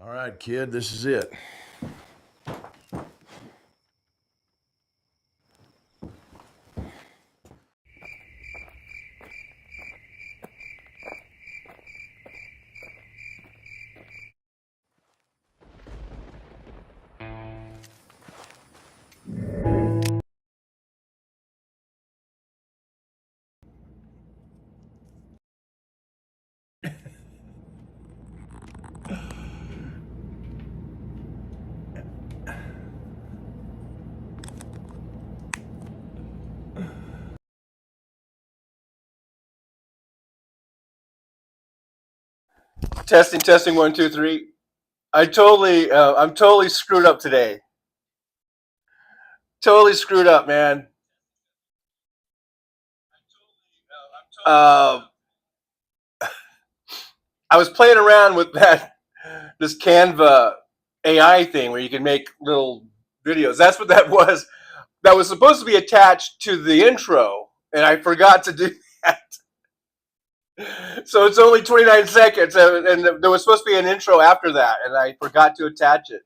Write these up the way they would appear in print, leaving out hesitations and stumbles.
All right, kid, this is it. Testing, testing, 1, 2, 3. I'm totally screwed up today. Totally screwed up, man. Uh, I was playing around with this Canva AI thing where you can make little videos. That's what that was. That was supposed to be attached to the intro, and I forgot to do that. So it's only 29 seconds, and there was supposed to be an intro after that, and I forgot to attach it.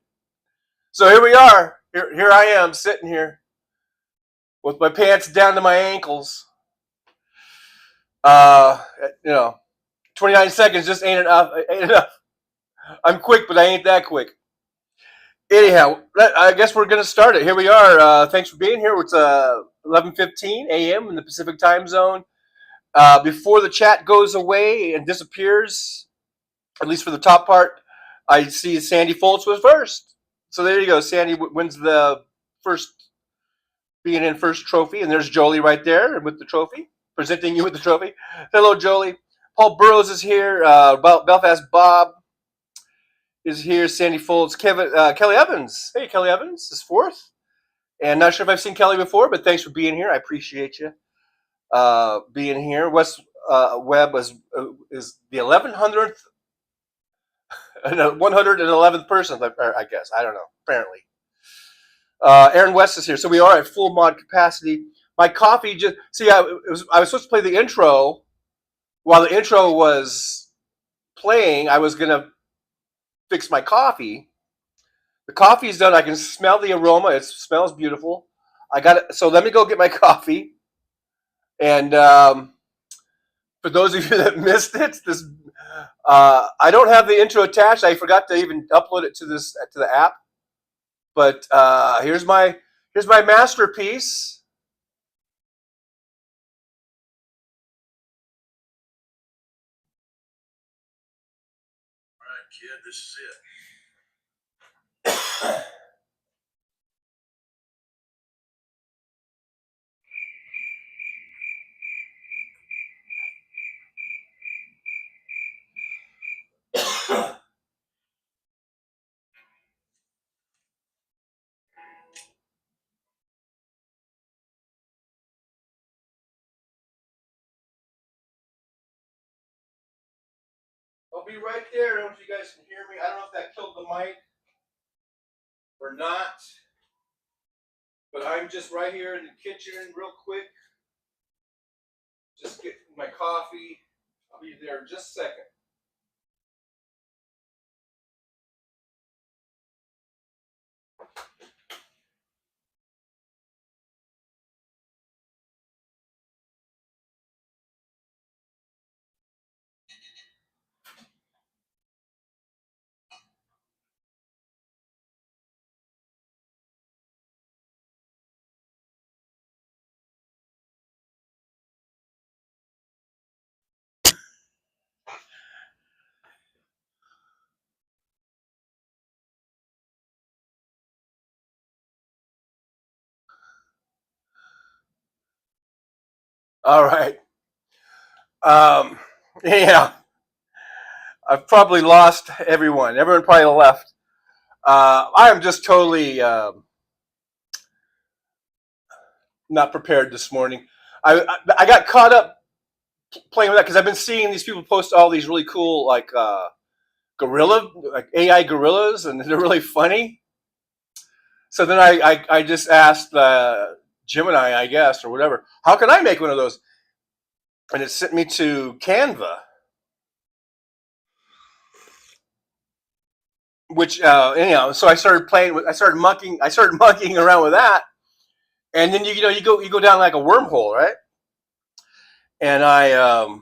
So here we are. Here I am sitting here with my pants down to my ankles. Uh, you know, 29 seconds just ain't enough. Ain't enough. I'm quick, but I ain't that quick. Anyhow, I guess we're gonna start it. Here we are. Thanks for being here. It's 11:15 a.m. in the Pacific time zone. Before the chat goes away and disappears, at least for the top part, I see Sandy Foltz was first. So there you go. Sandy wins the first, being in first trophy, and there's Jolie right there with the trophy, presenting you with the trophy. Hello, Jolie. Paul Burrows is here. Belfast Bob is here. Sandy Foltz. Kelly Evans. Hey, Kelly Evans is fourth. And not sure if I've seen Kelly before, but thanks for being here. I appreciate you being here. Wes Webb is the 1,100th, 111th person, I guess. I don't know. Apparently. Aaron West is here. So we are at full mod capacity. My coffee just see. I was supposed to play the intro. While the intro was playing, I was gonna fix my coffee. The coffee is done. I can smell the aroma. It smells beautiful. I got it. So let me go get my coffee. And for those of you that missed it, I don't have the intro attached. I forgot to even upload it to the app. But here's my masterpiece. All right, kid, this is it. I'll be right there. I don't know if you guys can hear me. I don't know if that killed the mic or not. But I'm just right here in the kitchen real quick. Just get my coffee. I'll be there in just a second. All right. Yeah, I've probably lost everyone. Everyone probably left. I am just totally not prepared this morning. I got caught up playing with that because I've been seeing these people post all these really cool like AI gorillas, and they're really funny. So then I just asked Gemini, I guess, or whatever, how can I make one of those? And it sent me to Canva, which anyhow, so I started playing with, I started monkeying around with that, and then you go down like a wormhole, right? And I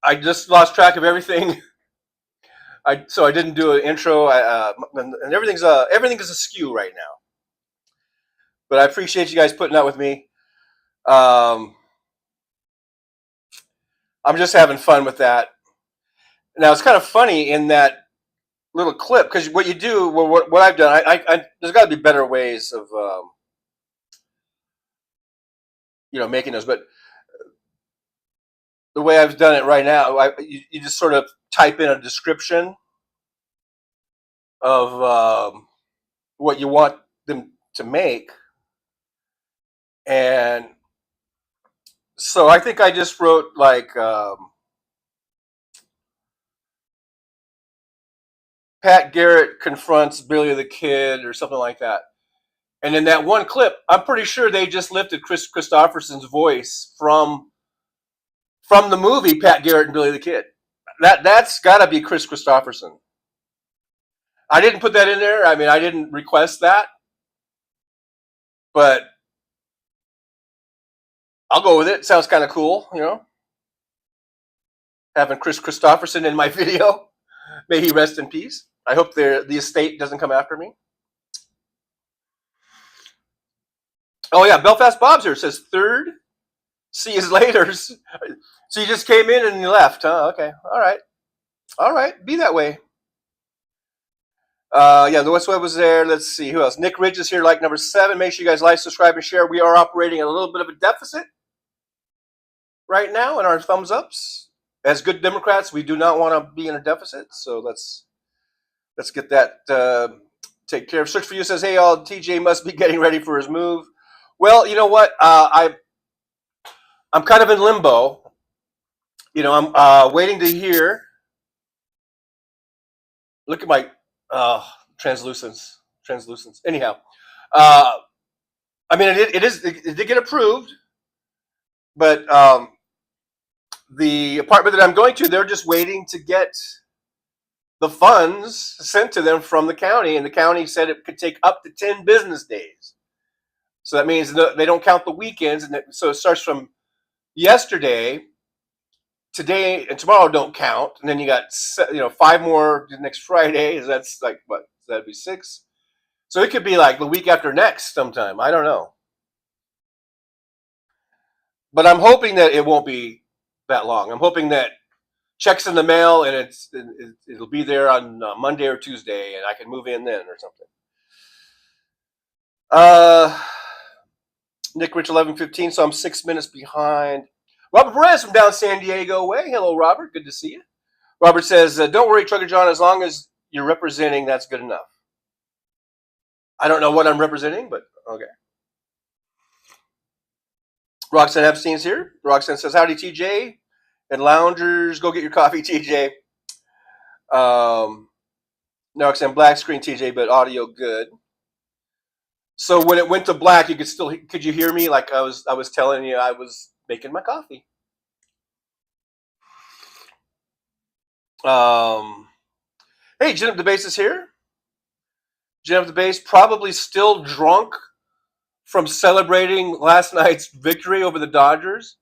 I just lost track of everything. I didn't do an intro. And everything is askew right now. But I appreciate you guys putting up with me. Um, I'm just having fun with that. Now it's kind of funny in that little clip because what you do, what I've done, there's got to be better ways of making those. But the way I've done it right now, you just sort of type in a description of what you want them to make, and so I think I just wrote like Pat Garrett confronts Billy the Kid or something like that. And in that one clip, I'm pretty sure they just lifted Chris Christopherson's voice from the movie Pat Garrett and Billy the Kid. That's got to be Chris Christopherson. I didn't put that in there. I mean, I didn't request that, but I'll go with it. Sounds kind of cool, having Chris Christopherson in my video. May he rest in peace. I hope the estate doesn't come after me. Oh yeah, Belfast Bob's here. It says third. See you later. So you just came in and you left, huh? Okay. All right. Be that way. Yeah, the West Web was there. Let's see who else. Nick Ridge is here, like number 7. Make sure you guys like, subscribe, and share. We are operating at a little bit of a deficit right now in our thumbs ups. As good Democrats, we do not want to be in a deficit. So let's get that taken care of. Search for You says, hey, all, TJ must be getting ready for his move. Well, you know what? I'm kind of in limbo. I'm waiting to hear. Look at my translucence. Anyhow, I mean, it did get approved, but the apartment that I'm going to, they're just waiting to get the funds sent to them from the county, and the county said it could take up to 10 business days. So that means they don't count the weekends, and so it starts from yesterday. Today and tomorrow don't count, and then you got 5 more next Friday. That's like what? That'd be 6. So it could be like the week after next sometime. I don't know, but I'm hoping that it won't be that long. I'm hoping that checks in the mail and it'll be there on Monday or Tuesday, and I can move in then or something. Nick Rich 11:15, so I'm 6 minutes behind. Robert Perez from down San Diego way. Hello, Robert. Good to see you. Robert says, don't worry, Trucker John, as long as you're representing, that's good enough. I don't know what I'm representing, but okay. Roxanne Epstein's here. Roxanne says, howdy, TJ. And loungers, go get your coffee, TJ. No, Roxanne, black screen, TJ, but audio good. So when it went to black, could you hear me? Like I was telling you, I was making my coffee. Hey, Jen up the Base is here. Jen up the Base, probably still drunk from celebrating last night's victory over the Dodgers.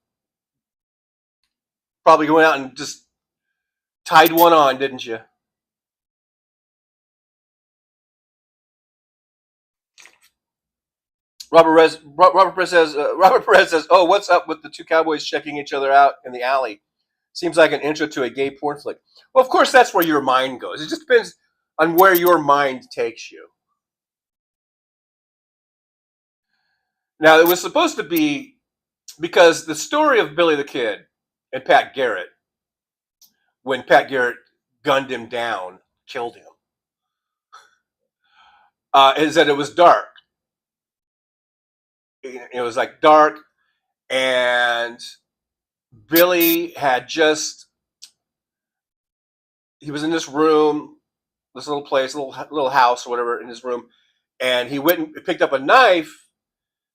Probably going out and just tied one on, didn't you? Robert Perez says, oh, what's up with the two cowboys checking each other out in the alley? Seems like an intro to a gay porn flick. Well, of course, that's where your mind goes. It just depends on where your mind takes you. Now, it was supposed to be because the story of Billy the Kid and Pat Garrett, when Pat Garrett gunned him down, killed him, is that it was dark. It was like dark, and Billy had he was in this room, this little place, little house or whatever in his room, and he went and picked up a knife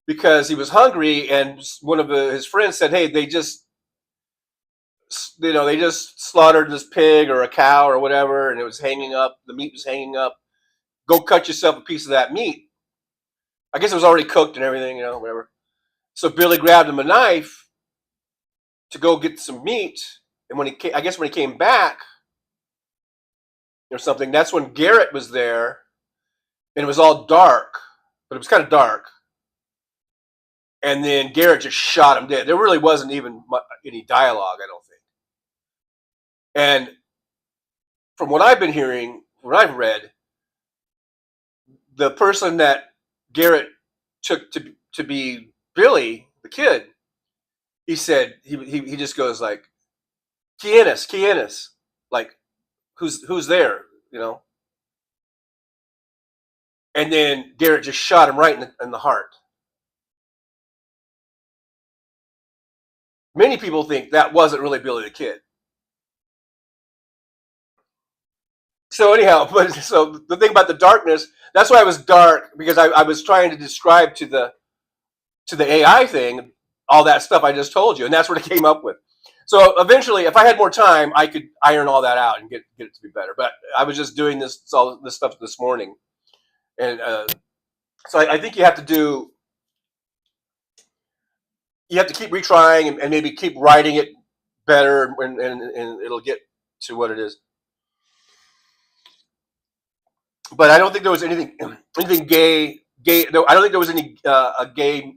because he was hungry, and one of his friends said, hey, they just they just slaughtered this pig or a cow or whatever, and it was hanging up. The meat was hanging up. Go cut yourself a piece of that meat. I guess it was already cooked and everything, whatever. So Billy grabbed him a knife to go get some meat, and I guess when he came back or something, that's when Garrett was there, and it was all dark, but it was kind of dark. And then Garrett just shot him dead. There really wasn't even any dialogue, I don't think. And from what I've been hearing, what I've read, the person that Garrett took to be Billy, the kid, he said he just goes like, Quienes, like who's there, And then Garrett just shot him right in the heart. Many people think that wasn't really Billy the Kid. So anyhow, so the thing about the darkness, that's why it was dark, because I was trying to describe to the AI thing all that stuff I just told you, and that's what it came up with. So eventually, if I had more time, I could iron all that out and get it to be better. But I was just doing all this stuff this morning, and so I think you have to keep retrying and maybe keep writing it better, and it'll get to what it is. But I don't think there was anything gay. No, I don't think there was any a gay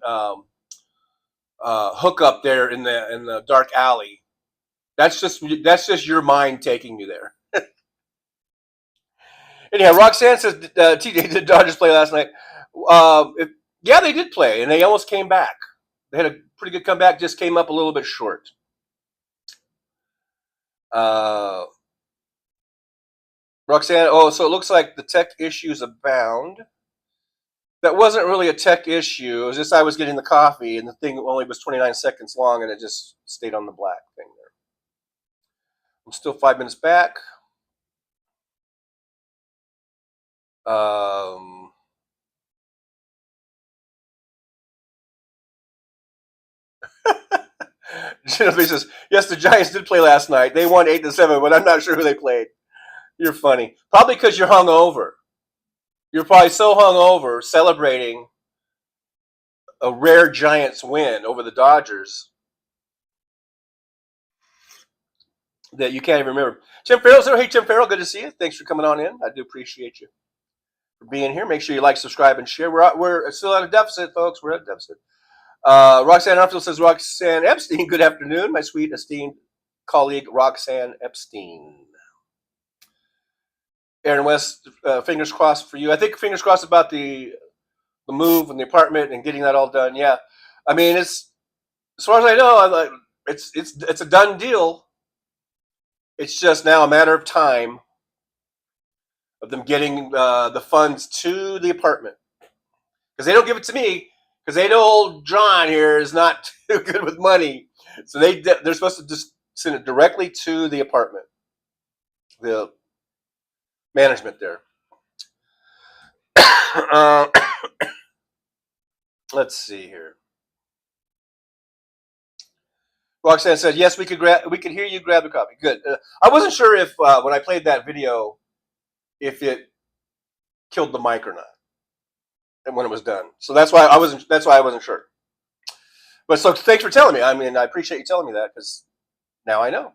hookup there in the dark alley. That's just your mind taking you there. Anyhow, Roxanne says, TJ, did Dodgers play last night? Yeah, they did play, and they almost came back. They had a pretty good comeback, just came up a little bit short. Roxanne, so it looks like the tech issues abound. That wasn't really a tech issue. It was just I was getting the coffee, and the thing only was 29 seconds long, and it just stayed on the black thing there. I'm still 5 minutes back. Genevieve says, yes, the Giants did play last night. They won 8-7, but I'm not sure who they played. You're funny. Probably because you're hungover. You're probably so hungover celebrating a rare Giants win over the Dodgers that you can't even remember. Tim Farrell's there. Hey, Tim Farrell, good to see you. Thanks for coming on in. I do appreciate you for being here. Make sure you like, subscribe, and share. We're still at a deficit, folks. We're at a deficit. Roxanne Armfield says, Roxanne Epstein, good afternoon. My sweet, esteemed colleague, Roxanne Epstein. Aaron West, fingers crossed for you. I think fingers crossed about the move and the apartment and getting that all done. Yeah, I mean, it's as far as I know, it's a done deal. It's just now a matter of time of them getting the funds to the apartment, because they don't give it to me, because they know old John here is not too good with money. So they're supposed to just send it directly to the apartment, the management there. Let's see here. Roxanne said, "Yes, we could hear you grab the coffee." Good. I wasn't sure if when I played that video, if it killed the mic or not, and when it was done. So that's why I wasn't sure. But so thanks for telling me. I mean, I appreciate you telling me that, because now I know.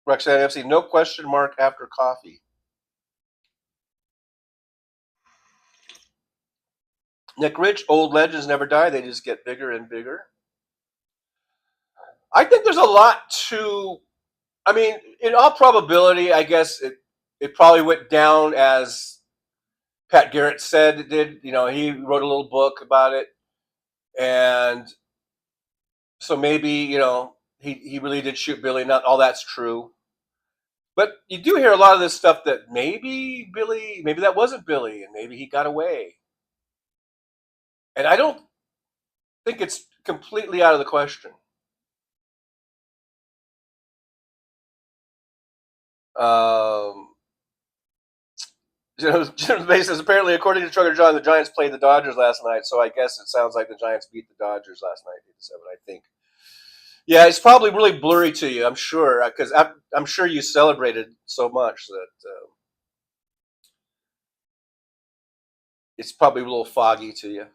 Roxanne MC, no question mark after coffee. Nick Rich, old legends never die. They just get bigger and bigger. I think there's a lot to, I mean, in all probability, I guess it probably went down as Pat Garrett said it did. He wrote a little book about it. And so maybe, he really did shoot Billy. Not all that's true. But you do hear a lot of this stuff that maybe that wasn't Billy, and maybe he got away. And I don't think it's completely out of the question. Jim's base says apparently, according to Trucker John, the Giants played the Dodgers last night. So I guess it sounds like the Giants beat the Dodgers last night, 8-7. I think. Yeah, it's probably really blurry to you. I'm sure because I'm sure you celebrated so much that it's probably a little foggy to you.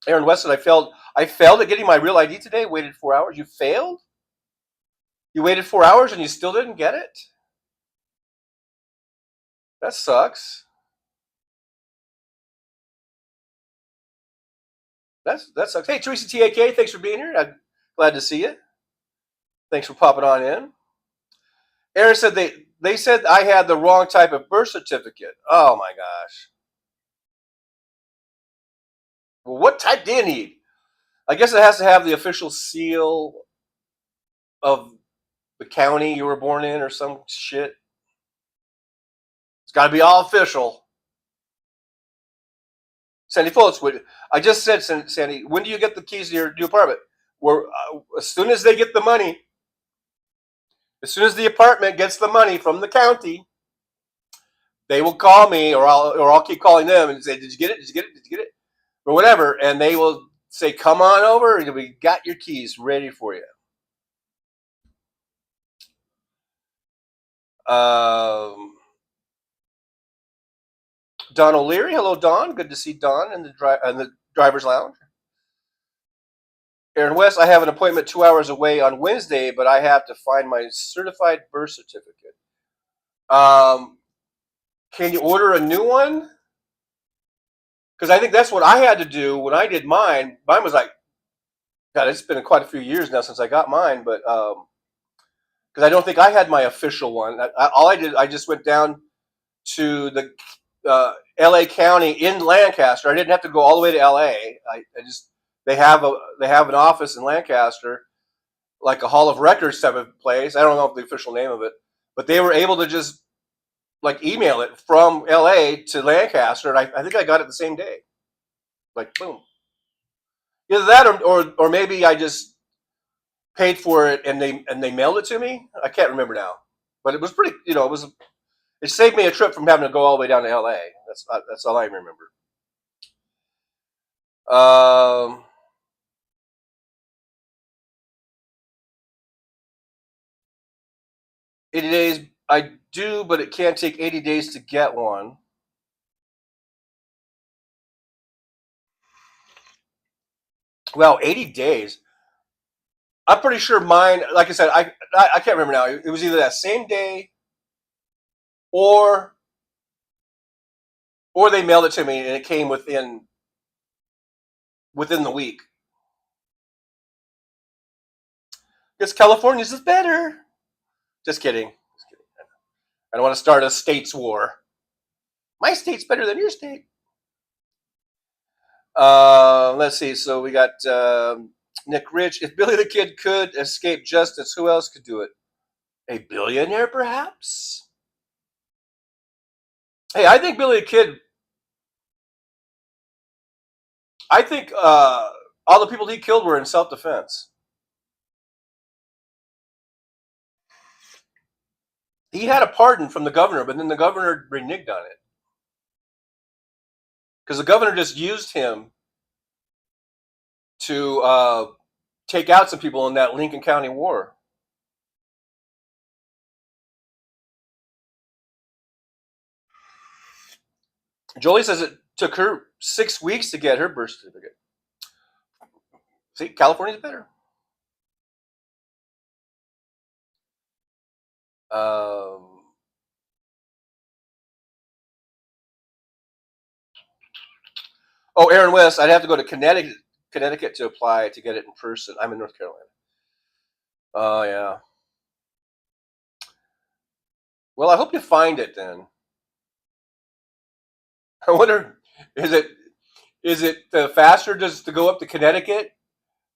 Aaron Weston, I failed at getting my real ID today. Waited 4 hours. You failed? You waited 4 hours and you still didn't get it? That sucks. That sucks. Hey, Teresa TAK, thanks for being here. I'm glad to see you. Thanks for popping on in. Aaron said they said I had the wrong type of birth certificate. Oh my gosh. Well, what type do you need? I guess it has to have the official seal of the county you were born in or some shit. It's got to be all official. Sandy Phillips, I just said, Sandy, when do you get the keys to your new apartment? As soon as they get the money, as soon as the apartment gets the money from the county, they will call me, or I'll keep calling them and say, "Did you get it? Did you get it? Did you get it?" Or whatever, and they will say, "Come on over, and we got your keys ready for you." Don O'Leary, hello, Don. Good to see Don in the driver's lounge. Aaron West, I have an appointment 2 hours away on Wednesday, but I have to find my certified birth certificate. Can you order a new one? Because I think that's what I had to do when I did mine. Mine was like, God, it's been quite a few years now since I got mine, but because I don't think I had my official one. All I did, I just went down to the L.A. County in Lancaster. I didn't have to go all the way to L.A. They have an office in Lancaster, like a Hall of Records type of place. I don't know the official name of it, but they were able to just like email it from L.A. to Lancaster, and I think I got it the same day. Like boom. Either that or maybe I just paid for it and they mailed it to me. I can't remember now, but it was pretty. It saved me a trip from having to go all the way down to L.A. That's all I remember. 80 days, I do, but it can't take 80 days to get one. Well, 80 days. I'm pretty sure mine. Like I said, I can't remember now. It was either that same day, or they mailed it to me and it came within the week. Because California's is better. Just kidding. I don't want to start a states war. My state's better than your state. Let's see. So we got Nick Rich. If Billy the Kid could escape justice, who else could do it? A billionaire, perhaps? Hey, I think Billy the Kid. I think all the people he killed were in self-defense. He had a pardon from the governor, but then the governor reneged on it. Because the governor just used him to take out some people in that Lincoln County war. Jolie says it took her 6 weeks to get her birth certificate. See, California's better. Aaron West, I'd have to go to Connecticut to apply to get it in person. I'm in North Carolina. Oh, yeah. Well, I hope you find it then. I wonder, is it faster just to go up to Connecticut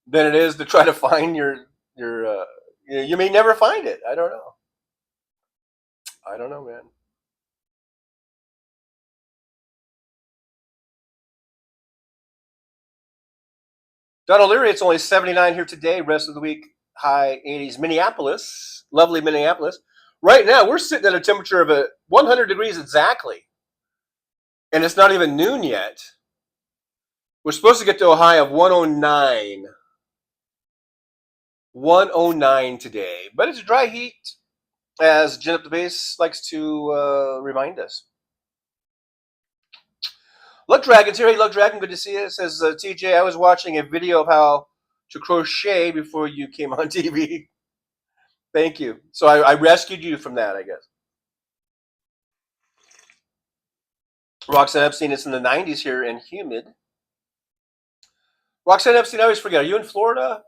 than it is to try to find your you may never find it. I don't know. I don't know, man. Don O'Leary, it's only 79 here today. Rest of the week, high 80s. Minneapolis, lovely Minneapolis. Right now, we're sitting at a temperature of 100 degrees exactly. And it's not even noon yet. We're supposed to get to a high of 109. 109 today. But it's a dry heat, as Jen Up the Base likes to remind us. Luck Dragon's here. Hey, Luck Dragon, good to see you. It says, TJ, I was watching a video of how to crochet before you came on TV. Thank you. So I rescued you from that, I guess. Roxanne Epstein, it's in the 90s here and humid. Roxanne Epstein, I always forget. Are you in Florida?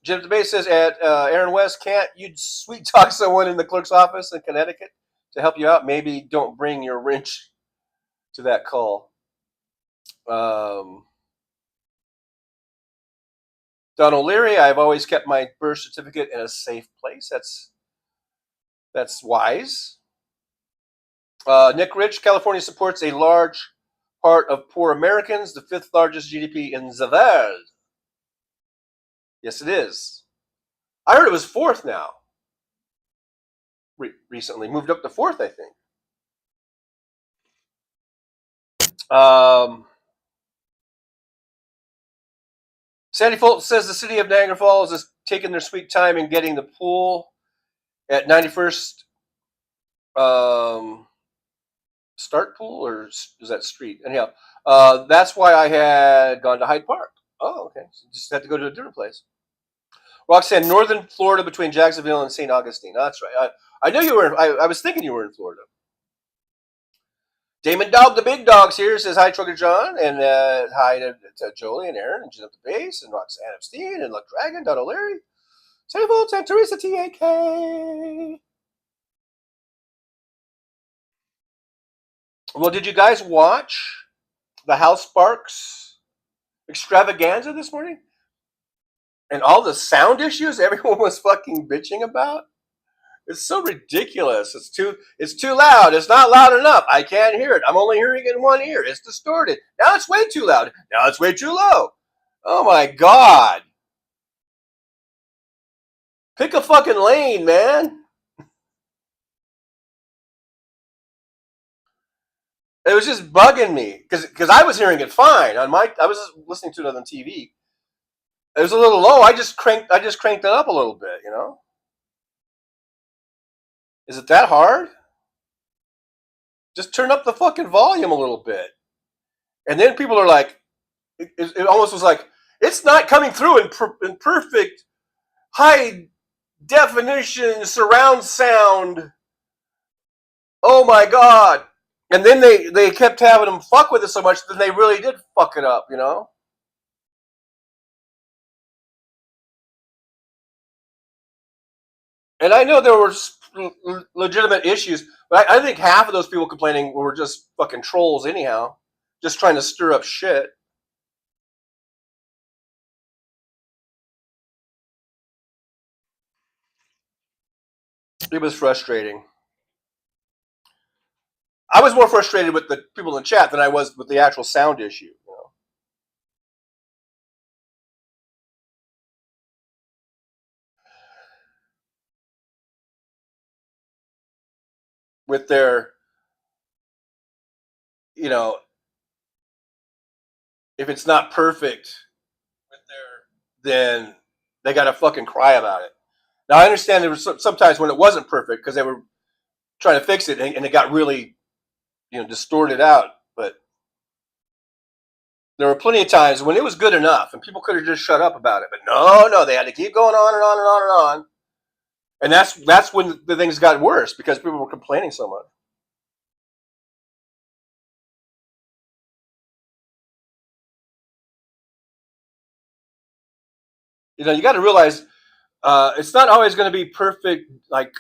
Jim DeBay says, at Aaron West, can't you sweet talk someone in the clerk's office in Connecticut to help you out? Maybe don't bring your wrench to that call. Don O'Leary, I've always kept my birth certificate in a safe place. That's wise. Nick Rich, California supports a large part of poor Americans, the fifth largest GDP in the world. Yes, it is. I heard it was fourth now. Recently moved up to fourth, I think. Sandy Fulton says the city of Niagara Falls is taking their sweet time in getting the pool at 91st Start Pool, or is that street? Anyhow, that's why I had gone to Hyde Park. Oh, okay. So just had to go to a different place. Roxanne, northern Florida between Jacksonville and St. Augustine. That's right. I knew you were. I was thinking you were in Florida. Damon Dog, the big dogs here, says hi, Trucker John, and hi to Jolie and Aaron and Jen Up the Base and Roxanne Epstein and Luck Dragon, Don O'Leary, Sandy Volts, and Teresa TAK. Well, did you guys watch the House Sparks extravaganza this morning? And all the sound issues everyone was fucking bitching about? It's so ridiculous. It's too loud. It's not loud enough. I can't hear it. I'm only hearing it in one ear. It's distorted. Now it's way too loud. Now it's way too low. Oh my God. Pick a fucking lane, man. It was just bugging me because I was hearing it fine on my. I was listening to it on TV. It was a little low. I just cranked it up a little bit. You know. Is it that hard? Just turn up the fucking volume a little bit, and then people are like, it almost was like it's not coming through in perfect high definition surround sound. Oh my God. And then they kept having them fuck with it so much that they really did fuck it up, you know? And I know there were legitimate issues, but I think half of those people complaining were just fucking trolls anyhow, just trying to stir up shit. It was frustrating. I was more frustrated with the people in the chat than I was with the actual sound issue. You know? With their, you know, if it's not perfect, then they got to fucking cry about it. Now I understand there was sometimes when it wasn't perfect because they were trying to fix it and it got really, distorted out. But there were plenty of times when it was good enough and people could have just shut up about it. But no, they had to keep going on and on and on and on. And that's when the things got worse because people were complaining so much. You got to realize it's not always going to be perfect, like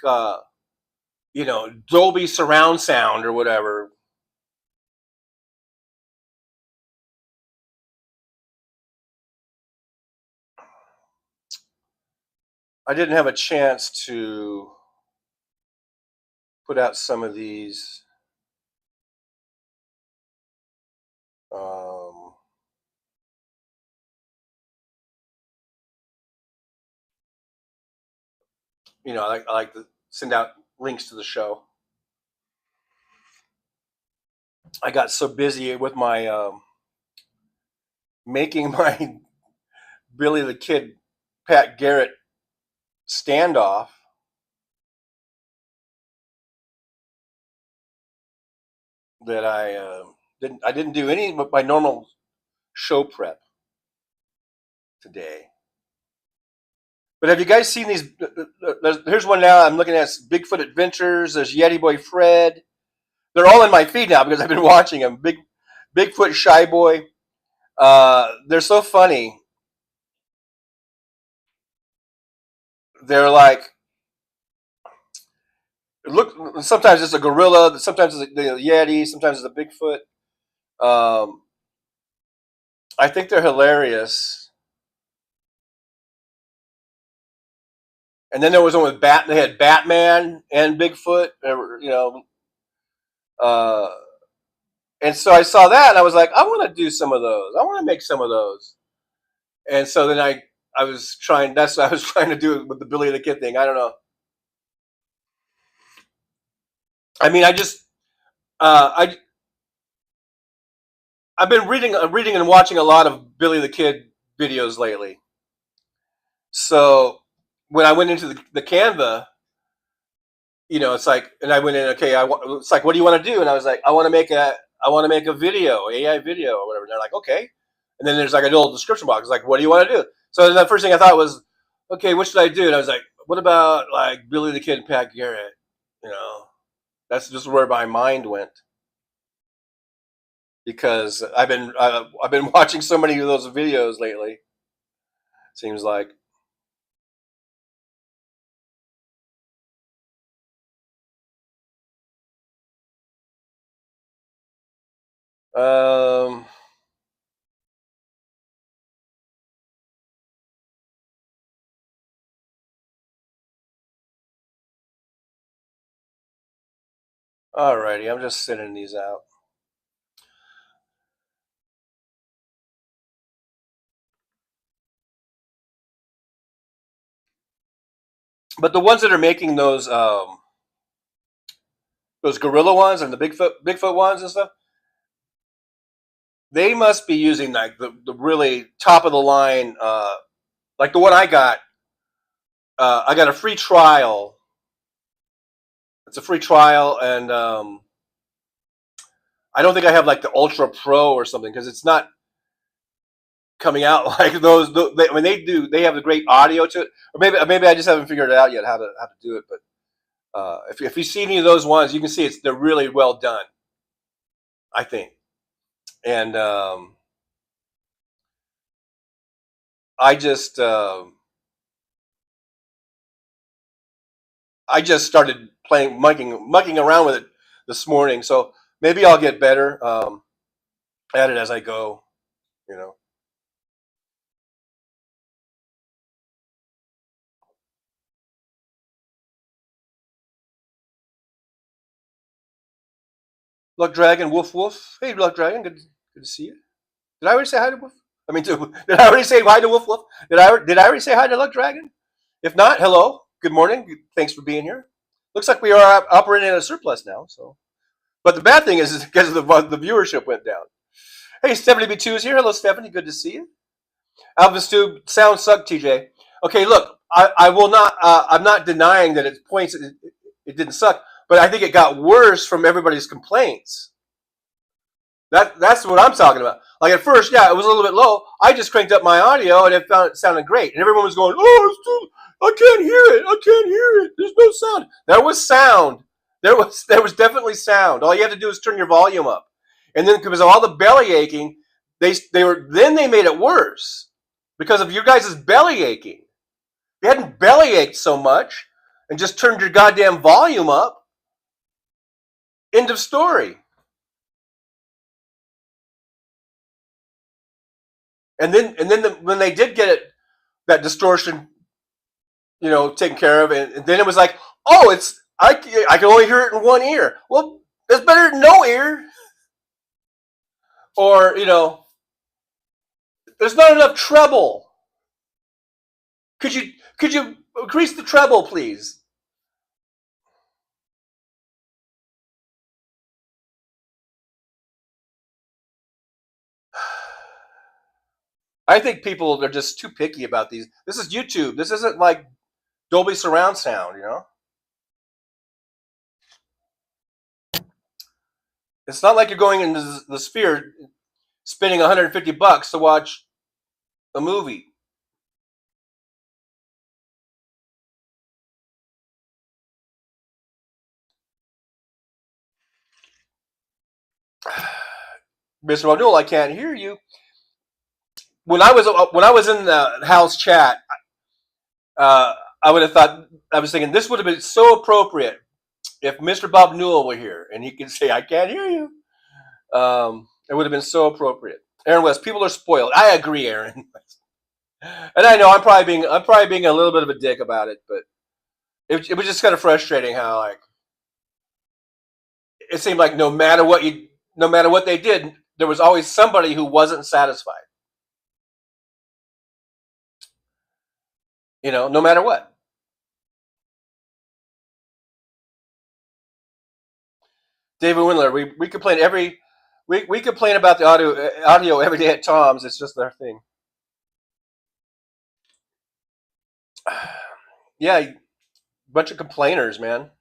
Dolby surround sound or whatever. I didn't have a chance to put out some of these. I like to send out links to the show. I got so busy with my making my Billy the Kid Pat Garrett standoff that I didn't do any of my normal show prep today. But have you guys seen these? Here's one now. I'm looking at Bigfoot Adventures. There's Yeti Boy Fred. They're all in my feed now because I've been watching them. Bigfoot Shy Boy. They're so funny. They're like, look. Sometimes it's a gorilla. Sometimes it's a Yeti. Sometimes it's a Bigfoot. I think they're hilarious. And then there was one with Bat. They had Batman and Bigfoot. You know, uh, and so I saw that and I was like, I want to do some of those. I want to make some of those. And so then I was trying. That's what I was trying to do with the Billy the Kid thing. I don't know. I mean, I just I I've been reading and watching a lot of Billy the Kid videos lately. So when I went into the Canva, it's like, and I went in, okay, it's like, what do you want to do? And I was like, I want to make a video, AI video or whatever. And they're like, okay. And then there's like a little description box. It's like, what do you want to do? So the first thing I thought was, okay, what should I do? And I was like, what about like Billy the Kid and Pat Garrett? You know, that's just where my mind went because I've been watching so many of those videos lately. Seems like. Um, Alrighty, I'm just sending these out. But the ones that are making those gorilla ones and the Bigfoot ones and stuff, they must be using like the really top of the line, like the one I got. I got a free trial. It's a free trial, and I don't think I have like the Ultra Pro or something because it's not coming out like those. I mean, they do. They have the great audio to it, or maybe I just haven't figured it out yet how to do it. But if you see any of those ones, you can see they're really well done. I think, and I just I just started playing mucking around with it this morning, so maybe I'll get better at it as I go. You know, Luck Dragon, woof woof. Hey, Luck Dragon, good to see you. Did I already say hi to Woof? I mean, did I already say hi to Woof Woof? Did I already say hi to Luck Dragon? If not, hello, good morning. Thanks for being here. Looks like we are operating at a surplus now. So, but the bad thing is because the viewership went down. Hey, Stephanie B2 is here. Hello, Stephanie. Good to see you. Alvis Tube, sound suck, TJ. Okay, look, I will not. I'm not denying that it points. It didn't suck, but I think it got worse from everybody's complaints. That's what I'm talking about. Like at first, yeah, it was a little bit low. I just cranked up my audio and it sounded great, and everyone was going, "Oh, it's too, I can't hear it. I can't hear it. There's no sound." There was sound. There was definitely sound. All you had to do is turn your volume up, and then because of all the belly aching, they made it worse because of you guys' belly aching. If you hadn't belly ached so much and just turned your goddamn volume up, end of story. And then when they did get it, that distortion, taken care of, and then it was like, oh, I can only hear it in one ear. Well, that's better than no ear. Or there's not enough treble. Could you increase the treble, please? I think people are just too picky about these. This is YouTube. This isn't like Dolby surround sound, you know? It's not like you're going into the sphere spending $150 to watch a movie. Mr. O'Neill, I can't hear you. When I was in the house chat, I would have thought I was thinking this would have been so appropriate if Mr. Bob Newell were here and he could say, "I can't hear you." It would have been so appropriate. Aaron West, people are spoiled. I agree, Aaron. And I know I'm probably being a little bit of a dick about it, but it was just kind of frustrating how like it seemed like no matter what they did, there was always somebody who wasn't satisfied. You know, no matter what. David Windler, we complain we complain about the audio every day at Tom's. It's just their thing. Yeah, bunch of complainers, man.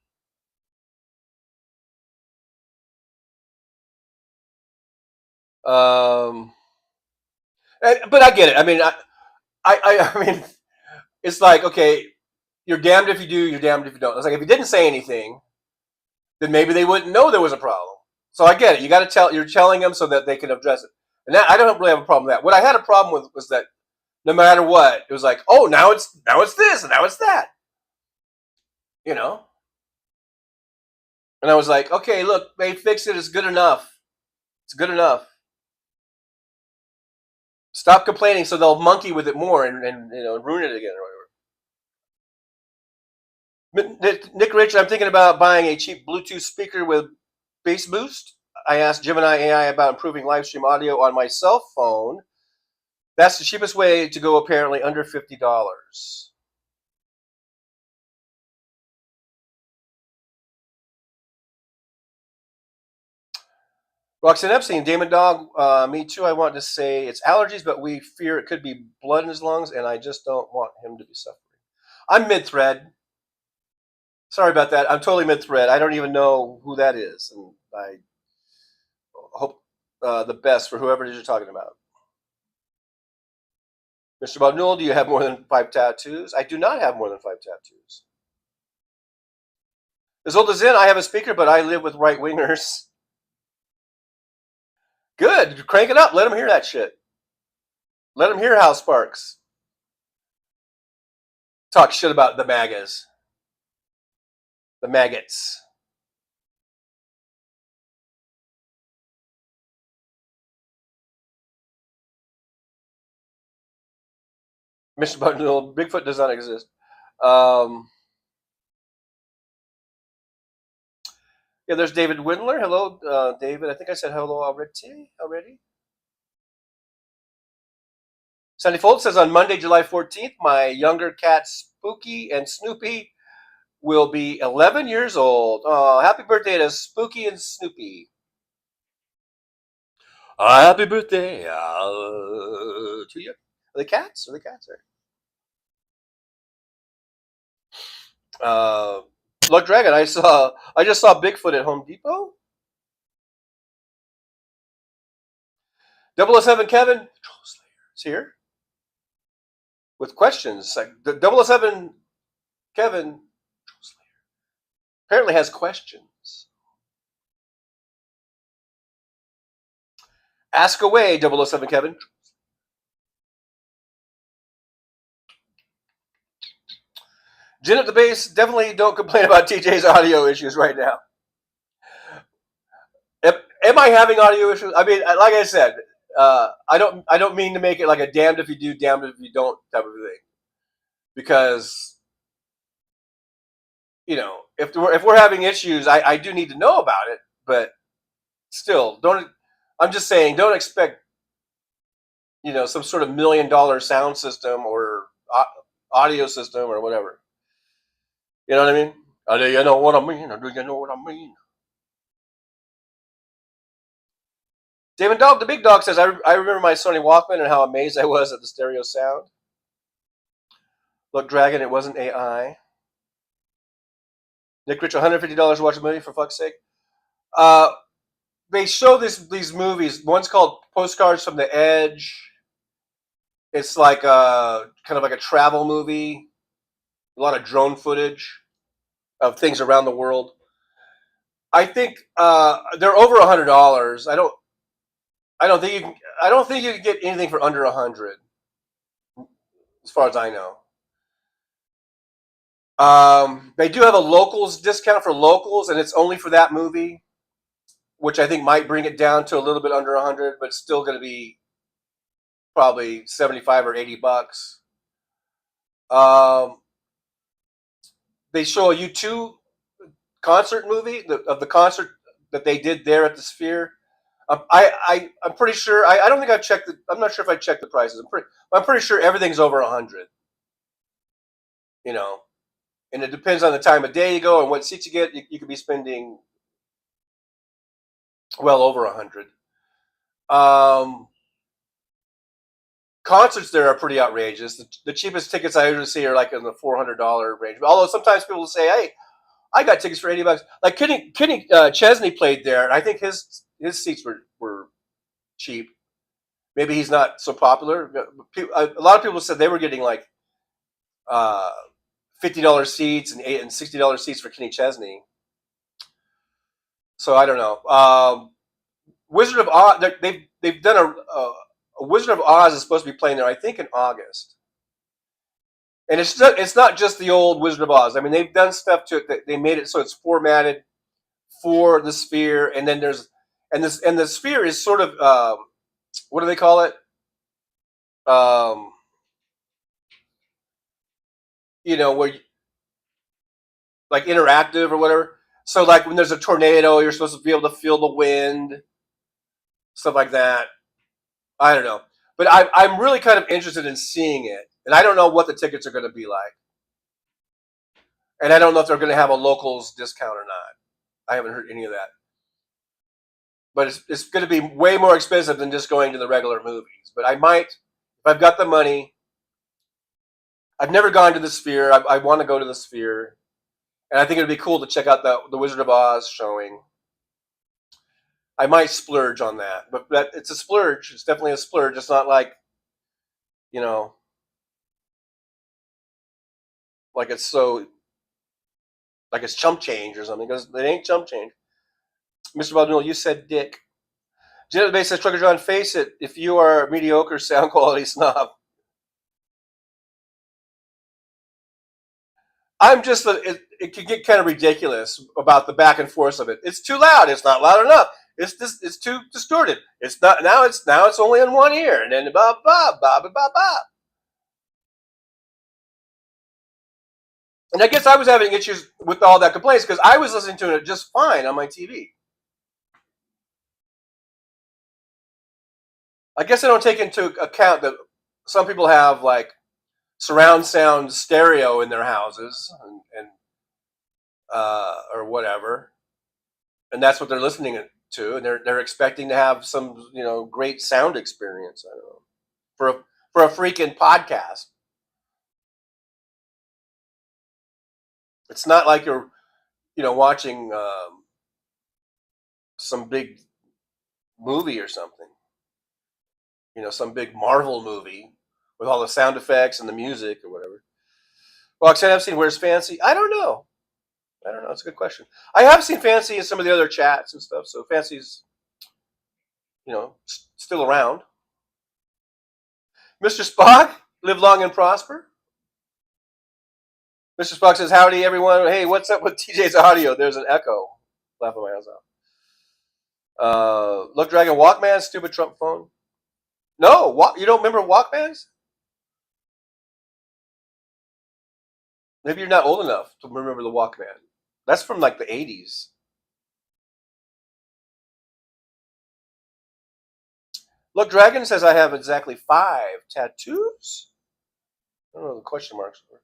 Um, but I get it. I mean, I mean, it's like okay, you're damned if you do, you're damned if you don't. It's like if you didn't say anything, then maybe they wouldn't know there was a problem. So I get it. You got to tell. You're telling them so that they can address it. And that, I don't really have a problem with that. What I had a problem with was that no matter what, it was like, oh, now it's this and now it's that. You know. And I was like, okay, look, they fixed it. It's good enough. It's good enough. Stop complaining so they'll monkey with it more and ruin it again or whatever. Nick Rich, I'm thinking about buying a cheap Bluetooth speaker with bass boost. I asked Gemini AI about improving live stream audio on my cell phone. That's the cheapest way to go, apparently, under $50. Roxanne Epstein, Damon Dog, me too. I want to say it's allergies, but we fear it could be blood in his lungs, and I just don't want him to be suffering. I'm mid-thread. Sorry about that. I'm totally mid-thread. I don't even know who that is, and I hope the best for whoever it is you're talking about. Mr. Bob Newell, do you have more than 5 tattoos? I do not have more than 5 tattoos. As old as in, I have a speaker, but I live with right-wingers. Good. Crank it up. Let them hear that shit. Let them hear Hal Sparks talk shit about the MAGAs. The maggots. Mr. Bob Newell, Bigfoot does not exist. Yeah, there's David Windler. Hello, David. I think I said hello already. Sandy Fold says on Monday, July 14th, my younger cats Spooky and Snoopy will be 11 years old. Oh, happy birthday to Spooky and Snoopy. Happy birthday to you. Are they cats? Are they cats? Luck Dragon, I just saw Bigfoot at Home Depot. 007 Kevin is here with questions. Like the 007 Kevin apparently has questions. Ask away, 007 Kevin. Jen at the base, definitely don't complain about TJ's audio issues right now. Am I having audio issues? I mean, like I said, I don't mean to make it like a damned if you do, damned if you don't type of thing. Because if we're having issues, I do need to know about it. But still, don't. I'm just saying, don't expect some sort of $1 million sound system or audio system or whatever. You know what I mean? Do you know what I mean? Do you know what I mean? David Dog, the big dog, says, I remember my Sony Walkman and how amazed I was at the stereo sound. Look, Dragon, it wasn't AI. Nick Rich, $150 to watch a movie, for fuck's sake. Uh, they show these movies. One's called Postcards from the Edge. It's like kind of like a travel movie. A lot of drone footage of things around the world. I think they're over $100. I don't think you can. I don't think you can get anything for under 100, as far as I know. They do have a locals discount for locals, and it's only for that movie, which I think might bring it down to a little bit under 100, but it's still going to be probably 75 or $80. Um, they show a U2 concert movie of the concert that they did there at the Sphere. I'm pretty sure. I don't think I've checked. I'm not sure if I checked the prices. I'm pretty sure everything's over 100. You know, and it depends on the time of day you go and what seats you get. You could be spending well over 100. Um, Concerts there are pretty outrageous. The cheapest tickets I usually see are like in the $400 range. Although sometimes people will say, "Hey, I got tickets for $80." Like Kenny Chesney played there, and I think his seats were cheap. Maybe he's not so popular. A lot of people said they were getting like uh, $50 seats and $60 seats for Kenny Chesney. So I don't know. Wizard of Oz. They've done a Wizard of Oz is supposed to be playing there. I think in August. And it's not just the old Wizard of Oz. I mean, they've done stuff to it. They made it so it's formatted for the Sphere, and then the Sphere is sort of what do they call it? Um, where like interactive or whatever. So like when there's a tornado, you're supposed to be able to feel the wind, stuff like that. I don't know, but I'm really kind of interested in seeing it, and I don't know what the tickets are going to be like, and I don't know if they're going to have a locals discount or not. I haven't heard any of that, but it's going to be way more expensive than just going to the regular movies. But I might, if I've got the money. I've never gone to the Sphere. I want to go to the Sphere, and I think it'd be cool to check out the Wizard of Oz showing. I might splurge on that, but it's a splurge. It's definitely a splurge. It's not like you know, like it's so like it's chump change or something because it ain't chump change. Mr. Baldwin, you said dick. Janet Bay says, Trucker John, face it. If you are a mediocre sound quality snob, I'm just it can get kind of ridiculous about the back and forth of it. It's too loud. It's not loud enough. It's too distorted. It's not now. It's only in one ear, and then ba ba ba ba ba ba. And I guess I was having issues with all that complaints because I was listening to it just fine on my TV. I guess I don't take into account that some people have like surround sound stereo in their houses and or whatever, and that's what they're listening to, and they're expecting to have some great sound experience. I don't know for a freaking podcast. It's not like you're watching some big movie or something. Some big Marvel movie with all the sound effects and the music or whatever. Roxanne Epstein wears fancy. I don't know. It's a good question. I have seen Fancy in some of the other chats and stuff, so Fancy's, still around. Mr. Spock, live long and prosper. Mr. Spock says, howdy, everyone. Hey, what's up with TJ's audio? There's an echo. Laughing my ass off. Look, Dragon, Walkman, stupid Trump phone. No, you don't remember Walkmans? Maybe you're not old enough to remember the Walkman. That's from like the 80s. Look, Dragon says I have exactly 5 tattoos. I don't know what the question marks were.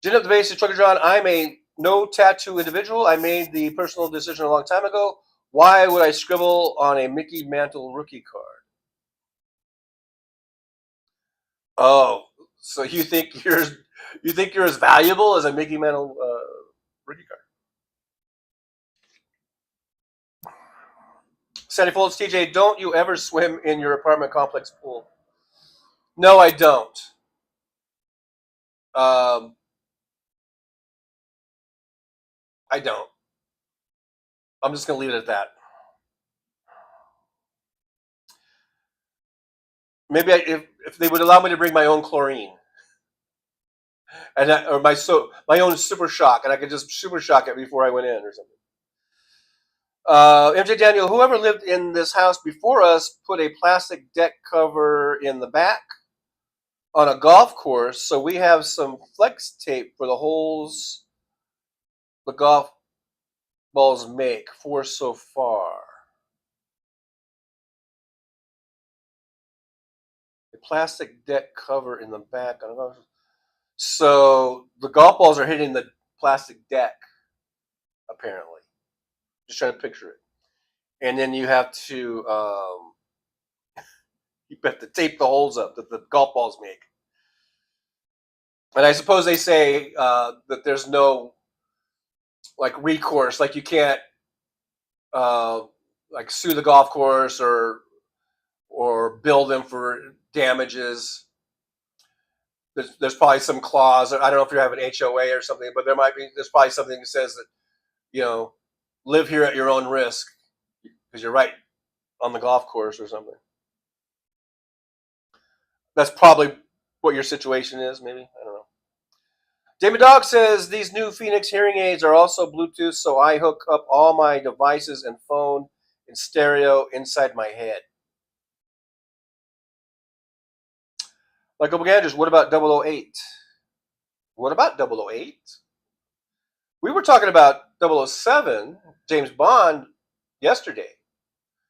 Gin up the base, Trucker John. I'm a No tattoo individual. I made the personal decision a long time ago. Why would I scribble on a Mickey Mantle rookie card? Oh, so you think you're as valuable as a Mickey Mantle rookie card? Sandy Folds, TJ, don't you ever swim in your apartment complex pool? No, I don't. Um, I don't. I'm just gonna leave it at that. Maybe if they would allow me to bring my own chlorine and or my own super shock, and I could just super shock it before I went in or something. MJ Daniel, whoever lived in this house before us put a plastic deck cover in the back on a golf course, so we have some flex tape for the holes the golf balls make. Four so far. A plastic deck cover in the back. So the golf balls are hitting the plastic deck, apparently. Just trying to picture it. And then you have to you have to tape the holes up that the golf balls make. And I suppose they say that there's no like recourse, like you can't uh, like sue the golf course or bill them for damages. There's probably some clause. I don't know if you have an HOA or something, but there's probably something that says that you know live here at your own risk because you're right on the golf course or something. That's probably what your situation is. Maybe I don't know. David Dog says these new Phoenix hearing aids are also Bluetooth, so I hook up all my devices and phone in stereo inside my head. Like Andrews, what about 008? What about 008? We were talking about 007, James Bond, yesterday.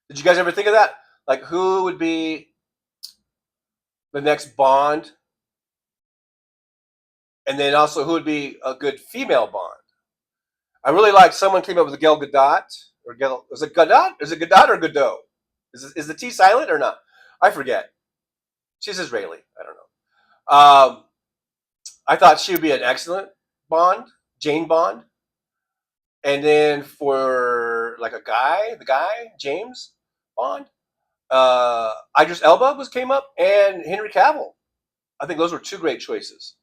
Did you guys ever think of that? Like, who would be the next Bond? And then also, who would be a good female Bond? I really like someone came up with Gal Gadot. Is it Gadot? Is it Gadot or Godot? Is the T silent or not? I forget. She's Israeli. I don't know. I thought she would be an excellent Bond, Jane Bond. And then for like the guy, James Bond, Idris Elba came up, and Henry Cavill. I think those were two great choices.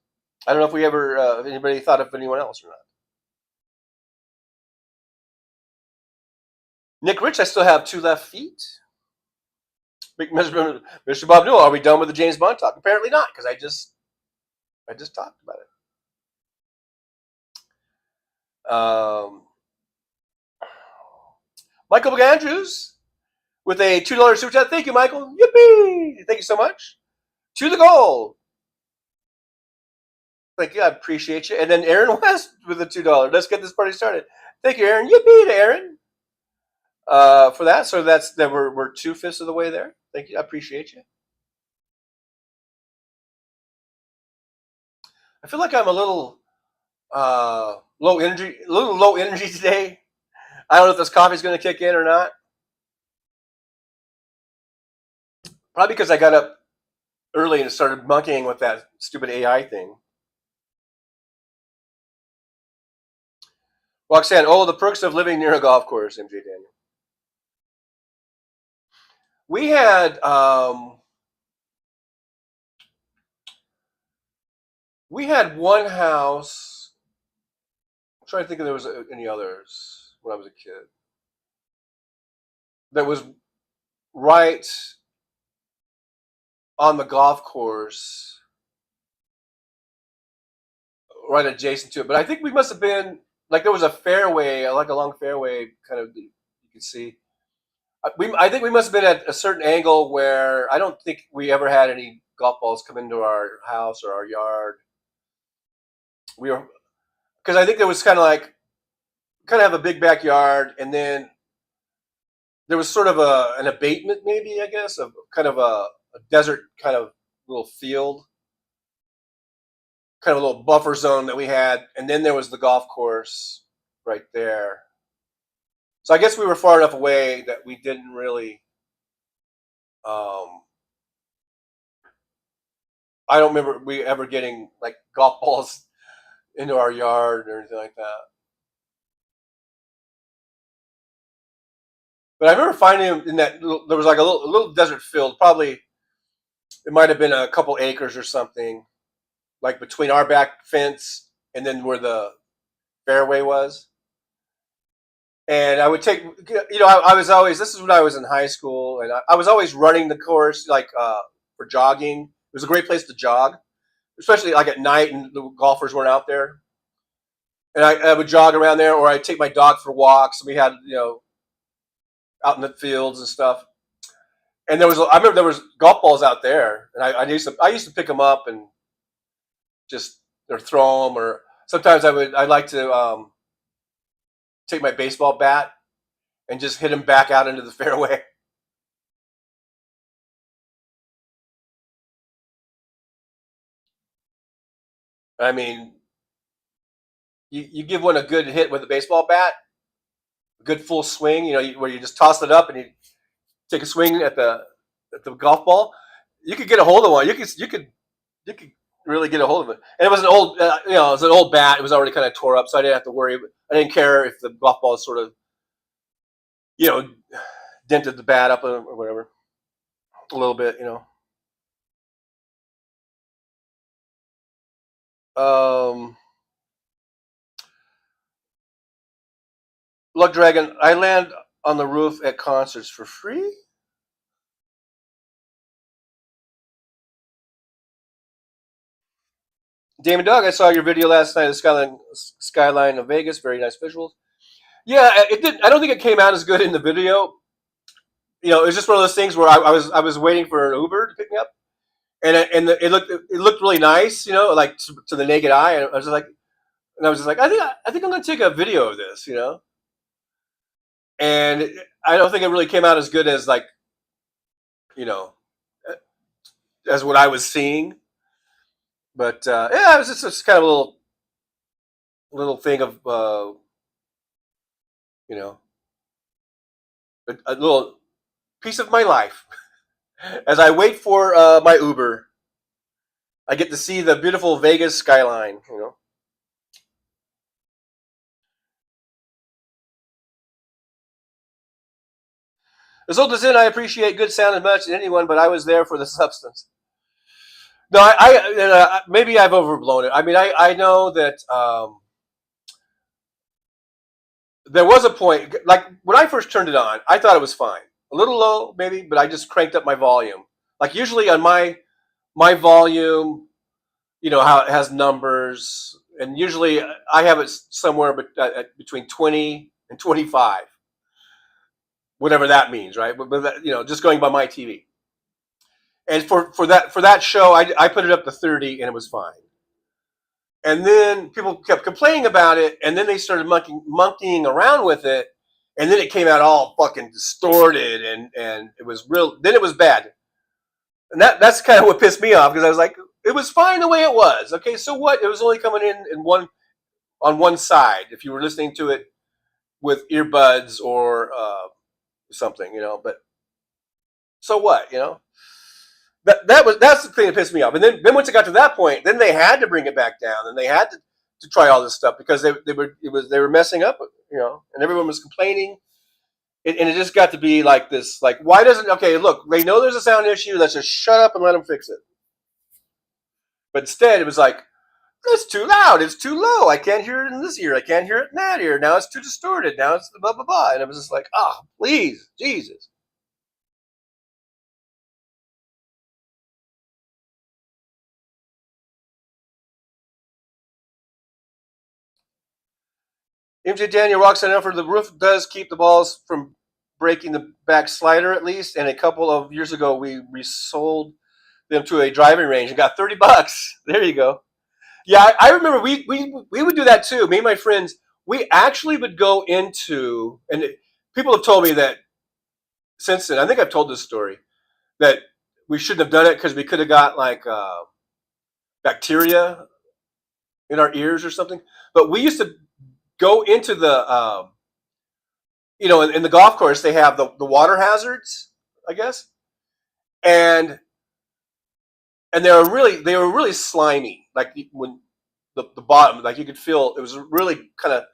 I don't know if if anybody thought of anyone else or not. Nick Rich, I still have two left feet. Mr. Bob Newell, are we done with the James Bond talk? Apparently not, because I just talked about it. Michael Andrews with a $2 super chat. Thank you, Michael. Yippee! Thank you so much. To the goal. Thank you. I appreciate you. And then Aaron West with a $2. Let's get this party started. Thank you, Aaron. Yippee to Aaron for that. So we're 2/5 of the way there. Thank you. I appreciate you. I feel like I'm a little low energy today. I don't know if this coffee's going to kick in or not. Probably because I got up early and started monkeying with that stupid AI thing. Roxanne, the perks of living near a golf course, MJ Daniel. We had one house. I'm trying to think if there was any others when I was a kid. That was right on the golf course, right adjacent to it. But I think we must have been like there was a fairway, like a long fairway, kind of you could see. I think we must have been at a certain angle where I don't think we ever had any golf balls come into our house or our yard. We were because I think there was kind of have a big backyard, and then there was sort of an abatement, maybe I guess, of kind of a desert kind of little field. kind of a little buffer zone that we had, and then there was the golf course right there. So I guess we were far enough away that we didn't really. Um, I don't remember we ever getting like golf balls into our yard or anything like that. But I remember finding them in that there was like a little desert field. Probably it might have been a couple acres or something, like between our back fence and then where the fairway was. And I would take, I was always, this is when I was in high school, and I was always running the course, like for jogging. It was a great place to jog, especially like at night and the golfers weren't out there. And I would jog around there, or I'd take my dog for walks. We had, out in the fields and stuff. And I remember there was golf balls out there, and I used to pick them up and just or throw them, or sometimes I'd like to take my baseball bat and just hit them back out into the fairway. I mean, you give one a good hit with a baseball bat, a good full swing, where you just toss it up and you take a swing at the golf ball. You could get a hold of one. You could really get a hold of it. And it was an old, it was an old bat. It was already kind of tore up, so I didn't have to worry. I didn't care if the golf ball sort of, you know, dented the bat up or whatever a little bit. Um, Luck Dragon, I land on the roof at concerts for free. Damon Dog, I saw your video last night of the skyline of Vegas. Very nice visuals. Yeah, it did. I don't think it came out as good in the video. It was just one of those things where I was waiting for an Uber to pick me up, it looked really nice. Like to the naked eye. And I was just like, I think I'm going to take a video of this. And I don't think it really came out as good as like you know as what I was seeing. But yeah, it was just kind of a little thing of you know a little piece of my life as I wait for my Uber. I get to see the beautiful Vegas skyline. As old as in, I appreciate good sound as much as anyone, but I was there for the substance. No, maybe I've overblown it. I mean, I know that there was a point, like when I first turned it on, I thought it was fine. A little low, maybe, but I just cranked up my volume. Like usually on my volume, how it has numbers, and usually I have it somewhere between 20 and 25, whatever that means, right? But just going by my TV. And for that show, I put it up to 30, and it was fine. And then people kept complaining about it, and then they started monkeying around with it, and then it came out all fucking distorted, and it was real. Then it was bad, and that's kind of what pissed me off because I was like, it was fine the way it was. Okay, so what? It was only coming in one on one side if you were listening to it with earbuds or something. But so what? That's the thing that pissed me off. And then once it got to that point, then they had to bring it back down, and they had to try all this stuff because they were messing up, and everyone was complaining, and it just got to be like this. Like, why doesn't look? They know there's a sound issue. Let's just shut up and let them fix it. But instead, it was like, it's too loud. It's too low. I can't hear it in this ear. I can't hear it in that ear. Now it's too distorted. Now it's the blah blah blah. And it was just like, please, Jesus. MJ Daniel rocks on for the roof does keep the balls from breaking the back slider at least. And a couple of years ago, we resold them to a driving range and got $30. There you go. Yeah, I remember we would do that too. Me and my friends, we actually would go into, and people have told me that since then. I think I've told this story that we shouldn't have done it because we could have got like bacteria in our ears or something. But we used to go into the, in the golf course they have the water hazards, I guess, and they were really slimy. Like when the bottom, like you could feel it was really kind of.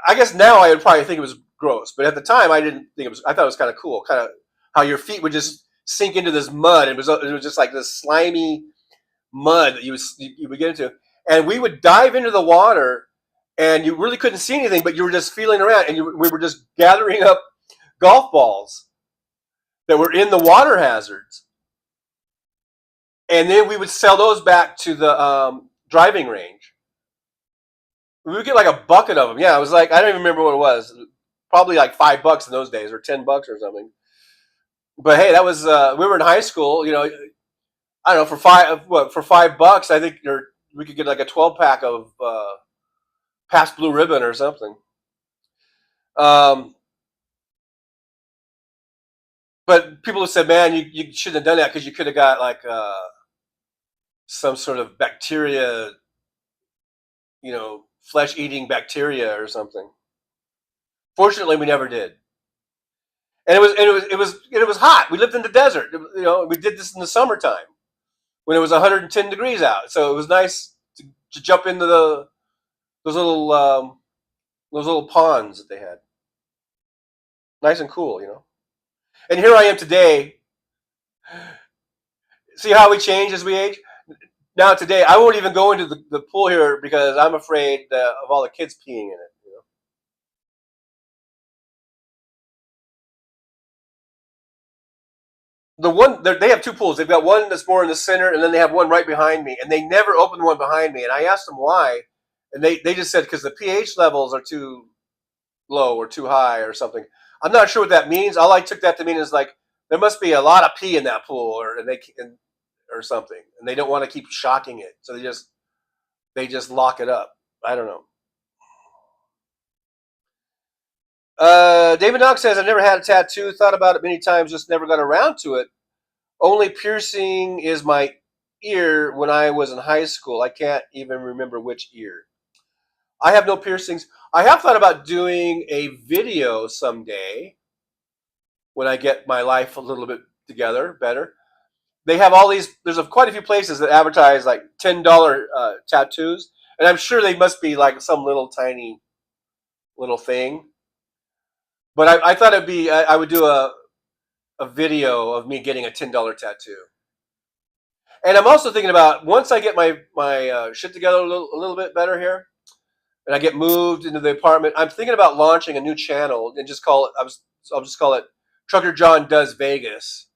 I guess now I would probably think it was gross, but at the time I didn't think it was. I thought it was kind of cool, kind of how your feet would just sink into this mud. It was just like this slimy mud that you would get into, and we would dive into the water, and you really couldn't see anything, but you were just feeling around, and we were just gathering up golf balls that were in the water hazards, and then we would sell those back to the driving range. We would get like a bucket of them. Yeah, it was like I don't even remember what it was. Probably like $5 in those days, or $10 or something. But hey, that was we were in high school. I don't know, for $5. I think we could get like a 12 pack of past blue ribbon or something. Um, but people have said, man, you shouldn't have done that because you could have got like some sort of bacteria, flesh eating bacteria or something. Fortunately, we never did. And it was hot. We lived in the desert. We did this in the summertime when it was 110 degrees out. So it was nice to jump into those little those little ponds that they had. Nice and cool. And here I am today. See how we change as we age? Now today, I won't even go into the pool here because I'm afraid of all the kids peeing in it. The one they have two pools. They've got one that's more in the center, and then they have one right behind me. And they never open the one behind me. And I asked them why, and they just said because the pH levels are too low or too high or something. I'm not sure what that means. All I took that to mean is like there must be a lot of pee in that pool, or something, and they don't want to keep shocking it, so they just lock it up. I don't know. David Knox says I've never had a tattoo. Thought about it many times, just never got around to it. Only piercing is my ear when I was in high school. I can't even remember which ear. I have no piercings. I have thought about doing a video someday when I get my life a little bit together better. They have all these. There's quite a few places that advertise like $10 tattoos, and I'm sure they must be like some little tiny little thing. But I thought I would do a video of me getting a $10 tattoo. And I'm also thinking about once I get my shit together a little bit better here, and I get moved into the apartment. I'm thinking about launching a new channel and just call it. I'll just call it Trucker John Does Vegas.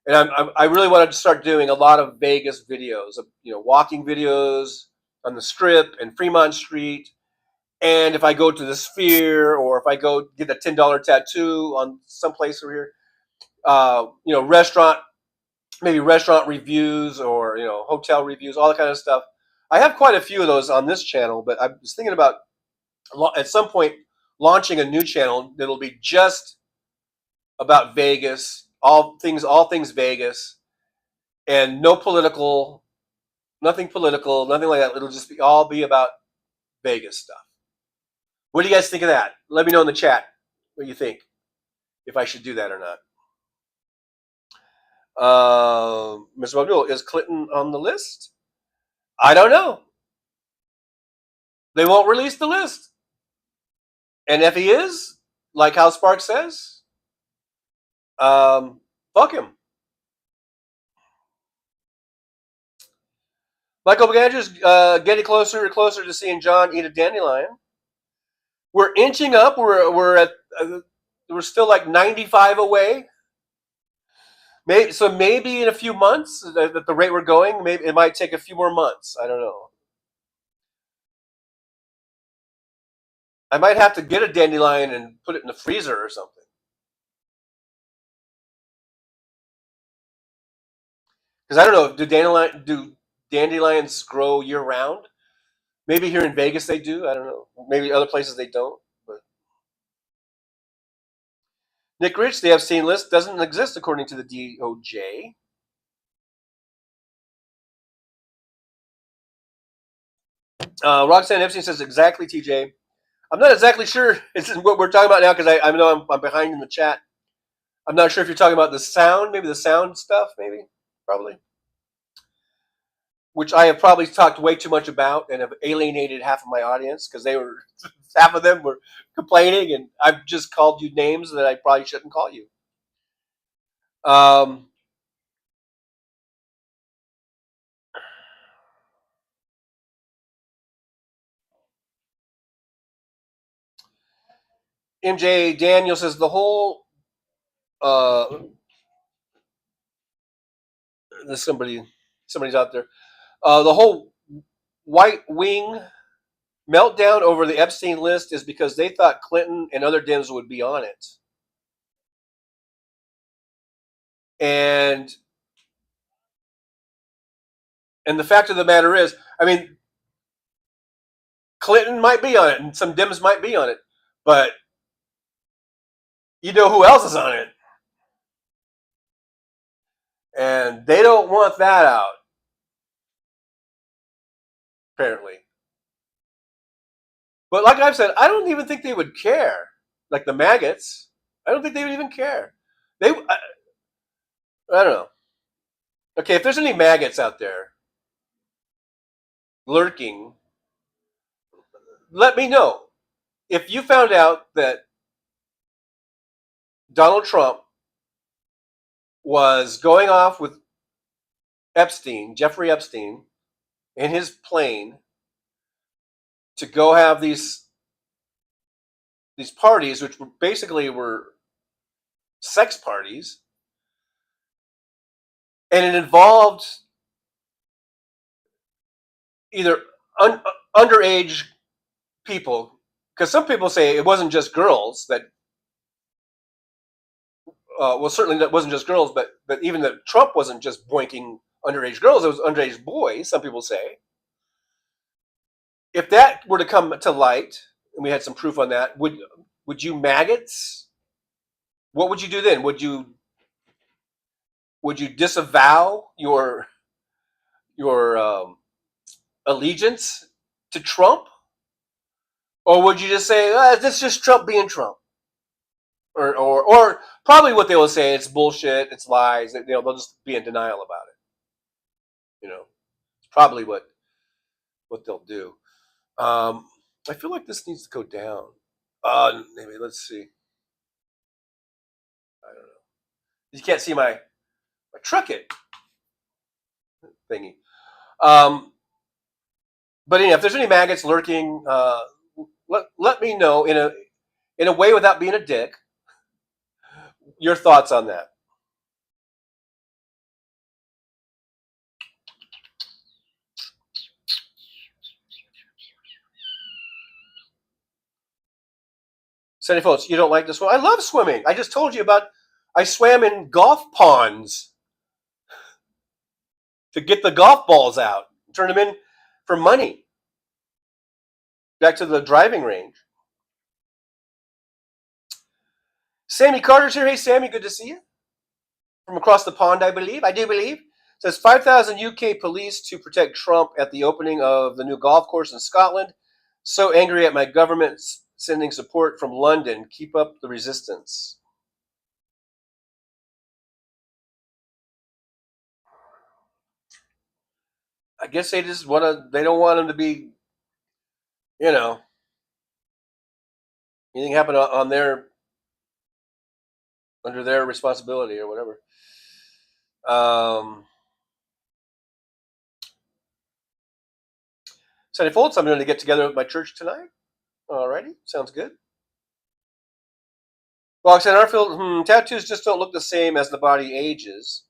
And I really wanted to start doing a lot of Vegas videos, walking videos on the Strip and Fremont Street. And if I go to the Sphere, or if I go get a $10 tattoo on some place over here, restaurant, maybe restaurant reviews, or hotel reviews, all that kind of stuff. I have quite a few of those on this channel, but I was thinking about at some point launching a new channel that'll be just about Vegas, all things Vegas, and no political, nothing like that. It'll just be about Vegas stuff. What do you guys think of that? Let me know in the chat what you think, if I should do that or not. Mr. Abdul, is Clinton on the list? I don't know. They won't release the list. And if he is, like how Sparks says, fuck him. Michael Begandrew's getting closer and closer to seeing John eat a dandelion. We're inching up. We're still like 95 away. Maybe in a few months, at the rate we're going, maybe it might take a few more months. I don't know. I might have to get a dandelion and put it in the freezer or something. Because I don't know, do dandelions grow year round? Maybe here in Vegas they do. I don't know. Maybe other places they don't. But Nick Rich, the Epstein list doesn't exist according to the DOJ. Roxanne Epstein says exactly, TJ. I'm not exactly sure it's what we're talking about now because I know I'm behind in the chat. I'm not sure if you're talking about the sound, maybe the sound stuff, maybe, probably, which I have probably talked way too much about and have alienated half of my audience because they were half of them were complaining, and I've just called you names that I probably shouldn't call you. Um, MJ Daniel says the whole. There's somebody's out there. The whole white wing meltdown over the Epstein list is because they thought Clinton and other Dems would be on it. And the fact of the matter is, I mean, Clinton might be on it and some Dems might be on it, but you know who else is on it? And they don't want that out, apparently. But like I've said, I don't even think they would care. Like the maggots, I don't think they would even care. I don't know. Okay, if there's any maggots out there lurking, let me know. If you found out that Donald Trump was going off with Epstein, Jeffrey Epstein, in his plane to go have these parties, which basically were sex parties, and it involved either underage people, because some people say it wasn't just girls that. Well, certainly that wasn't just girls, but even that Trump wasn't just boinking underage girls; it was underage boys. Some people say. If that were to come to light, and we had some proof on that, would you maggots? What would you do then? Would you disavow your allegiance to Trump, or would you just say this is just Trump being Trump, or probably what they will say, it's bullshit, it's lies. They'll just be in denial about it. It's probably what they'll do. I feel like this needs to go down. Maybe let's see. I don't know. You can't see my truck it thingy. Um, but if there's any maggots lurking, let me know in a way without being a dick. Your thoughts on that? Sandy folks, you don't like to swim? I love swimming. I just told you about. I swam in golf ponds to get the golf balls out, turn them in for money. Back to the driving range. Sammy Carter's here. Hey, Sammy, good to see you. From across the pond, I believe. I do believe. It says 5,000 UK police to protect Trump at the opening of the new golf course in Scotland. So angry at my government sending support from London. Keep up the resistance. I guess they just they don't want him to be, anything happen on under their responsibility or whatever. Sandy Foltz, I'm going to get together with my church tonight. Alrighty, sounds good. Roxanne Arfield, tattoos just don't look the same as the body ages.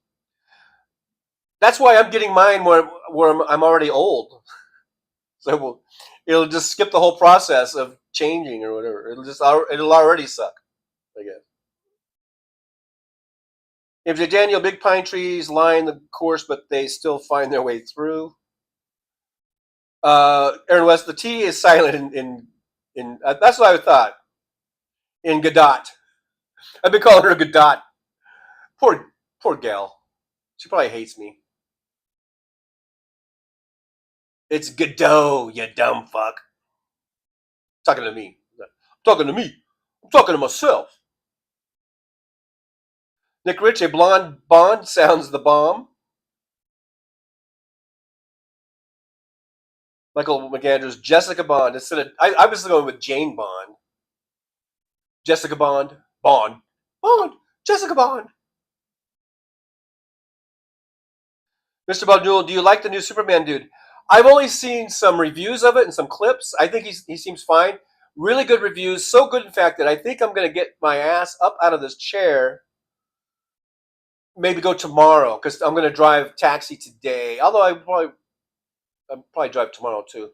That's why I'm getting mine where I'm already old. So it'll just skip the whole process of changing or whatever. It'll already suck, I guess. If the Daniel, big pine trees line the course, but they still find their way through. Aaron West, the T is silent in that's what I thought. In Godot. I've been calling her Godot. Poor gal. She probably hates me. It's Godot, you dumb fuck. Talking to me. Talking to me. I'm talking to myself. Nick Rich, a blonde Bond sounds the bomb. Michael McAndrews, Jessica Bond. Instead of, I was going with Jane Bond. Jessica Bond. Bond. Bond. Jessica Bond. Mr. Baldul, do you like the new Superman dude? I've only seen some reviews of it and some clips. I think he seems fine. Really good reviews. So good, in fact, that I think I'm going to get my ass up out of this chair. Maybe go tomorrow because I'm going to drive taxi today. Although I'll probably drive tomorrow too.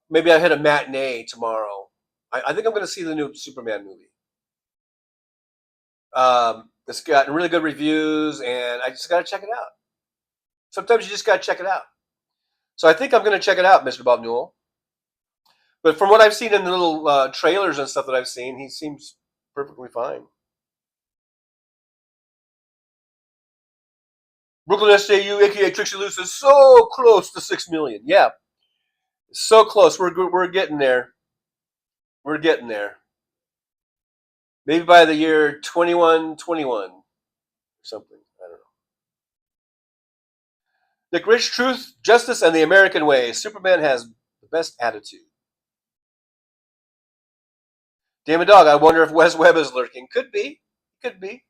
Maybe I hit a matinee tomorrow. I think I'm going to see the new Superman movie. It's gotten really good reviews, and I just got to check it out. Sometimes you just got to check it out. So I think I'm going to check it out, Mr. Bob Newell. But from what I've seen in the little trailers and stuff that I've seen, he seems perfectly fine. Brooklyn SJU, aka Trixie Loose, is so close to 6 million. Yeah, so close. We're getting there. We're getting there. Maybe by the year 2121 or something. I don't know. Nick Rich, Truth, Justice, and the American Way. Superman has the best attitude. Damn Dog, I wonder if Wes Webb is lurking. Could be. Could be.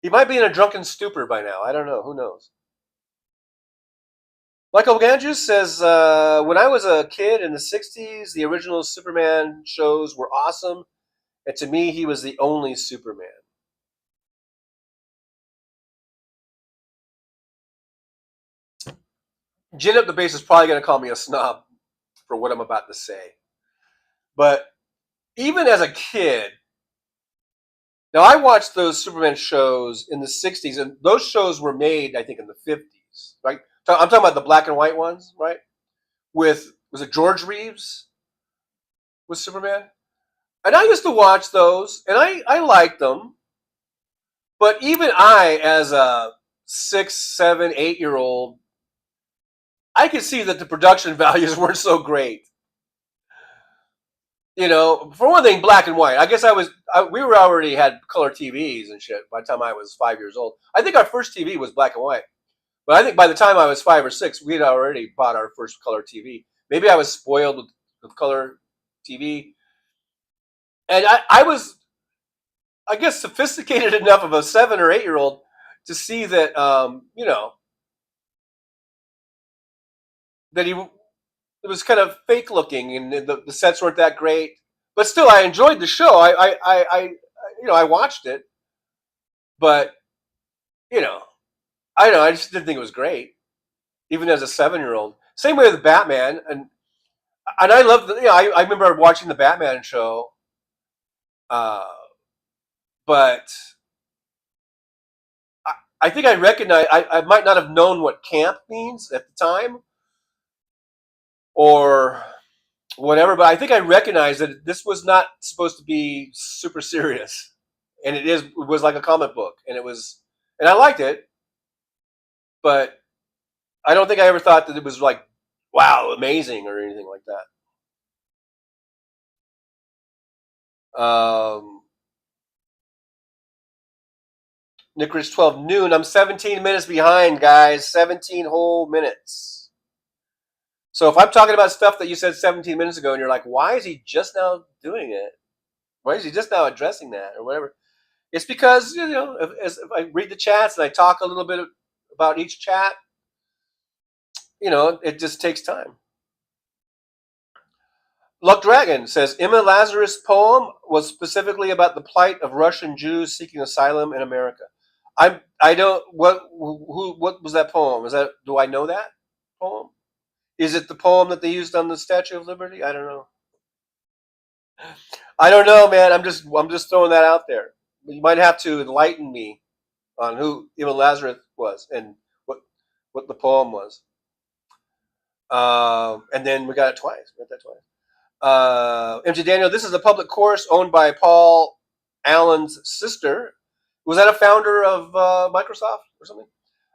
He might be in a drunken stupor by now. I don't know. Who knows? Michael Andrews says, when I was a kid in the 60s, the original Superman shows were awesome. And to me, he was the only Superman. Gin Up the Base is probably going to call me a snob for what I'm about to say. But even as a kid, now I watched those Superman shows in the 60s, and those shows were made, I think, in the 50s. Right? I'm talking about the black and white ones, right? Was it George Reeves with Superman? And I used to watch those, and I liked them. But even I, as a 6, 7, 8-year-old, I could see that the production values weren't so great. You know, for one thing, black and white. I guess we were already had color TVs and shit by the time I was 5 years old. I think our first TV was black and white. But I think by the time I was 5 or 6, we had already bought our first color TV. Maybe I was spoiled with color TV. And I was, I guess, sophisticated enough of a 7 or 8-year-old to see that, you know, that it was kind of fake looking, and the sets weren't that great. But still, I enjoyed the show. I watched it, but you know, I don't know. I just didn't think it was great, even as a 7-year-old. Same way with Batman, and I love I remember watching the Batman show, but I think I recognize I might not have known what camp means at the time, or whatever, but I think I recognized that this was not supposed to be super serious, and it was like a comic book, and I liked it, but I don't think I ever thought that it was like, wow, amazing or anything like that. Nicholas 12 noon. I'm 17 minutes behind, guys. 17 whole minutes. So if I'm talking about stuff that you said 17 minutes ago, and you're like, why is he just now doing it? Why is he just now addressing that or whatever? It's because, you know, if I read the chats and I talk a little bit about each chat, you know, it just takes time. Luck Dragon says Emma Lazarus' poem was specifically about the plight of Russian Jews seeking asylum in America. I don't what was that poem? Do I know that poem? Is it the poem that they used on the Statue of Liberty? I don't know. I don't know, man. I'm just throwing that out there. You might have to enlighten me on who Emma Lazarus was and what the poem was. And then we got it twice. We got that twice. MJ Daniel, this is a public course owned by Paul Allen's sister. Was that a founder of Microsoft or something?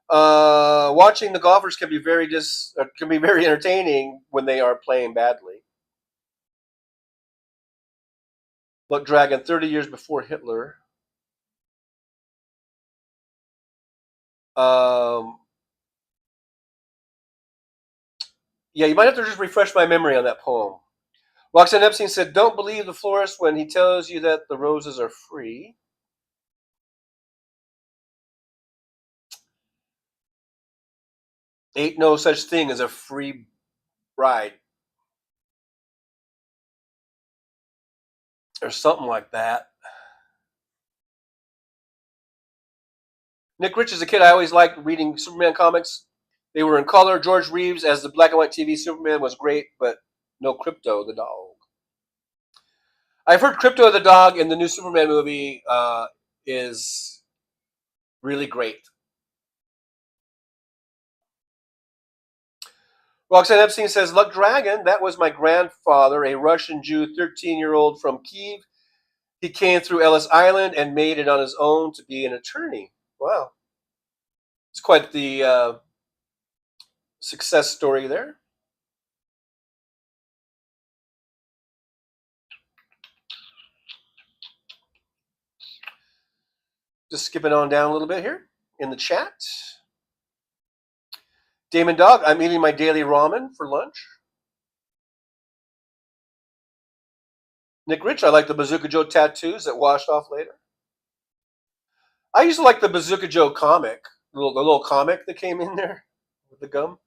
Watching the golfers can be can be very entertaining when they are playing badly. Look, Dragon, 30 years before Hitler. Um, yeah, you might have to just refresh my memory on that poem. Roxanne Epstein said, "Don't believe the florist when he tells you that the roses are free." Ain't no such thing as a free ride, or something like that. Nick Rich, as a kid, I always liked reading Superman comics. They were in color. George Reeves as the black and white TV Superman was great, but no Crypto the dog. I've heard Crypto the dog in the new Superman movie is really great. Roxanne Epstein says, "Luck Dragon, that was my grandfather, a Russian Jew, 13-year-old from Kiev. He came through Ellis Island and made it on his own to be an attorney." Wow. It's quite the success story there. Just skipping on down a little bit here in the chat. Damon Dog, I'm eating my daily ramen for lunch. Nick Rich, I like the Bazooka Joe tattoos that washed off later. I used to like the Bazooka Joe comic, the little comic that came in there with the gum.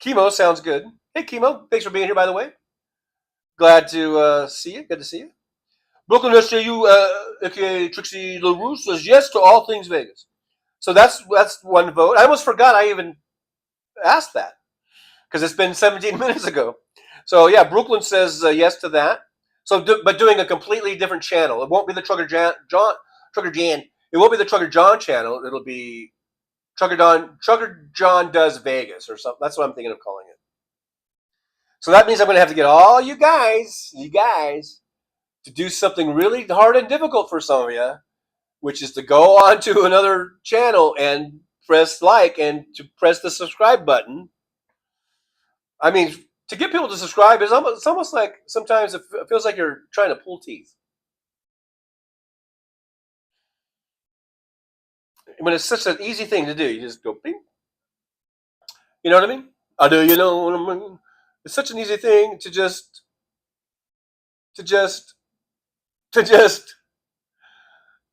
Chemo sounds good. Hey, Chemo, thanks for being here, by the way. Glad to see you. Good to see you. Brooklyn SJU, aka Trixie LaRue, says yes to all things Vegas. So that's one vote. I almost forgot I even asked that because it's been 17 minutes ago. So yeah, Brooklyn says yes to that. So, but doing a completely different channel. It won't be the Trucker Jan. It won't be the Trucker John channel. It'll be Trucker John does Vegas or something. That's what I'm thinking of calling it. So that means I'm going to have to get all you guys, to do something really hard and difficult for some of you, which is to go on to another channel and press like and to press the subscribe button. I mean, to get people to subscribe is almost, it's almost like sometimes it feels like you're trying to pull teeth. When it's such an easy thing to do, you just go bing. You know what I mean? I do. You know what I mean? It's such an easy thing to just, to just, to just,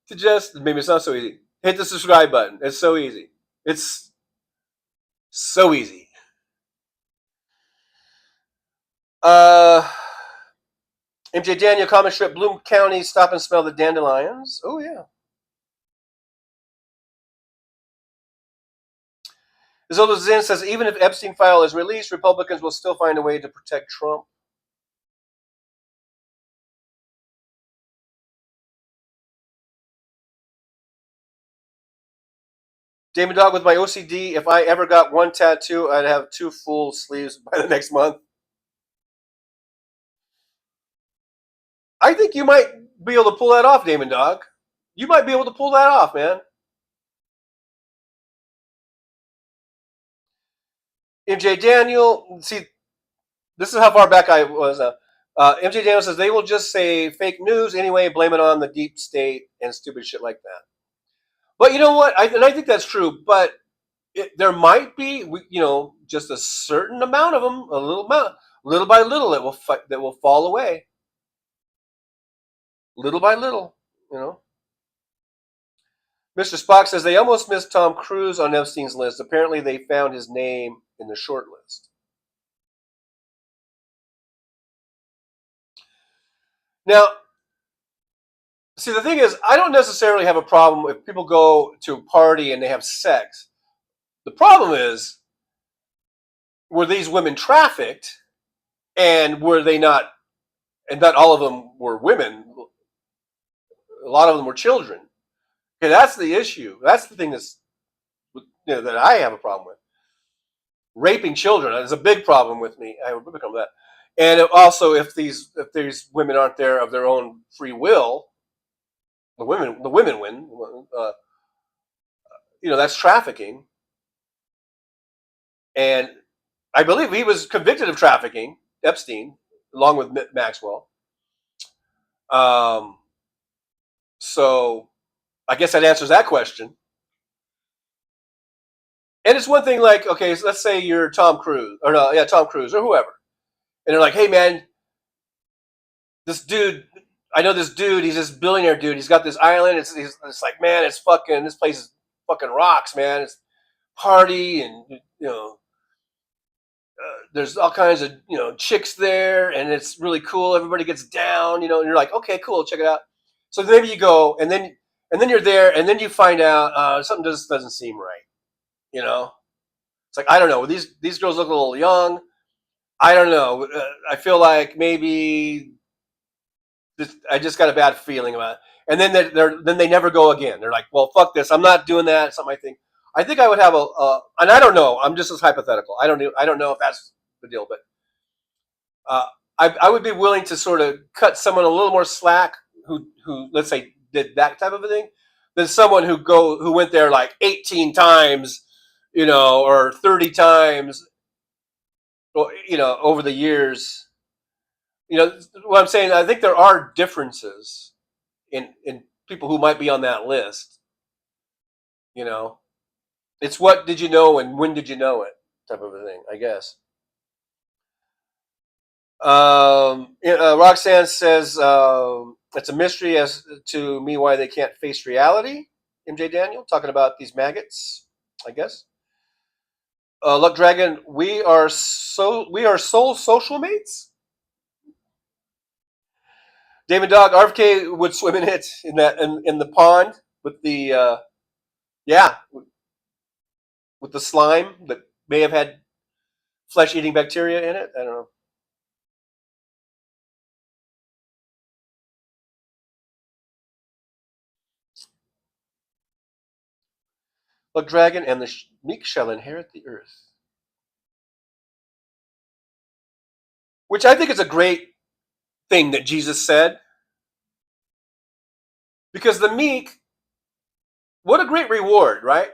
to just. Maybe it's not so easy. Hit the subscribe button. It's so easy. It's so easy. MJ Daniel comic strip, Bloom County, stop and smell the dandelions. Oh yeah. Isolde Zinn says even if Epstein file is released, Republicans will still find a way to protect Trump. Damon Dog, with my OCD, if I ever got one tattoo, I'd have 2 full sleeves by the next month. I think you might be able to pull that off, Damon Dog. You might be able to pull that off, man. MJ Daniel, see, this is how far back I was. MJ Daniel says they will just say fake news anyway, blame it on the deep state and stupid shit like that. But you know what? I think that's true. But there might be, just a certain amount of them, a little amount, little by little, that will fall away, little by little. Mr. Spock says they almost missed Tom Cruise on Epstein's list. Apparently, they found his name in the short list. Now, see, the thing is, I don't necessarily have a problem if people go to a party and they have sex. The problem is, were these women trafficked, and were they not? And not all of them were women. A lot of them were children. Okay, that's the issue. That's the thing that I have a problem with. Raping children is a big problem with me. I would become that. And also, if these women aren't there of their own free will, the women win. that's trafficking. And I believe he was convicted of trafficking, Epstein, along with Maxwell. Um, so I guess that answers that question. And it's one thing like, okay, so let's say you're Tom Cruise, or no, yeah, Tom Cruise or whoever. And they're like, hey, man, this dude, I know this dude, he's this billionaire dude. He's got this island. It's like, man, it's fucking, this place is fucking rocks, man. It's party and, there's all kinds of, chicks there and it's really cool. Everybody gets down, and you're like, okay, cool, check it out. So maybe you go and then you're there and then you find out something just doesn't seem right, you know? It's like, I don't know. These girls look a little young. I don't know. I feel like maybe I just got a bad feeling about it. And then then they never go again. They're like, well, fuck this. I'm not doing that. It's not my thing. I think I would have and I don't know. I'm just as hypothetical. I don't know if that's the deal, but uh, I would be willing to sort of cut someone a little more slack who let's say did that type of a thing than someone who went there like 18 times, or 30 times, over the years. What I'm saying, I think there are differences in people who might be on that list. You know, it's what did you know and when did you know it type of a thing, I guess. Roxanne says it's a mystery as to me why they can't face reality. MJ Daniel talking about these maggots, I guess. Luck Dragon, we are soul social mates. David Dog, RFK would swim in it in the pond with the yeah with the slime that may have had flesh eating bacteria in it. I don't know. Luck Dragon and the meek shall inherit the earth, which I think is a great thing that Jesus said, because the meek, what a great reward, right?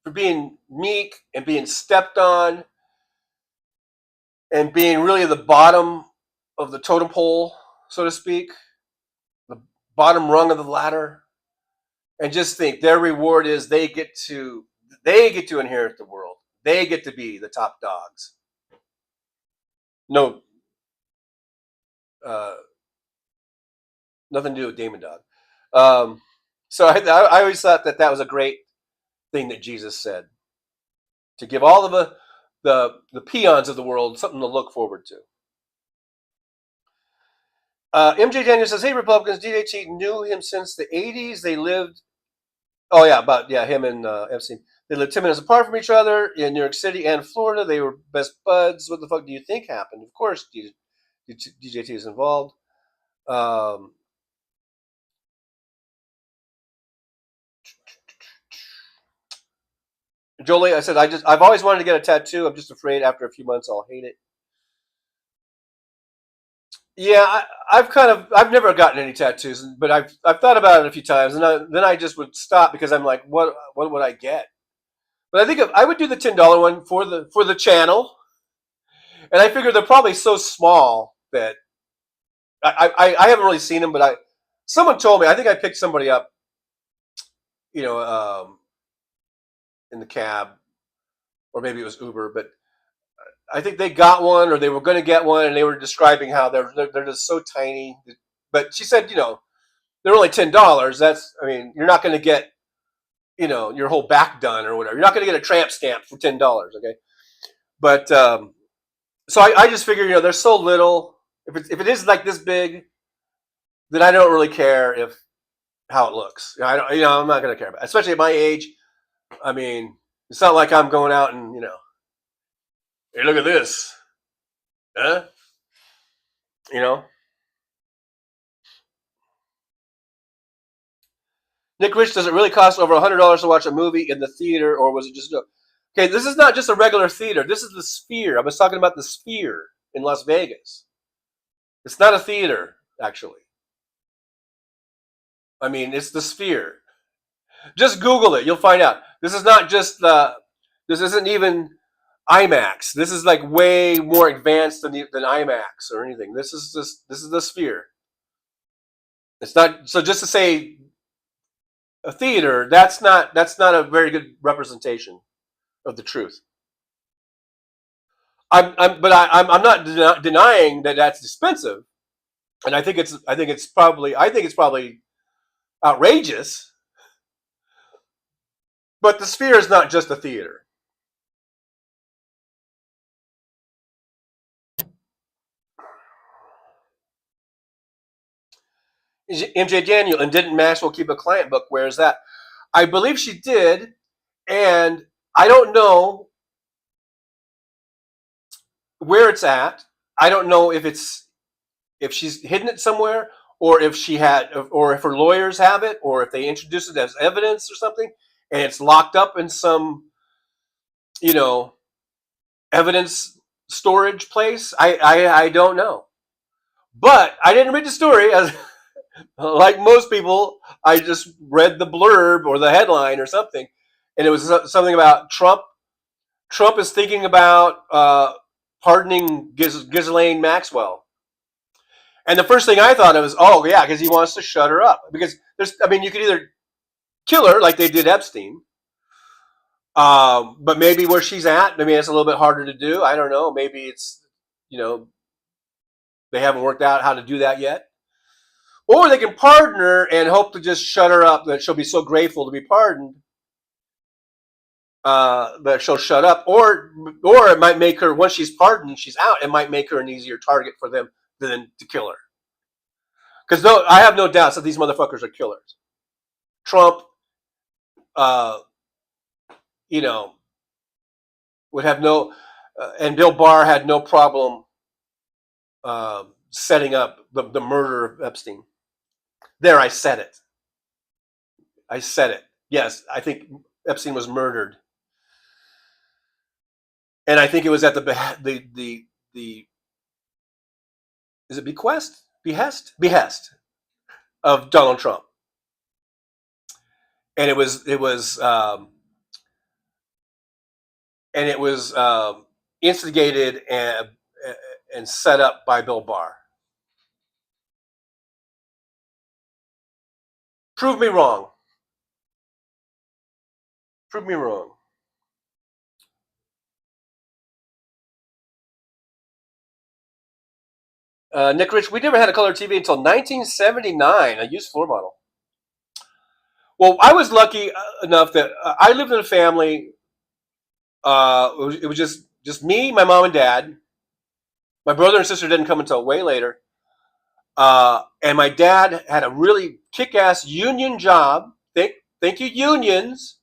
For being meek and being stepped on and being really the bottom of the totem pole, so to speak, the bottom rung of the ladder. And just think, their reward is they get to inherit the world. They get to be the top dogs. No, uh, nothing to do with Damon Dog. So I always thought that was a great thing that Jesus said, to give all of the peons of the world something to look forward to. MJ Daniel says, "Hey Republicans, DJT knew him since the '80s. They lived, oh yeah, him and Epstein. They lived 10 minutes apart from each other in New York City and Florida. They were best buds. What the fuck do you think happened? Of course, DJT is involved." Um, Jolie, I said, I've always wanted to get a tattoo. I'm just afraid after a few months I'll hate it. Yeah, I've never gotten any tattoos, but I've thought about it a few times, and then I just would stop because I'm like, what would I get? But I think I would do the $10 one for the channel, and I figure they're probably so small that I haven't really seen them, but someone told me, I think I picked somebody up, you know, um, in the cab, or maybe it was Uber, but I think they got one or they were going to get one, and they were describing how they're just so tiny. But she said, they're only $10. I mean, you're not going to get, your whole back done or whatever. You're not going to get a tramp stamp for $10, okay? But so I just figure, they're so little. If it is like this big, then I don't really care how it looks. I don't, I'm not going to care about it. Especially at my age. I mean, it's not like I'm going out and, hey, look at this, huh? You know. Nick Rich, does it really cost over $100 to watch a movie in the theater, or was it just okay? This is not just a regular theater. This is the Sphere. I was talking about the Sphere in Las Vegas. It's not a theater, actually. I mean, it's the Sphere. Just Google it. You'll find out. This is not just the. This isn't even IMAX. This is like way more advanced than IMAX or anything. This is the sphere. It's not so just to say a theater. That's not a very good representation of the truth. I'm not denying that that's expensive, and I think it's probably outrageous. But the sphere is not just a theater. MJ Daniel, and didn't Maxwell keep a client book? Where is that? I believe she did, and I don't know where it's at. I don't know if she's hidden it somewhere, or if she had, or if her lawyers have it, or if they introduced it as evidence or something, and it's locked up in some, you know, evidence storage place. I don't know, but I didn't read the story as like most people. I just read the blurb or the headline or something, and it was something about Trump. Trump is thinking about pardoning Ghislaine Maxwell. And the first thing I thought of was, oh yeah, because he wants to shut her up. Because you could either kill her like they did Epstein, but maybe where she's at, maybe it's a little bit harder to do. I don't know. Maybe it's, you know, they haven't worked out how to do that yet. Or they can pardon her and hope to just shut her up, that she'll be so grateful to be pardoned that she'll shut up. Or it might make her, once she's pardoned, she's out. It might make her an easier target for them than to kill her. Because I have no doubts that these motherfuckers are killers. Trump, uh, you know, would have no, and Bill Barr had no problem setting up the murder of Epstein. There, I said it. I said it. Yes, I think Epstein was murdered, and I think it was at the is it behest of Donald Trump, and it was instigated and set up by Bill Barr. Prove me wrong. Prove me wrong. Nick Rich, we never had a color TV until 1979, a used floor model. Well, I was lucky enough that I lived in a family. It was just me, my mom and dad. My brother and sister didn't come until way later. And my dad had a really kick-ass union job. Thank you, unions.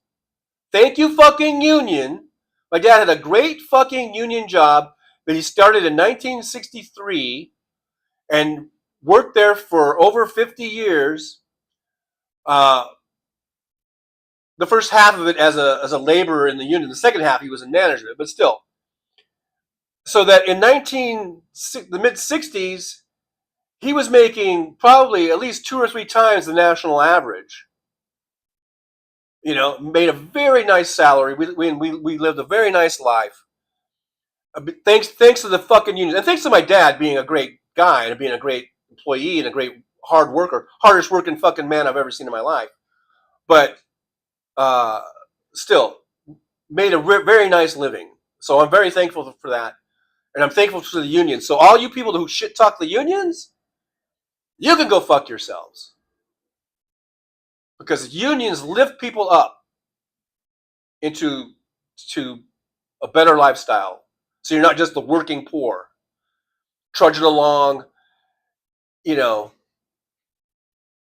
Thank you, fucking union. My dad had a great fucking union job that he started in 1963 and worked there for over 50 years. The first half of it as a laborer in the union. The second half he was in management, but still. So that in the mid 60s, he was making probably at least 2 or 3 times the national average. You know, made a very nice salary. We lived a very nice life. Thanks to the fucking union, and thanks to my dad being a great guy and being a great employee and a great hard worker, hardest working fucking man I've ever seen in my life. But still, made a very nice living. So I'm very thankful for that, and I'm thankful for the union. So all you people who shit talk the unions, you can go fuck yourselves, because unions lift people up into a better lifestyle. So you're not just the working poor, trudging along, you know,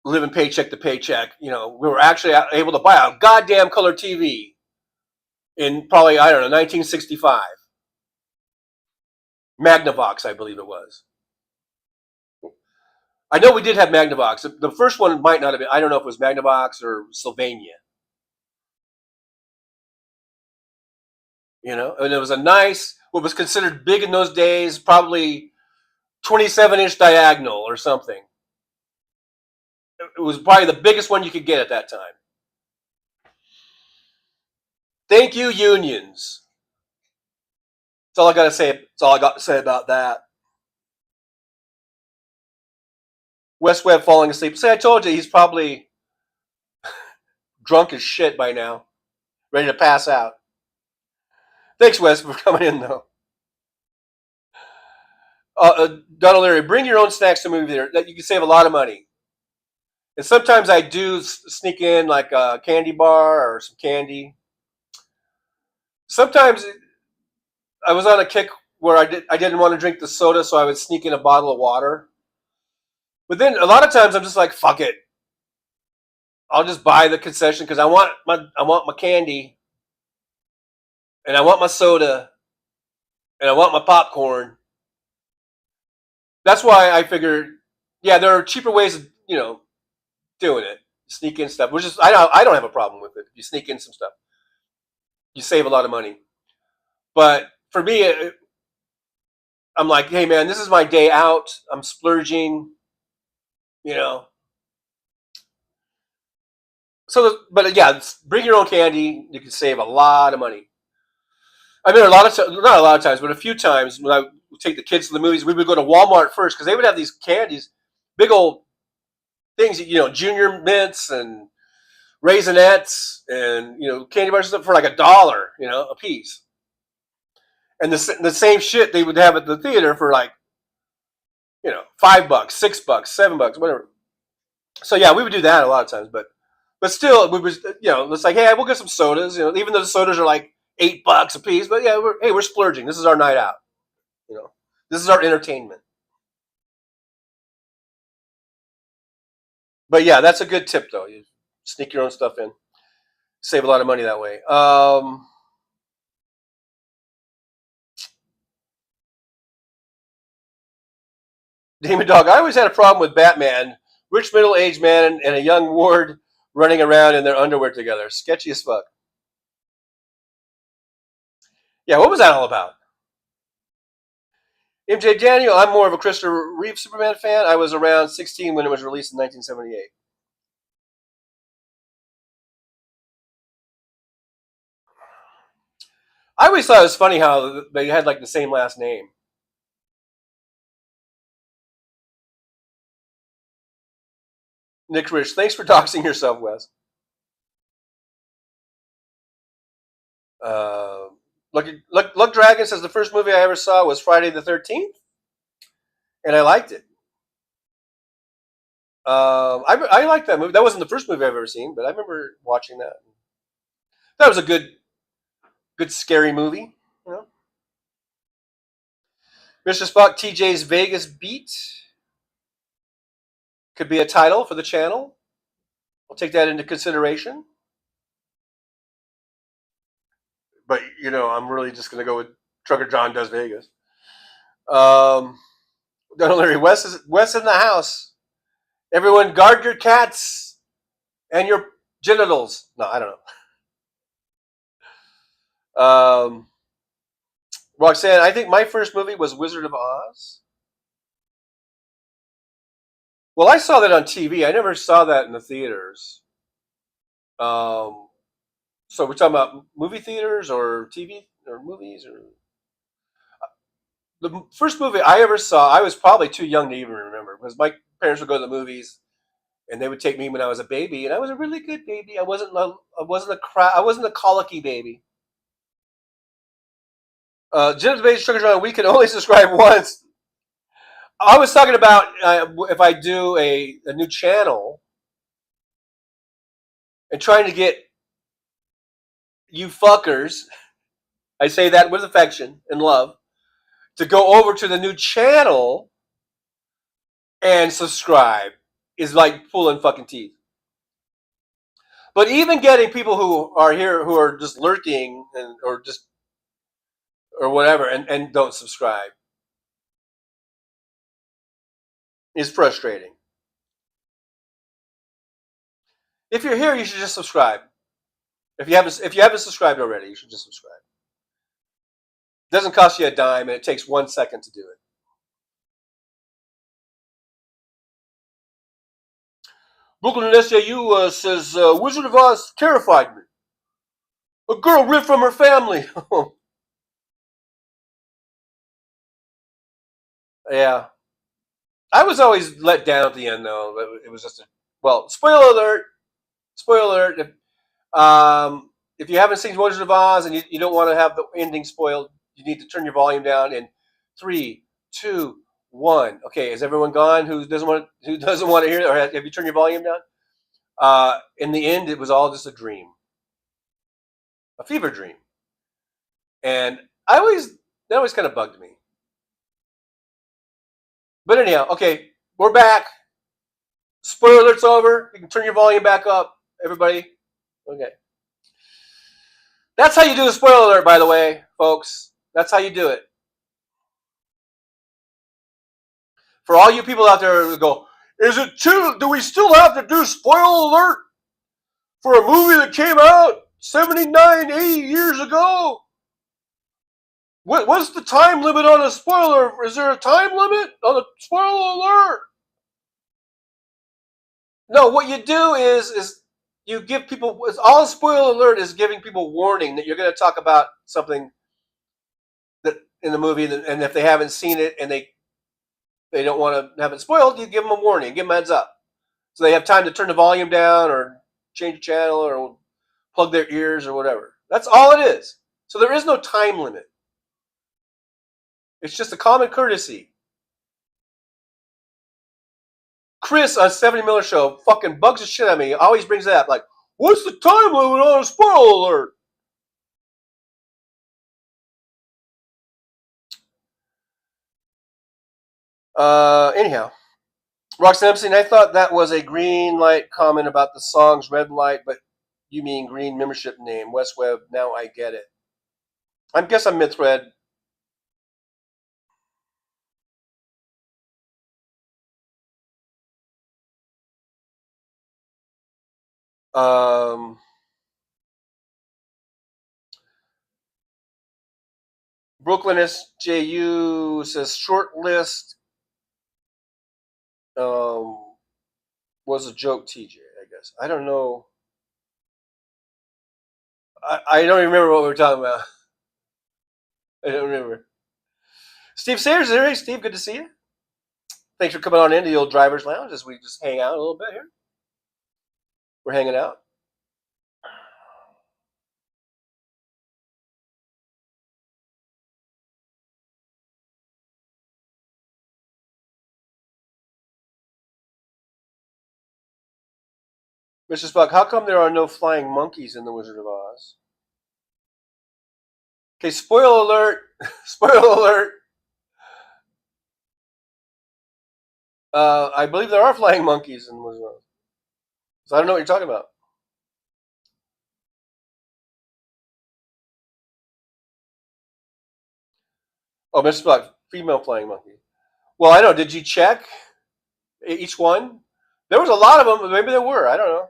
living paycheck to paycheck. You know, we were actually able to buy a goddamn color TV in probably, I don't know, 1965. Magnavox, I believe it was. I know we did have Magnavox. The first one might not have been. I don't know if it was Magnavox or Sylvania. You know, and it was a nice, what was considered big in those days, probably 27-inch diagonal or something. It was probably the biggest one you could get at that time. Thank you, unions. That's all I got to say. That's all I got to say about that. West Webb falling asleep. See, I told you he's probably drunk as shit by now, ready to pass out. Thanks, Wes, for coming in, though. Donald Leary, bring your own snacks to the movie theater. That you can save a lot of money. And sometimes I do sneak in like a candy bar or some candy. Sometimes I was on a kick where I didn't want to drink the soda, so I would sneak in a bottle of water. But then a lot of times I'm just like, fuck it. I'll just buy the concession because I want my candy and I want my soda and I want my popcorn. That's why I figured, yeah, there are cheaper ways of doing it. Sneak in stuff, which is I don't have a problem with it. If you sneak in some stuff, you save a lot of money. But for me, I'm like, hey man, this is my day out. I'm splurging, you know. But yeah, bring your own candy. You can save a lot of money. I mean, not a lot of times, but a few times when I would take the kids to the movies, we would go to Walmart first because they would have these candies, big old things, Junior Mints and Raisinets and candy bars for like $1, a piece. And the same shit they would have at the theater for like $5, $6, $7, whatever. So yeah, we would do that a lot of times, but still, we was it's like, hey, we'll get some sodas, even though the sodas are like $8 a piece. But yeah, we're splurging. This is our night out. This is our entertainment. But yeah, that's a good tip though. You sneak your own stuff in, save a lot of money that way. Demon Dog, I always had a problem with Batman, rich middle-aged man and a young ward running around in their underwear together. Sketchy as fuck. Yeah, what was that all about? MJ Daniel, I'm more of a Christopher Reeve Superman fan. I was around 16 when it was released in 1978. I always thought it was funny how they had like the same last name. Nick Rich, thanks for doxing yourself, Wes. Uh, Luck Dragon says the first movie I ever saw was Friday the 13th, and I liked it. I liked that movie. That wasn't the first movie I've ever seen, but I remember watching that. That was a good scary movie. You know, Mr. Spock TJ's Vegas Beat could be a title for the channel. I'll take that into consideration. But I'm really just going to go with Trucker John Does Vegas. Donald Larry, Wes in the house. Everyone, guard your cats and your genitals. No, I don't know. Roxanne, I think my first movie was Wizard of Oz. Well, I saw that on TV. I never saw that in the theaters. Um, so we're talking about movie theaters or TV or movies or the first movie I ever saw. I was probably too young to even remember because my parents would go to the movies and they would take me when I was a baby, and I was a really good baby. I wasn't a colicky baby. Jim's Base Sugar John, we can only subscribe once. I was talking about if I do a new channel and trying to get you fuckers, I say that with affection and love, to go over to the new channel and subscribe is like pulling fucking teeth. But even getting people who are here who are just lurking or whatever and don't subscribe is frustrating. If you're here, you should just subscribe. If you haven't subscribed already, you should just subscribe. It doesn't cost you a dime, and it takes 1 second to do it. Brooklyn SJU says Wizard of Oz terrified me. A girl ripped from her family. Yeah. I was always let down at the end, though. It was just a well. Spoiler alert! Spoiler alert! If you haven't seen Wizard of Oz and you don't want to have the ending spoiled, you need to turn your volume down in 3, 2, 1. Okay, is everyone gone? Who doesn't want to hear it, or have you turned your volume down? In the end, it was all just a dream, a fever dream, and that always kind of bugged me. But anyhow, okay, we're back. Spoiler alert's over. You can turn your volume back up, everybody. Okay. That's how you do a spoiler alert, by the way, folks. That's how you do it. For all you people out there who go, is it too? Do we still have to do spoiler alert for a movie that came out 79, 80 years ago? What's the time limit on a spoiler? Is there a time limit on a spoiler alert? No, what you do is you give people. All a spoiler alert is giving people warning that you're going to talk about something that in the movie, and if they haven't seen it and they don't want to have it spoiled, you give them a warning, give them a heads up, so they have time to turn the volume down or change the channel or plug their ears or whatever. That's all it is. So there is no time limit. It's just a common courtesy. Chris on 70 Miller Show fucking bugs the shit out of me. He always brings that up. Like, what's the time limit on a spoiler alert? Anyhow, Roxanne Epstein, I thought that was a green light comment about the song's red light, but you mean green membership name, West Web. Now I get it. I guess I'm mid-thread. Um, Brooklyn SJU says short list was a joke, TJ, I guess. I don't know. I don't remember what we were talking about. I don't remember. Steve Sayers is here. Hey, Steve, good to see you. Thanks for coming on into the old driver's lounge as we just hang out a little bit here. We're hanging out. Mr. Spock, how come there are no flying monkeys in The Wizard of Oz? Okay, spoiler alert. Spoiler alert. I believe there are flying monkeys in The Wizard of Oz. So I don't know what you're talking about. Oh, Mr. Spock, female flying monkey. Well, I know. Did you check each one? There was a lot of them, but maybe there were. I don't know.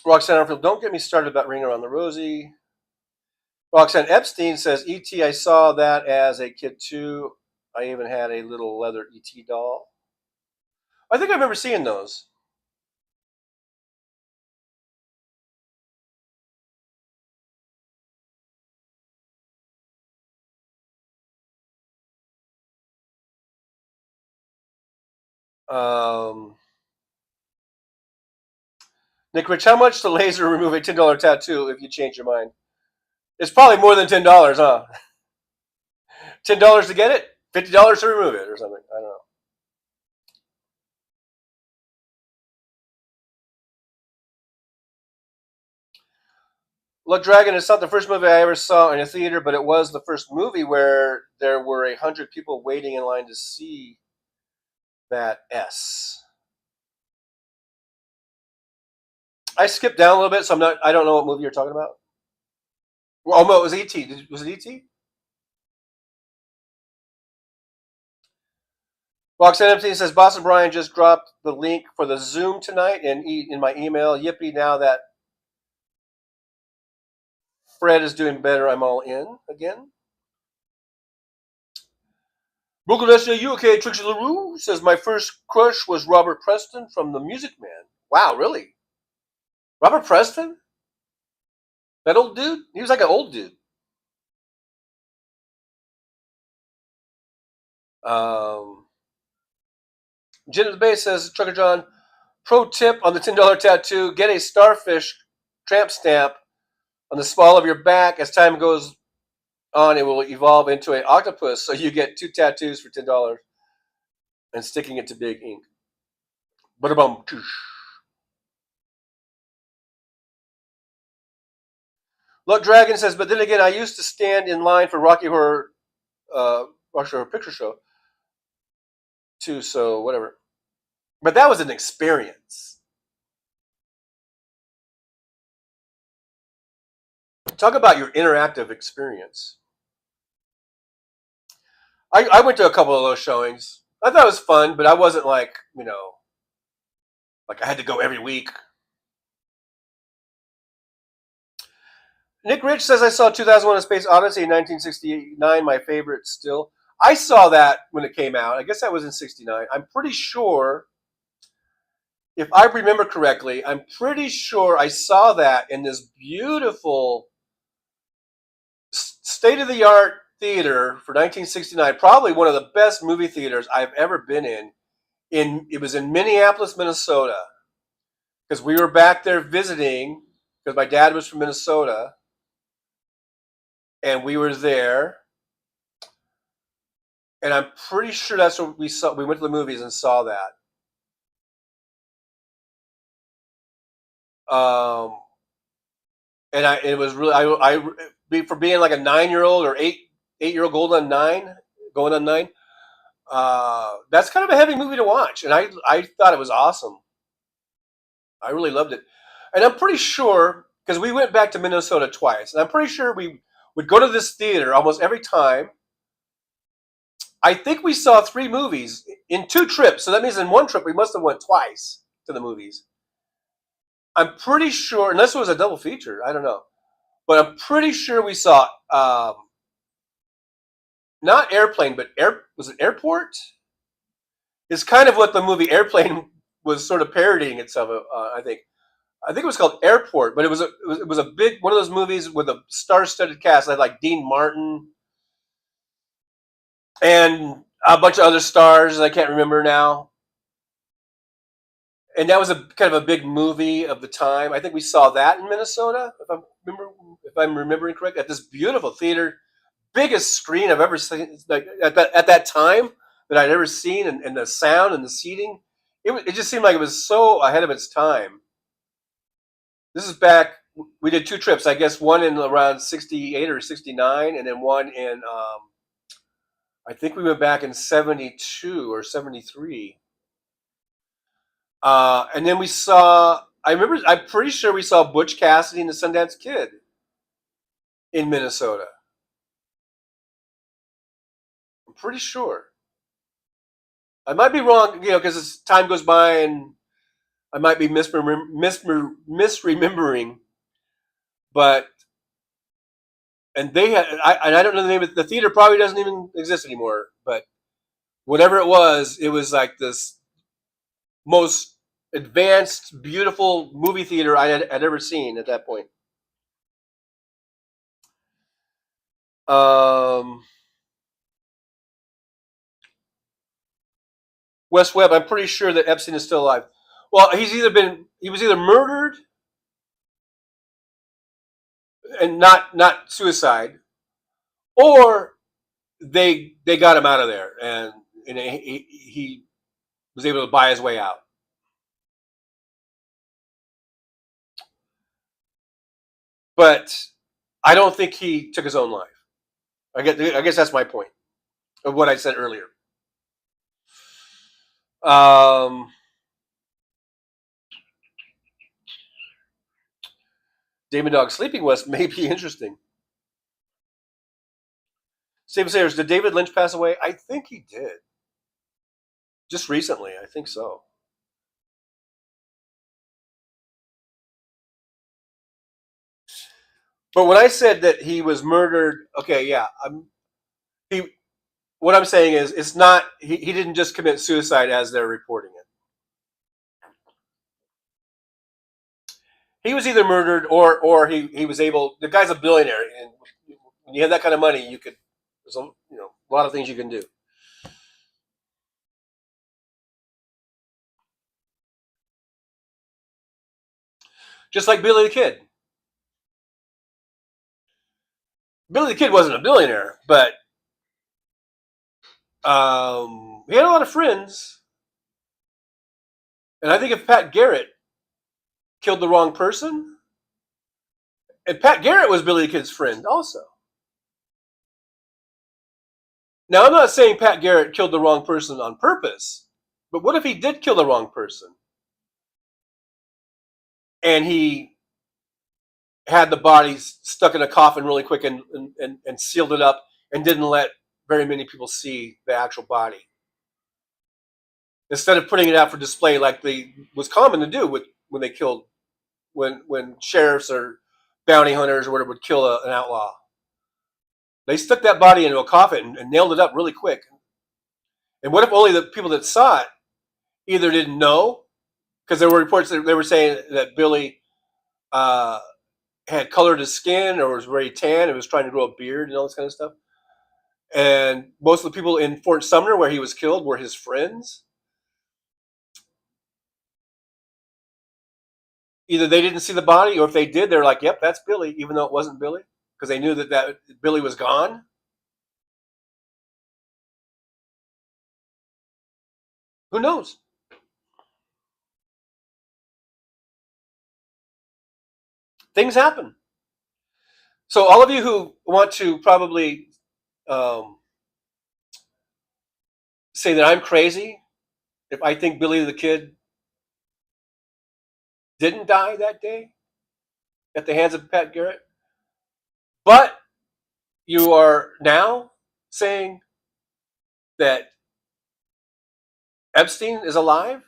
Roxanne Arfield, don't get me started about Ring Around the Rosie. Roxanne Epstein says, E.T., I saw that as a kid too. I even had a little leather E.T. doll. I think I remember seeing those. Um, Nick Rich, how much to laser remove a $10 tattoo if you change your mind? It's probably more than $10, huh? $10 to get it, $50 to remove it, or something. I don't know. Look, Dragon, it's not the first movie I ever saw in a theater, but it was the first movie where there were 100 people waiting in line to see that S. I skipped down a little bit, so I don't know what movie you're talking about. Well, oh no, it was E.T. Was it E.T.? Roxanne Epstein says Boston Brian just dropped the link for the Zoom tonight in my email. Yippee! Now that Fred is doing better, I'm all in again. Brooklyn SJU, okay, Trixie LaRue says my first crush was Robert Preston from The Music Man. Wow, really? Robert Preston? That old dude? He was like an old dude. Jen at the Bay says, Trucker John, pro tip on the $10 tattoo, get a starfish tramp stamp on the small of your back. As time goes on, it will evolve into an octopus, so you get 2 tattoos for $10 and sticking it to big ink. Bada-bum. Luck Dragon says, but then again, I used to stand in line for Rocky Horror Picture Show too, so whatever. But that was an experience. Talk about your interactive experience. I went to a couple of those showings. I thought it was fun, but I wasn't like, like I had to go every week. Nick Rich says I saw 2001: A Space Odyssey in 1969, my favorite still. I saw that when it came out. I guess that was in 69. I'm pretty sure, if I remember correctly, I'm pretty sure I saw that in this beautiful state-of-the-art theater for 1969, probably one of the best movie theaters I've ever been in. It was in Minneapolis, Minnesota, because we were back there visiting because my dad was from Minnesota, and we were there. And I'm pretty sure that's what we saw. We went to the movies and saw that. And it was really for being like a 9-year-old or 8-year-old going on 9. That's kind of a heavy movie to watch, and I thought it was awesome. I really loved it, and I'm pretty sure because we went back to Minnesota twice, and I'm pretty sure we would go to this theater almost every time. I think we saw 3 movies in 2 trips, so that means in one trip we must have went twice to the movies. I'm pretty sure, unless it was a double feature, I don't know, but I'm pretty sure we saw not Airplane, but was it Airport? It's kind of what the movie Airplane was sort of parodying itself. I think it was called Airport, but it was a big one of those movies with a star-studded cast. It had like Dean Martin and a bunch of other stars I can't remember now. And that was a kind of a big movie of the time. I think we saw that in Minnesota, if I'm remembering correctly, at this beautiful theater, biggest screen I've ever seen. Like at that time that I'd ever seen, and the sound and the seating, it just seemed like it was so ahead of its time. This is back. We did 2 trips, I guess, one in around 68 or 69, and then one in I think we went back in 72 or 73. And then we saw. I'm pretty sure we saw Butch Cassidy and the Sundance Kid in Minnesota. I'm pretty sure. I might be wrong, because as time goes by and I might be misremembering. But and they had, I don't know the name of the theater. Probably doesn't even exist anymore. But whatever it was like this most advanced, beautiful movie theater I had ever seen at that point. Wes Webb, I'm pretty sure that Epstein is still alive. Well, he was either murdered and not suicide, or they got him out of there, and he was able to buy his way out. But I don't think he took his own life. I guess that's my point of what I said earlier. Damon Dog Sleeping West may be interesting. Stephen Sayers, did David Lynch pass away? I think he did. Just recently, I think so. But when I said that he was murdered, okay, yeah, he. What I'm saying is, it's not. He didn't just commit suicide as they're reporting it. He was either murdered or he was able. The guy's a billionaire, and when you have that kind of money, you could. There's a lot of things you can do. Just like Billy the Kid. Billy the Kid wasn't a billionaire, but he had a lot of friends. And I think if Pat Garrett killed the wrong person, and Pat Garrett was Billy the Kid's friend also. Now, I'm not saying Pat Garrett killed the wrong person on purpose, but what if he did kill the wrong person? And he had the body stuck in a coffin really quick and sealed it up and didn't let very many people see the actual body. Instead of putting it out for display like they was common to do with when they killed when sheriffs or bounty hunters or whatever would kill an outlaw. They stuck that body into a coffin and nailed it up really quick. And what if only the people that saw it either didn't know, because there were reports that they were saying that Billy uh, had colored his skin or was very tan and was trying to grow a beard and all this kind of stuff. And most of the people in Fort Sumner where he was killed were his friends. Either they didn't see the body, or if they did, they're like, "Yep, that's Billy," even though it wasn't Billy, because they knew that Billy was gone. Who knows? Things happen. So all of you who want to probably um, say that I'm crazy if I think Billy the Kid didn't die that day at the hands of Pat Garrett, but you are now saying that Epstein is alive,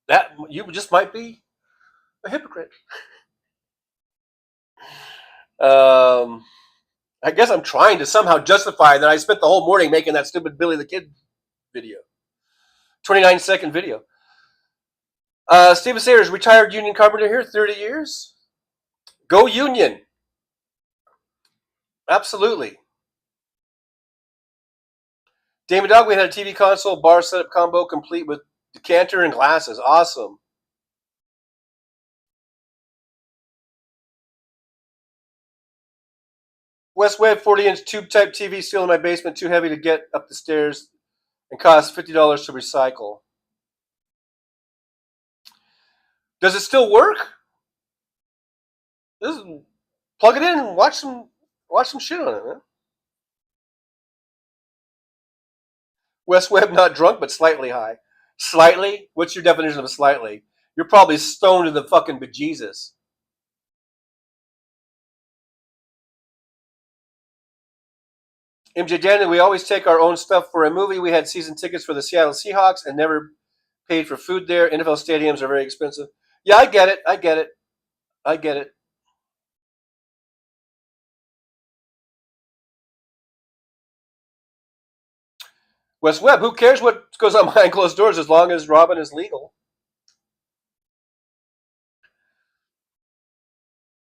that you just might be a hypocrite. Um, I guess I'm trying to somehow justify that I spent the whole morning making that stupid Billy the Kid video. 29-second video. Steven Sayers, retired union carpenter here, 30 years. Go Union. Absolutely. Damon Dog, we had a TV console, bar setup combo complete with decanter and glasses. Awesome. West Webb 40-inch tube type TV still in my basement, too heavy to get up the stairs and costs $50 to recycle. Does it still work? Plug it in and watch some shit on it, man. West Webb not drunk but slightly high. Slightly? What's your definition of a slightly? You're probably stoned to the fucking bejesus. MJ Daniel, we always take our own stuff for a movie. We had season tickets for the Seattle Seahawks and never paid for food there. NFL stadiums are very expensive. Yeah, I get it. I get it. I get it. West Webb, who cares what goes on behind closed doors as long as Robin is legal?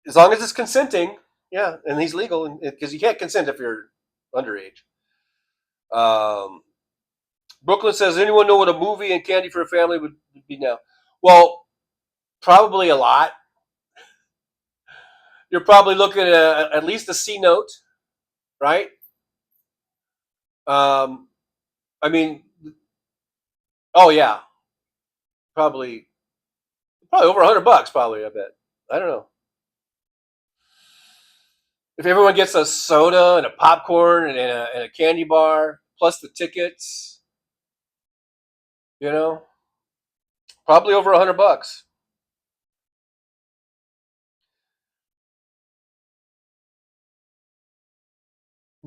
As long as it's consenting, yeah, and he's legal, because you can't consent if you're underage. Um, Brooklyn says, anyone know what a movie and candy for a family would be now? Well, probably a lot. You're probably looking at least a C note, right? Um, I mean, oh yeah, probably over $100. Probably, I bet. I don't know. If everyone gets a soda and a popcorn and a candy bar plus the tickets, you know, probably over $100.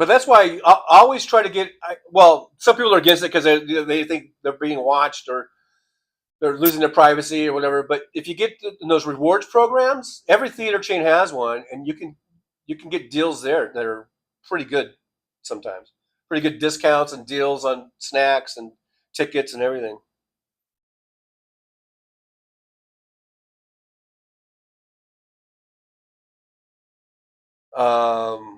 but that's why I always try to get. Well, some people are against it because they think they're being watched or they're losing their privacy or whatever. But if you get in those rewards programs, every theater chain has one, and you can get deals there that are pretty good sometimes. Pretty good discounts and deals on snacks and tickets and everything. Um,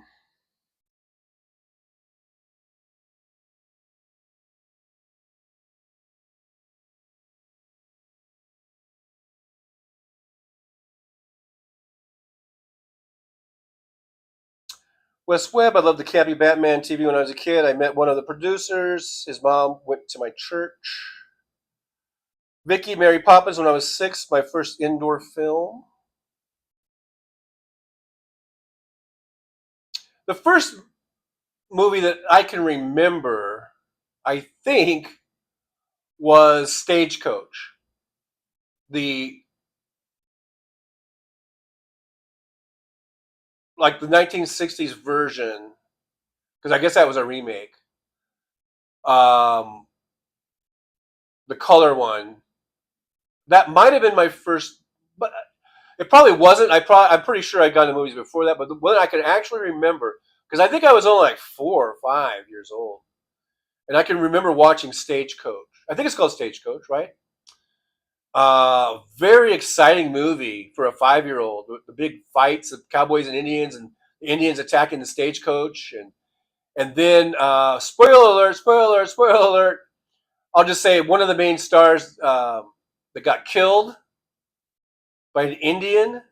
Wes Webb, I loved the campy Batman TV when I was a kid. I met one of the producers. His mom went to my church. Vicky, Mary Poppins when I was 6, my first indoor film. The first movie that I can remember, I think, was Stagecoach. The like the 1960s version, because I guess that was a remake. Um, the color one. That might have been my first, but it probably wasn't. I'm pretty sure I got into movies before that, but the one I can actually remember, because I think I was only like 4 or 5 years old, and I can remember watching Stagecoach. I think it's called Stagecoach, right? Very exciting movie for a 5-year-old. The big fights of cowboys and the Indians attacking the stagecoach, and then spoiler alert, spoiler alert, spoiler alert. I'll just say one of the main stars that got killed by an Indian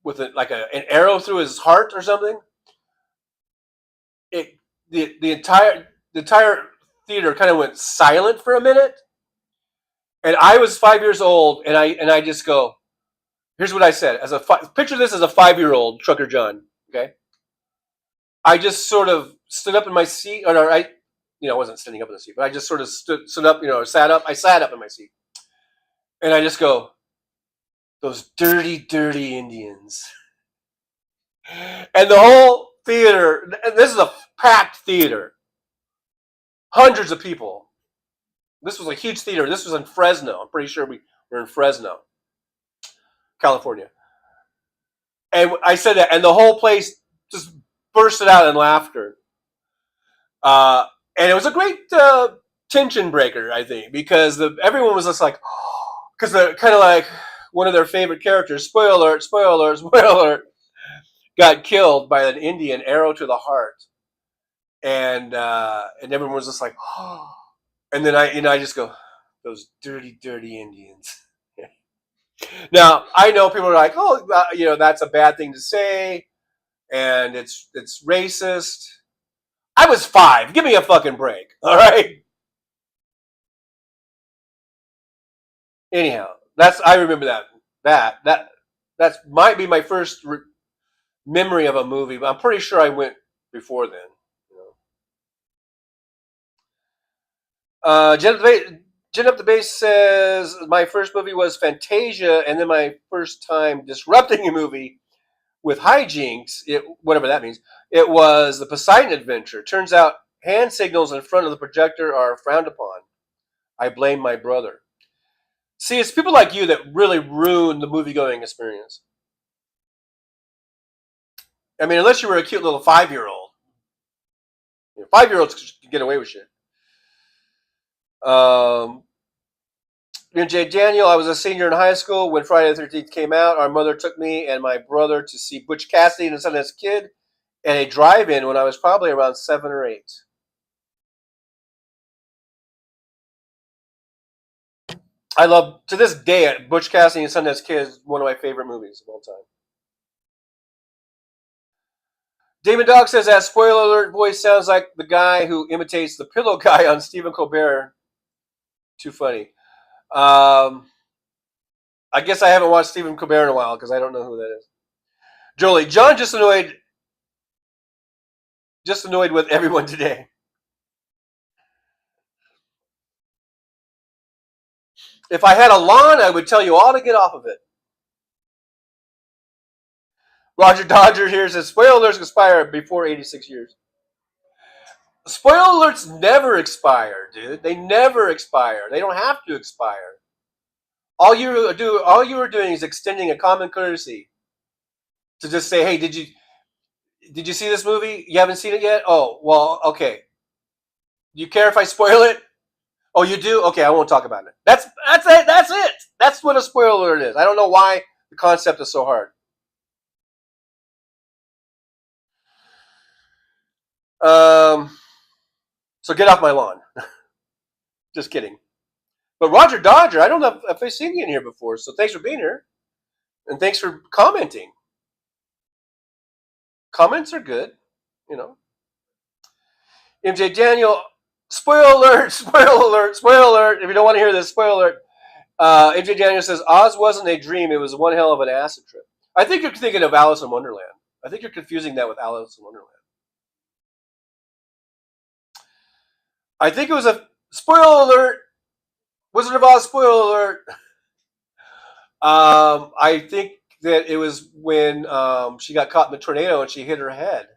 with an arrow through his heart or something. It the entire theater kind of went silent for a minute, and I was 5 years old, and I just go, here's what I said. Picture this as a 5-year-old Trucker John. Okay, I just sort of stood up in my seat, or I wasn't standing up in the seat, but I just sort of stood up, sat up. I sat up in my seat, and I just go, those dirty, dirty Indians, and the whole theater. And this is a packed theater, hundreds of people. This was a huge theater. This was in Fresno. I'm pretty sure we were in Fresno, California. And I said that, and the whole place just bursted out in laughter. Uh, and it was a great tension breaker, I think, because everyone was just like, because they're kind of like one of their favorite characters, spoiler alert, spoiler alert, spoiler alert, got killed by an Indian arrow to the heart, and everyone was just like, oh. And then I just go, those dirty, dirty Indians. Now I know people are like, oh, that's a bad thing to say, and it's racist. I was 5. Give me a fucking break. All right. Anyhow, I remember that might be my first memory of a movie, but I'm pretty sure I went before then. You know. Jen up the base says my first movie was Fantasia, and then my first time disrupting a movie with hijinks, whatever that means, it was the Poseidon Adventure. Turns out hand signals in front of the projector are frowned upon. I blame my brother. See, it's people like you that really ruin the movie going experience. I mean, unless you were a cute little 5-year-old. 5-year-olds can get away with shit. Um, J. Daniel, I was a senior in high school when Friday the 13th came out. Our mother took me and my brother to see Butch Cassidy and Sundance Kid at a drive-in when I was probably around 7 or 8. I love, to this day, Butch Cassidy and Sundance Kid is one of my favorite movies of all time. Damon Dog says that spoiler alert voice sounds like the guy who imitates the pillow guy on Stephen Colbert. Too funny. I guess I haven't watched Stephen Colbert in a while because I don't know who that is. Jolie, John just annoyed with everyone today. If I had a lawn, I would tell you all to get off of it. Roger Dodger here says spoiler alerts expire before 86 years. Spoiler alerts never expire, dude. They never expire. They don't have to expire. All you are doing is extending a common courtesy to just say, "Hey, did you see this movie? You haven't seen it yet? Oh, well, okay. Do you care if I spoil it? Oh, you do? Okay, I won't talk about it. That's it. That's it. That's what a spoiler alert is. I don't know why the concept is so hard. So get off my lawn. Just kidding. But Roger Dodger, I don't know if I've seen you in here before, so thanks for being here. And thanks for commenting. Comments are good, you know. MJ Daniel, spoiler alert, spoiler alert, spoiler alert. If you don't want to hear this, spoiler alert. MJ Daniel says, Oz wasn't a dream, it was one hell of an acid trip. I think you're thinking of Alice in Wonderland. I think you're confusing that with Alice in Wonderland. I think it was a spoiler alert. Wizard of Oz spoiler alert. I think that it was when she got caught in the tornado and she hit her head.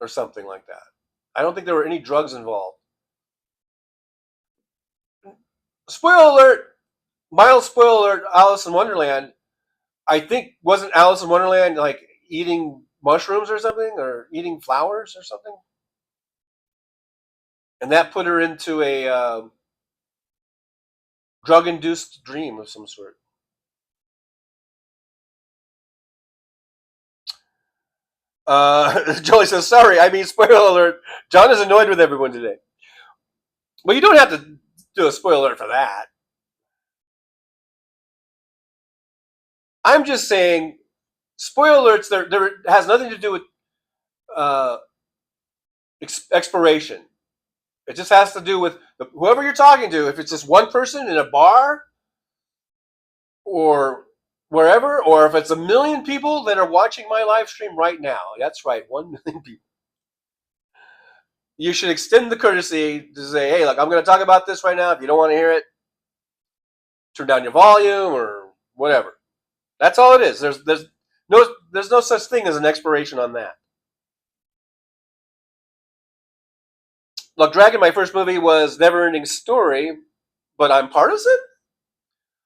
Or something like that. I don't think there were any drugs involved. Spoiler alert! Mild spoiler alert, Alice in Wonderland. I think, wasn't Alice in Wonderland like eating mushrooms or something? Or eating flowers or something? And that put her into a drug-induced dream of some sort. Joey says, sorry, I mean spoiler alert. John is annoyed with everyone today. Well, you don't have to do a spoiler alert for that. I'm just saying, spoiler alerts, there has nothing to do with expiration. It just has to do with whoever you're talking to. If it's just one person in a bar or wherever, or if it's 1 million people that are watching my live stream right now. That's right, 1 million people. You should extend the courtesy to say, hey, look, I'm going to talk about this right now. If you don't want to hear it, turn down your volume or whatever. That's all it is. There's no such thing as an expiration on that. Look, Dragon, my first movie was Never Ending Story, but I'm partisan?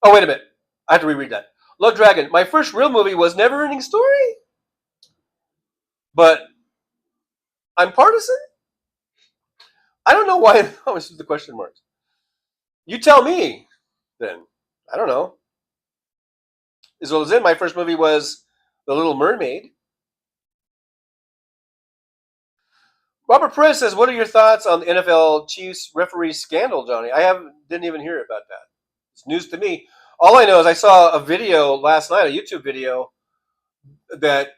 Oh, wait a minute. I have to reread that. Look, Dragon, my first real movie was Never Ending Story, but I'm partisan? I don't know why I always use the question marks. You tell me, then. I don't know. As well as in, my first movie was The Little Mermaid. Robert Perez says, what are your thoughts on the NFL Chiefs referee scandal, Johnny? Didn't even hear about that. It's news to me. All I know is I saw a video last night, a YouTube video, that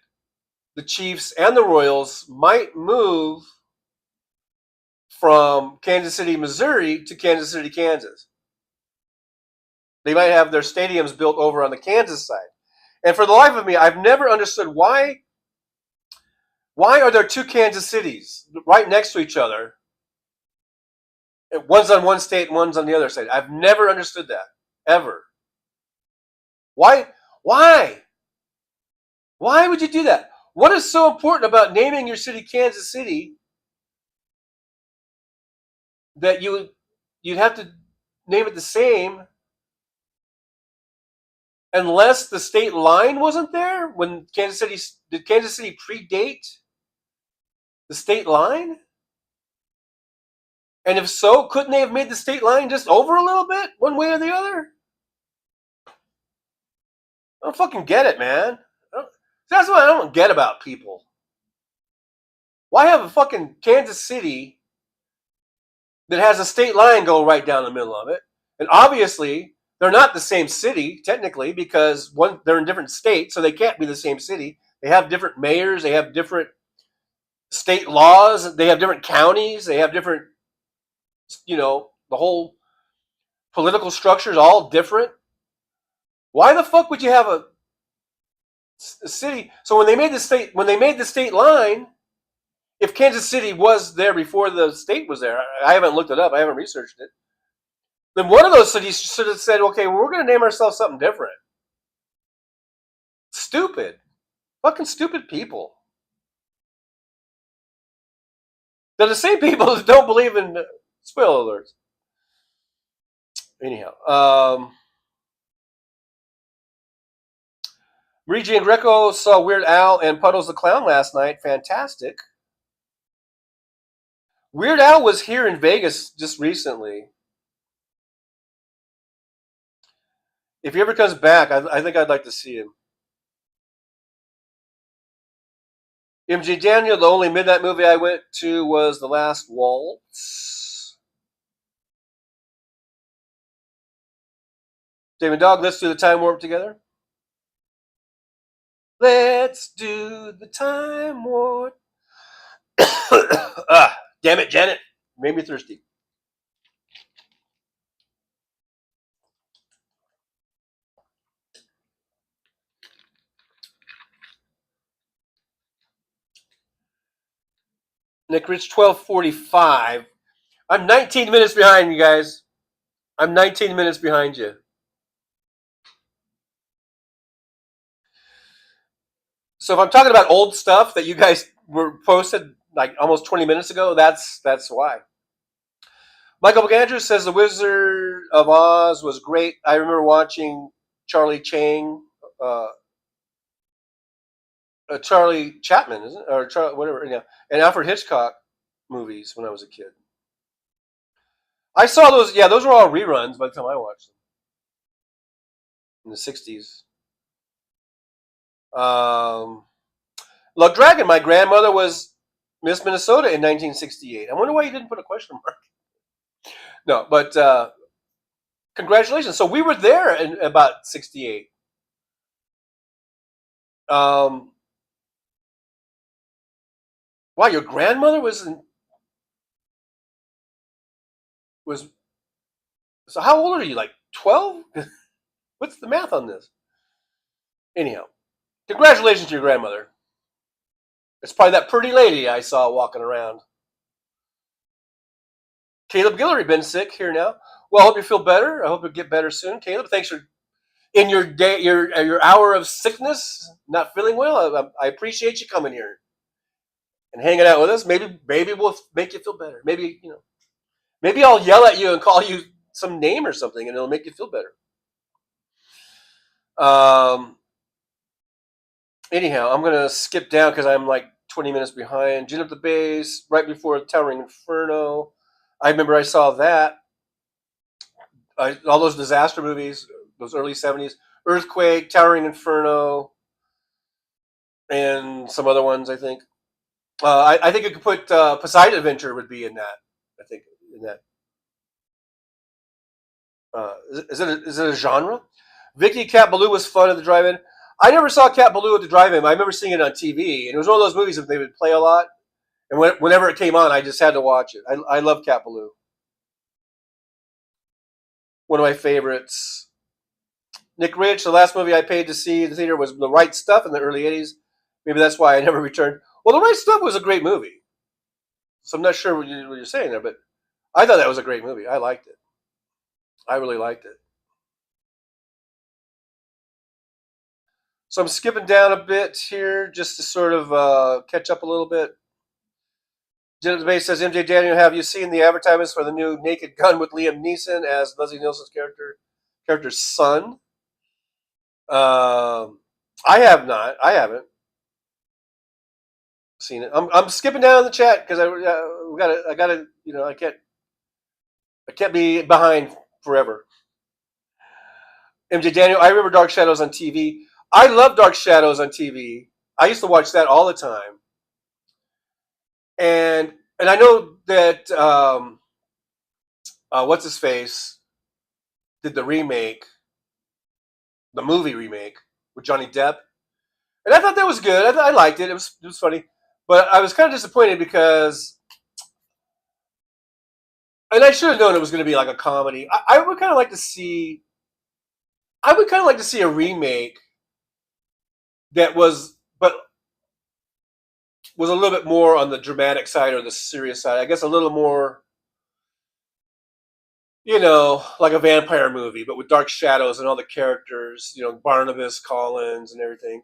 the Chiefs and the Royals might move from Kansas City, Missouri to Kansas City, Kansas. They might have their stadiums built over on the Kansas side. And for the life of me, I've never understood why are there two Kansas Cities right next to each other? One's on one state and one's on the other state. I've never understood that, ever. Why? Why would you do that? What is so important about naming your city Kansas City that you'd have to name it the same unless the state line wasn't there? When did Kansas City predate the state line? And if so, couldn't they have made the state line just over a little bit, one way or the other? I don't fucking get it, man. That's what I don't get about people. Why have a fucking Kansas City that has a state line go right down the middle of it? And obviously, they're not the same city, technically, because they're in different states, so they can't be the same city. They have different mayors, they have different state laws, they have different counties, they have different, the whole political structure is all different. Why the fuck would you have a city? So when they made the state line, if Kansas City was there before the state was there, I haven't looked it up, I haven't researched it, then one of those cities should have said, okay, well, we're going to name ourselves something different. stupid. Fucking stupid people. They're the same people that don't believe in spoiler alerts. Anyhow, Rigi and Greco saw Weird Al and Puddles the Clown last night. Fantastic. Weird Al was here in Vegas just recently. If he ever comes back, I think I'd like to see him. MJ Daniel, the only midnight movie I went to was The Last Waltz. David Dog, let's do the time warp together. Let's do the time warp. Damn it, Janet. Made me thirsty. Nick Rich, 12:45. I'm 19 minutes behind you guys. I'm 19 minutes behind you. So if I'm talking about old stuff that you guys were posted like almost 20 minutes ago, that's why. Michael Andrews says The Wizard of Oz was great. I remember watching Charlie Chang, Charlie Chapman, isn't it? Or Charlie, whatever, yeah, and Alfred Hitchcock movies when I was a kid. I saw those. Yeah, those were all reruns by the time I watched them in the '60s. Love Dragon. My grandmother was Miss Minnesota in 1968. I wonder why you didn't put a question mark. No, but congratulations. So we were there in about '68. Wow, your grandmother was was. So how old are you? Like 12? What's the math on this? Anyhow, congratulations to your grandmother. It's probably that pretty lady I saw walking around. Caleb Guillory, been sick here now. Well, I hope you feel better. I hope you get better soon, Caleb. Thanks for in your day, your hour of sickness, not feeling well. I appreciate you coming here and hanging out with us. Maybe we'll make you feel better. Maybe I'll yell at you and call you some name or something, and it'll make you feel better. Anyhow, I'm gonna skip down because I'm like 20 minutes behind. Gin Up the Bass, right before Towering Inferno. I remember I saw that. All those disaster movies, those early '70s, Earthquake, Towering Inferno, and some other ones. I think. I think you could put Poseidon Adventure would be in that. I think in that. Is it a genre? Vicky Cat Ballou was fun at the drive-in. I never saw Cat Ballou at the drive-in. I remember seeing it on TV, and it was one of those movies that they would play a lot. And whenever it came on, I just had to watch it. I love Cat Ballou. One of my favorites. Nick Rich, the last movie I paid to see in the theater was The Right Stuff in the early '80s. Maybe that's why I never returned. Well, The Right Stuff was a great movie. So I'm not sure what you're saying there, but I thought that was a great movie. I liked it. I really liked it. So I'm skipping down a bit here just to sort of catch up a little bit. Jennifer Bay says, MJ Daniel, have you seen the advertisements for the new Naked Gun with Liam Neeson as Leslie Nielsen's character's son? I have not. I haven't seen it. I'm skipping down the chat because I gotta I can't be behind forever. MJ Daniel, I remember Dark Shadows on TV. I love Dark Shadows on TV. I used to watch that all the time. And I know that what's his face did the movie remake with Johnny Depp, and I thought that was good. I liked it. It was funny, but I was kind of disappointed because, and I should have known it was going to be like a comedy. I would kind of like to see. I would kind of like to see a remake that was a little bit more on the dramatic side or the serious side. I guess a little more like a vampire movie, but with dark shadows and all the characters, Barnabas Collins and everything.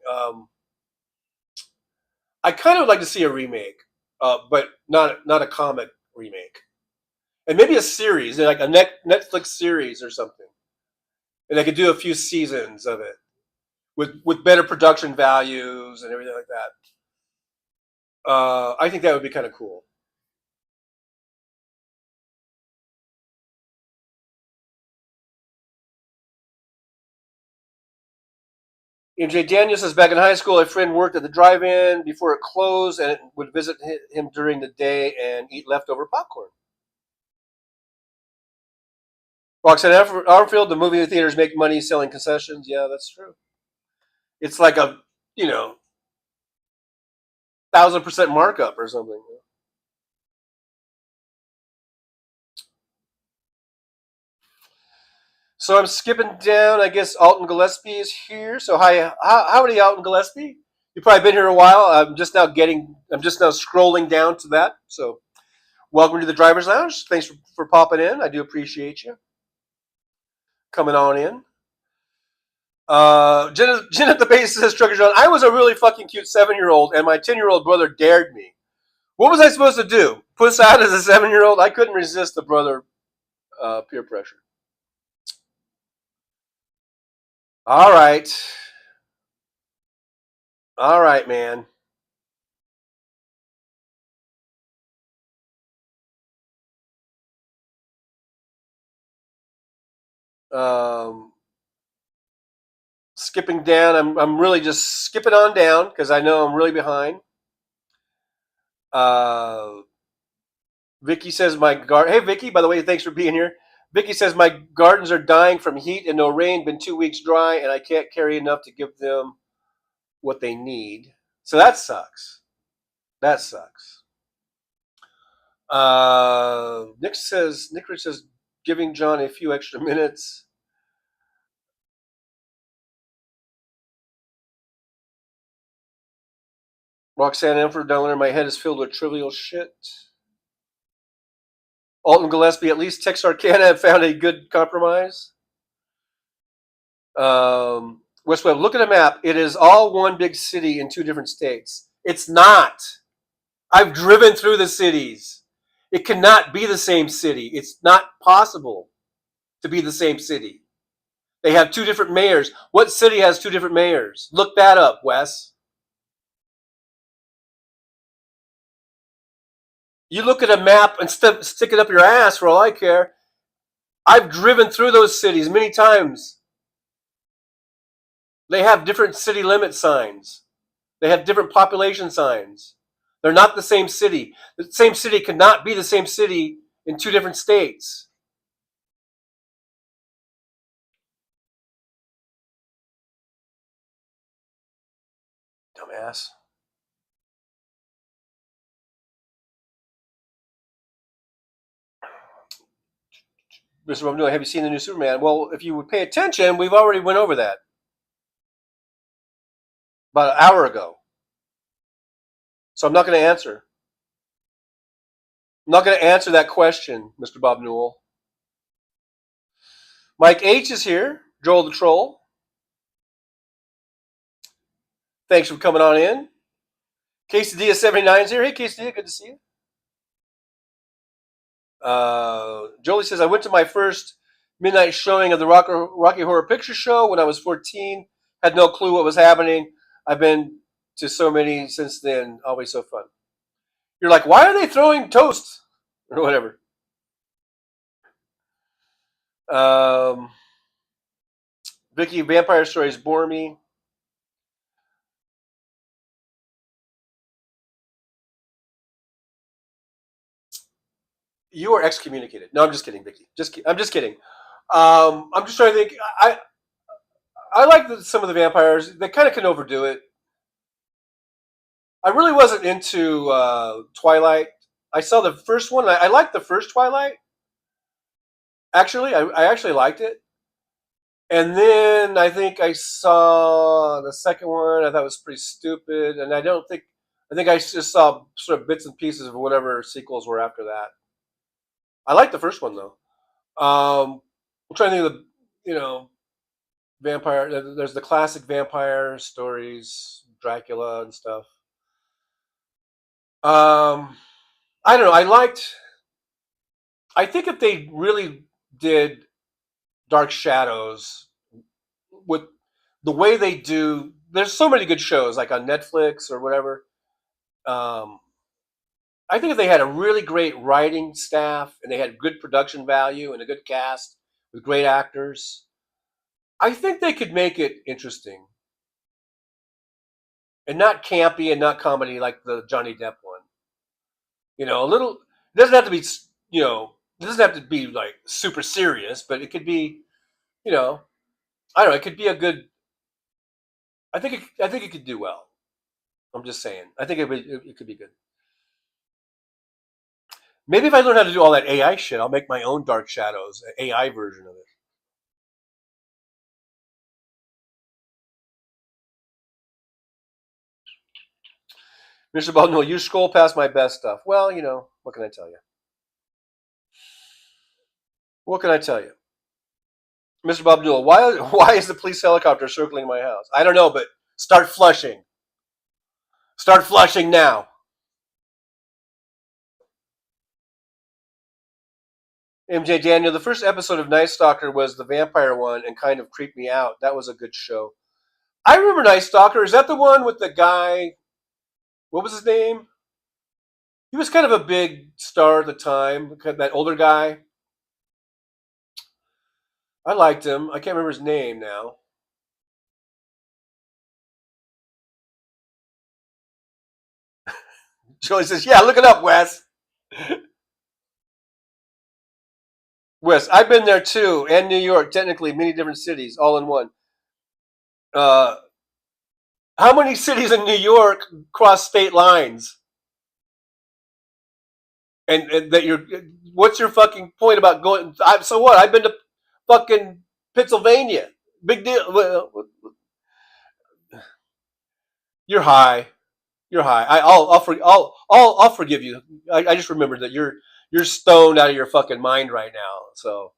I kind of would like to see a remake, but not a comic remake, and maybe a series, like a Netflix series or something, and they could do a few seasons of it with better production values and everything like that. I think that would be kind of cool. MJ Daniel says back in high school, a friend worked at the drive-in before it closed, and would visit him during the day and eat leftover popcorn. Roxanne Armfield, the movie theaters make money selling concessions. Yeah, that's true. It's like a, you know, 1,000% markup or something. So I'm skipping down. I guess Alton Gillespie is here. So hi, howdy, Alton Gillespie. You've probably been here a while. I'm just now scrolling down to that. So welcome to the Driver's Lounge. Thanks for popping in. I do appreciate you coming on in. Jen at the base says, Trucker John, I was a really fucking cute 7-year-old, and my 10-year-old brother dared me. What was I supposed to do? Puss out as a 7-year-old? I couldn't resist the brother peer pressure. All right. All right, man. Um, skipping down. I'm really just skipping on down because I know I'm really behind. Uh, Vicky says my garden. Hey, Vicky. By the way, thanks for being here. Vicky says my gardens are dying from heat and no rain. Been 2 weeks dry, and I can't carry enough to give them what they need. So that sucks. That sucks. Nick Rich says giving John a few extra minutes. Roxanne Emperor down there, my head is filled with trivial shit. Alton Gillespie, at least Texarkana have found a good compromise. West Webb, look at a map. It is all one big city in two different states. It's not. I've driven through the cities. It cannot be the same city. It's not possible to be the same city. They have two different mayors. What city has two different mayors? Look that up, Wes. You look at a map and stick it up your ass for all I care. I've driven through those cities many times. They have different city limit signs. They have different population signs. They're not the same city. The same city cannot be the same city in two different states. Dumbass. Mr. Romano, have you seen the new Superman? Well, if you would pay attention, we've already went over that about an hour ago. So I'm not going to answer. I'm not going to answer that question, Mr. Bob Newell. Mike H is here. Joel the Troll. Thanks for coming on in. Quesadilla79 is here. Hey, Quesadilla, good to see you. Jolie says, I went to my first midnight showing of the Rocky Horror Picture Show when I was 14. Had no clue what was happening. I've been to so many since then. Always so fun. You're like, why are they throwing toast? Or whatever. Vicky, vampire stories bore me. You are excommunicated. No, I'm just kidding, Vicky. I'm just kidding. I'm just trying to think. I like some of the vampires. They kind of can overdo it. I really wasn't into Twilight. I saw the first one. I liked the first Twilight. Actually, I actually liked it. And then I think I saw the second one. I thought it was pretty stupid. And I think I just saw sort of bits and pieces of whatever sequels were after that. I liked the first one though. I'm trying to think of the, you know, vampire. There's the classic vampire stories, Dracula and stuff. Um, I don't know. I think if they really did Dark Shadows with the way they do, there's so many good shows like on Netflix or whatever. Um, I think if they had a really great writing staff and they had good production value and a good cast with great actors, I think they could make it interesting and not campy and not comedy like the Johnny Depp one. A little. It doesn't have to be. It doesn't have to be like super serious, but it could be. You know, I don't know. It could be a good. I think it could do well. I'm just saying. I think it could be good. Maybe if I learn how to do all that AI shit, I'll make my own Dark Shadows, an AI version of it. Mr. Baldwin, you scroll past my best stuff. Well, what can I tell you? What can I tell you? Mr. Bob Newell, why is the police helicopter circling my house? I don't know, but start flushing. Start flushing now. MJ Daniel, the first episode of Night Stalker was the vampire one and kind of creeped me out. That was a good show. I remember Night Stalker. Is that the one with the guy? What was his name? He was kind of a big star at the time. That older guy. I liked him. I can't remember his name now. Joey says, "Yeah, look it up, Wes." Wes, I've been there too, and New York. Technically, many different cities, all in one. Uh, how many cities in New York cross state lines? And that you're. What's your fucking point about going? So what? I've been to fucking Pennsylvania. Big deal. You're high. You're high. I'll forgive you. I just remembered that you're stoned out of your fucking mind right now. So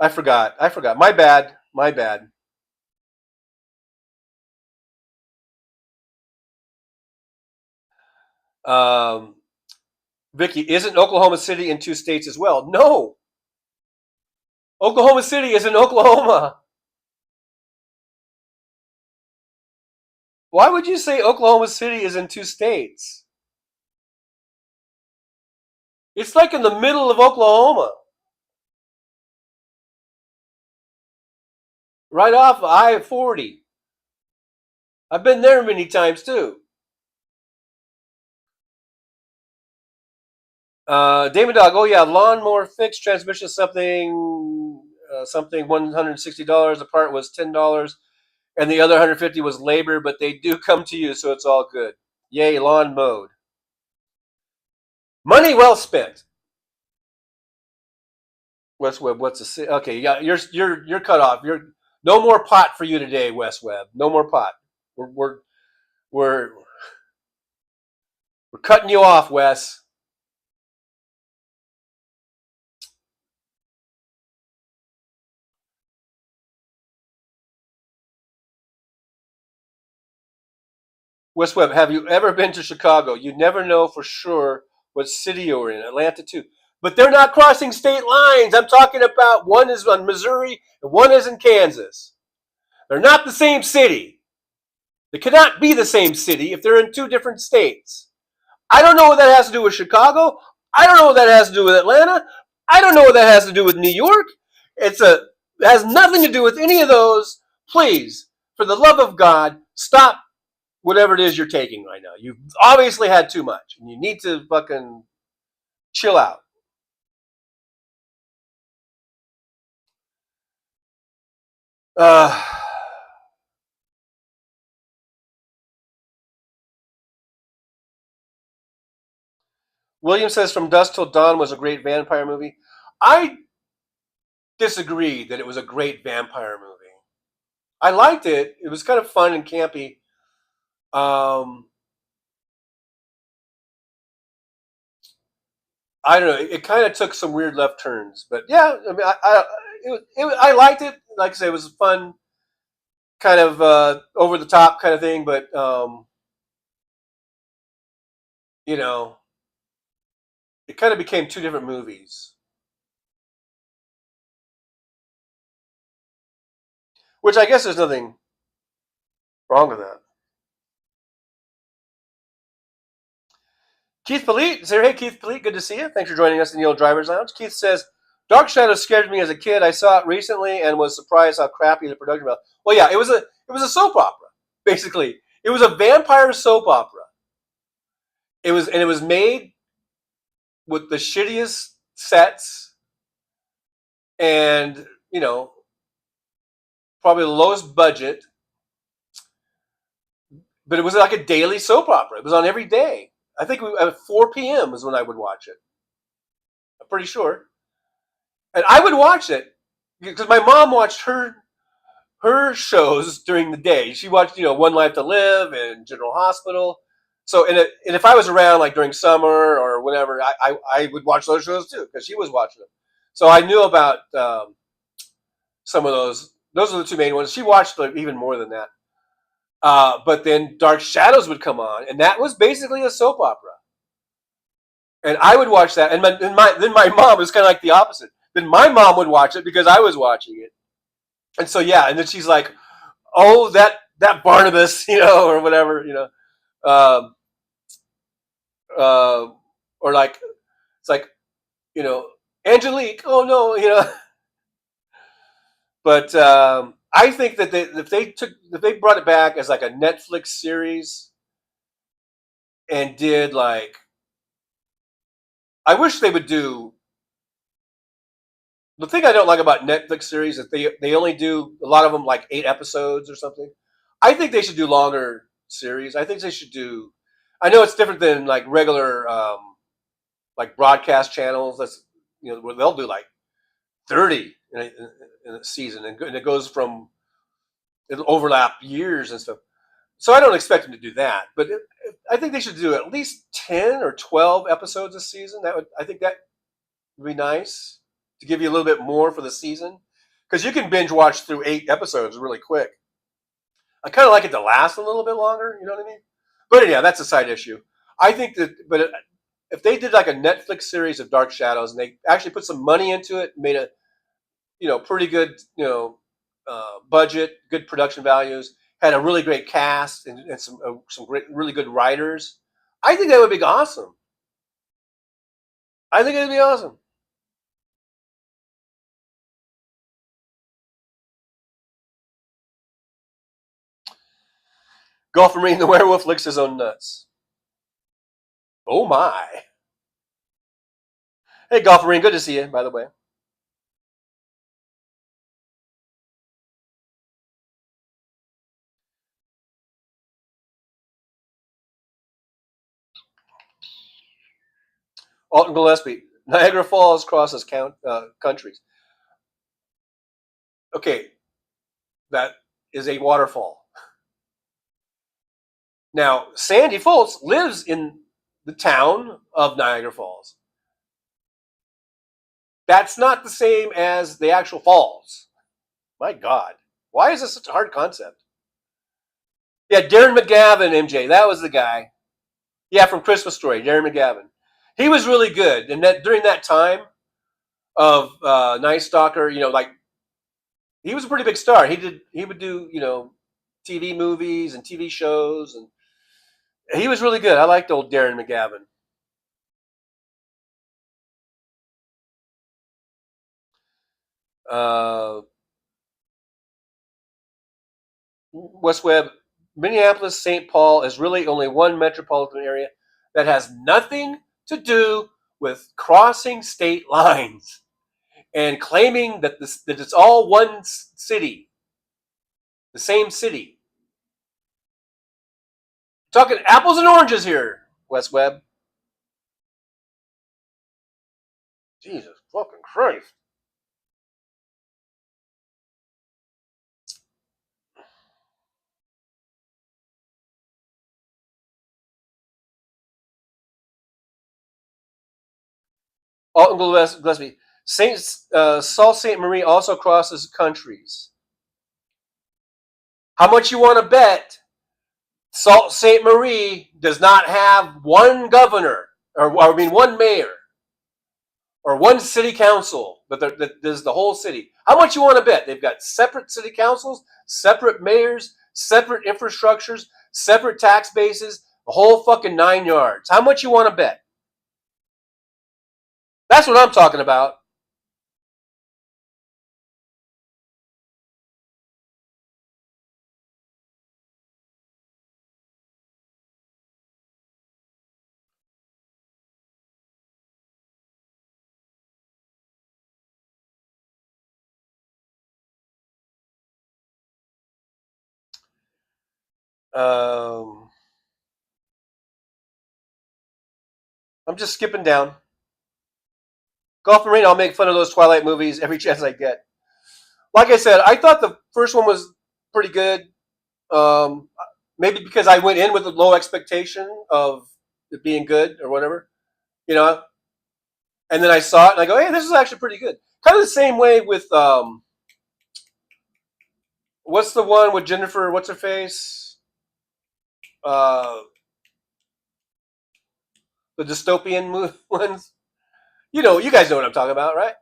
I forgot. I forgot. My bad. My bad. Um, Vicky, isn't Oklahoma City in two states as well? No, Oklahoma City is in Oklahoma. Why would you say Oklahoma City is in two states? It's like in the middle of Oklahoma, right off I-40. I've been there many times too. Damon Dog, oh yeah, lawnmower fixed transmission something $160. The part was $10, and the other 150 was labor, but they do come to you, so it's all good. Yay, lawn mowed. Money well spent. West Webb, what's okay? Yeah, you're cut off. You're no more pot for you today, West Webb. No more pot. We're we're we're, we're cutting you off, Wes. West Webb, have you ever been to Chicago? You never know for sure what city you're in. Atlanta too, but they're not crossing state lines. I'm talking about one is on Missouri and one is in Kansas. They're not the same city. They cannot be the same city if they're in two different states. I don't know what that has to do with Chicago. I don't know what that has to do with Atlanta. I don't know what that has to do with New York. It has nothing to do with any of those. Please, for the love of God, stop whatever it is you're taking right now. You've obviously had too much, and you need to fucking chill out. Uh, William says From Dusk Till Dawn was a great vampire movie. I disagree that it was a great vampire movie. I liked it. It was kind of fun and campy. Um, I don't know. It kind of took some weird left turns, but yeah, I mean, I liked it. Like I say, it was a fun, kind of over the top kind of thing, but you know, it kind of became two different movies, which I guess there's nothing wrong with that. Keith Polite says, "Hey, Keith Polite, good to see you. Thanks for joining us in the old driver's lounge." Keith says, "Dark Shadows scared me as a kid. I saw it recently and was surprised how crappy the production was." Well, yeah, it was a soap opera basically. It was a vampire soap opera. It was made with the shittiest sets and probably the lowest budget, but it was like a daily soap opera. It was on every day. I think at 4 p.m. was when I would watch it. I'm pretty sure, and I would watch it because my mom watched her shows during the day. She watched One Life to Live and General Hospital. So and if I was around like during summer or whatever, I would watch those shows too because she was watching them. So I knew about some of those. Those are the two main ones. She watched like, even more than that. But then Dark Shadows would come on, and that was basically a soap opera. And I would watch that, and then my mom was kind of like the opposite. Then my mom would watch it because I was watching it, and so yeah, and then she's like, "Oh, that Barnabas, or whatever, um, uh, or like it's like you know Angelique. Oh no, But I think that if they brought it back as like a Netflix series and did like I wish they would do the thing I don't like about Netflix series is they only do a lot of them like 8 episodes or something. I think they should do longer series. I think they should do. I know it's different than like regular like broadcast channels. That's where they'll do like 30 in a season, and it goes from it'll overlap years and stuff. So I don't expect them to do that, but I think they should do at least 10 or 12 episodes a season. I think that would be nice to give you a little bit more for the season because you can binge watch through 8 episodes really quick. I kind of like it to last a little bit longer. You know what I mean? But yeah, that's a side issue. I think that, but if they did like a Netflix series of Dark Shadows and they actually put some money into it, made a pretty good budget, good production values, had a really great cast and some great, really good writers, I think that would be awesome. I think it'd be awesome. Golf Marine the werewolf licks his own nuts. Oh my! Hey, Golf Marine, good to see you. By the way, Alton Gillespie, Niagara Falls crosses countries. Okay, that is a waterfall. Now, Sandy Foltz lives in the town of Niagara Falls. That's not the same as the actual falls. My God. Why is this such a hard concept? Yeah, Darren McGavin, MJ. That was the guy. Yeah, from Christmas Story, Darren McGavin. He was really good. And that during that time of Night Stalker, like he was a pretty big star. He would do, TV movies and TV shows, and he was really good. I liked old Darren McGavin. Uh, West Webb, Minneapolis, St. Paul is really only one metropolitan area that has nothing to do with crossing state lines and claiming that it's all one city, the same city. Talking apples and oranges here, West Webb. Jesus fucking Christ. Alton Gillespie. Sault Ste. Marie also crosses countries. How much you want to bet Sault Ste. Marie does not have one governor, or I mean one mayor, or one city council, that there's the whole city? How much you want to bet? They've got separate city councils, separate mayors, separate infrastructures, separate tax bases, the whole fucking 9 yards. How much you want to bet? That's what I'm talking about. Um, I'm just skipping down. Golf and Rain, I'll make fun of those Twilight movies every chance I get. Like I said, I thought the first one was pretty good. Um, Maybe because I went in with a low expectation of it being good or whatever, you know. And then I saw it and I go, hey, this is actually pretty good. Kind of the same way with what's the one with Jennifer? What's her face? Uh, the dystopian ones. You know, you guys know what I'm talking about, right?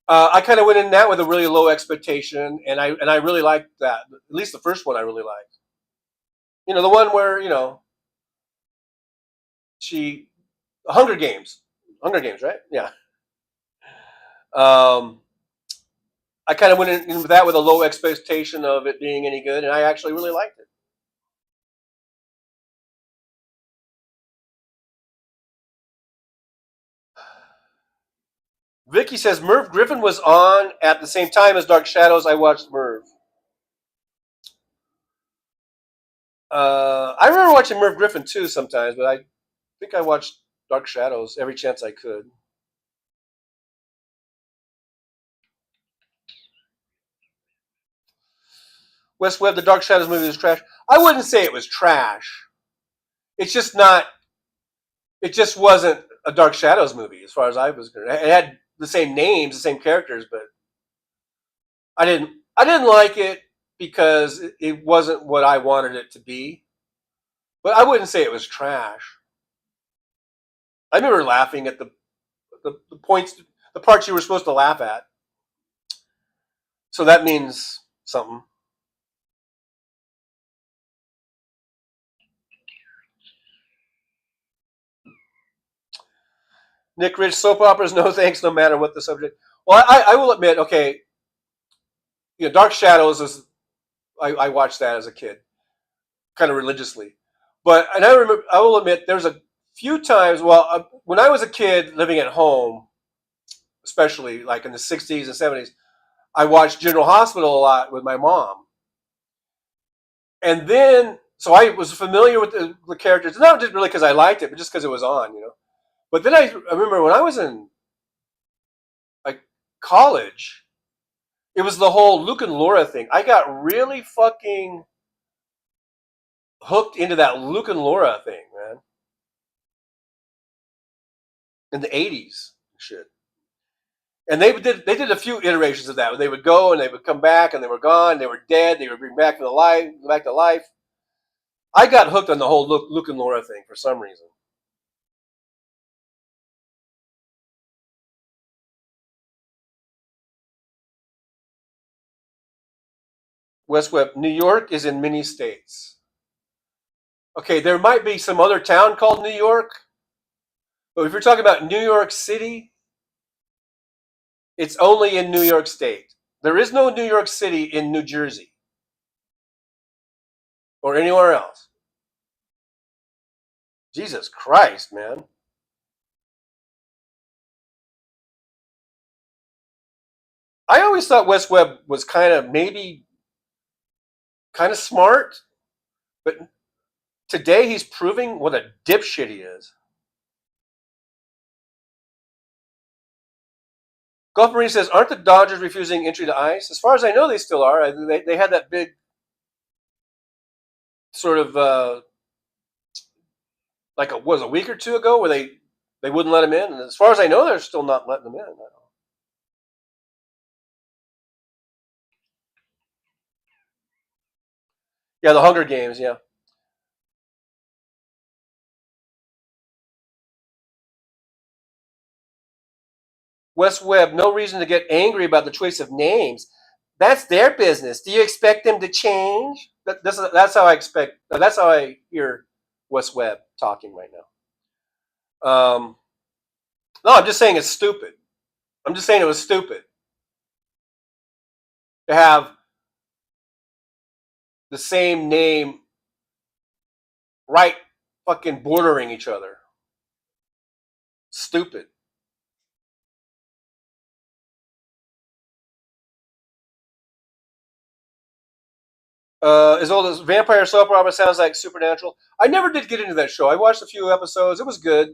I kind of went in that with a really low expectation, and I really liked that. At least the first one I really liked. You know, the one where she Hunger Games, right? Yeah. Um, I kind of went in with that with a low expectation of it being any good, and I actually really liked it. Vicky says Merv Griffin was on at the same time as Dark Shadows. I watched Merv. I remember watching Merv Griffin too sometimes, but I think I watched Dark Shadows every chance I could. West Webb, the Dark Shadows movie was trash. I wouldn't say it was trash. It's just not. It just wasn't a Dark Shadows movie as far as I was concerned. It had the same names, the same characters, but I didn't like it because it wasn't what I wanted it to be. But I wouldn't say it was trash. I remember laughing at the points, the parts you were supposed to laugh at. So that means something. Nick Rich, soap operas, no thanks, no matter what the subject. Well, I will admit, okay, Dark Shadows is. I watched that as a kid, kind of religiously, and I remember. I will admit, there's a few times. Well, when I was a kid living at home, especially like in the '60s and '70s, I watched General Hospital a lot with my mom, and then so I was familiar with the characters, not just really because I liked it, but just because it was on. But then I remember when I was in like college, it was the whole Luke and Laura thing. I got really fucking hooked into that Luke and Laura thing, man, in the '80s, shit. And they did a few iterations of that. Where they would go and they would come back and they were gone. They were dead. They would bring back to life. I got hooked on the whole Luke and Laura thing for some reason. West Webb, New York is in many states. Okay, there might be some other town called New York, but if you're talking about New York City, it's only in New York State. There is no New York City in New Jersey or anywhere else. Jesus Christ, man. I always thought West Webb was maybe kind of smart, but today he's proving what a dipshit he is. Golf Marine says, aren't the Dodgers refusing entry to ice? As far as I know, they still are. They had that big sort of like a week or two ago where They wouldn't let him in. And as far as I know, they're still not letting him in. Yeah, the Hunger Games. Yeah. Wes Webb, no reason to get angry about the choice of names. That's their business. Do you expect them to change? That's how I expect. That's how I hear Wes Webb talking right now. No, I'm just saying it's stupid. I'm just saying it was stupid to have the same name right fucking bordering each other. Stupid. As old as vampire soap opera sounds like Supernatural. I never did get into that show. I watched a few episodes. It was good.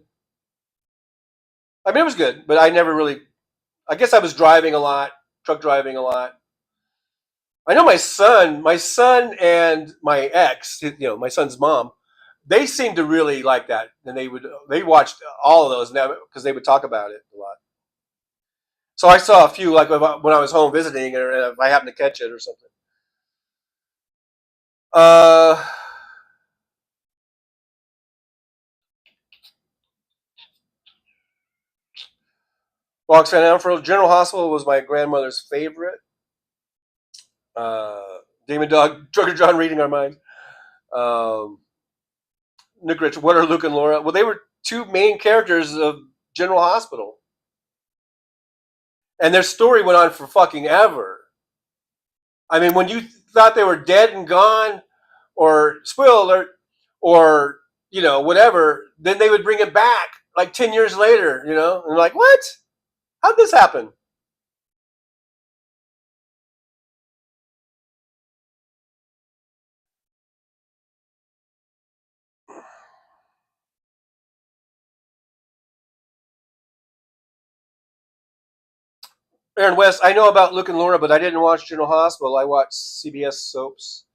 I mean, it was good, but I never really. I guess I was driving a lot, truck driving a lot. I know my son and my ex, my son's mom, they seemed to really like that, and they watched all of those because they would talk about it a lot. So I saw a few like when I was home visiting, or if I happened to catch it or something. Uh, Roxanne Anfield, General Hospital was my grandmother's favorite. Uh, Demon Dog, Trucker John reading our minds. Um, Nick Rich, what are Luke and Laura? Well, they were two main characters of General Hospital, and their story went on for fucking ever. I mean, when you thought they were dead and gone, or spoiler alert, or whatever, then they would bring it back like 10 years later, and like, what? How'd this happen? Aaron West, I know about Luke and Laura, but I didn't watch General Hospital. I watched CBS soaps.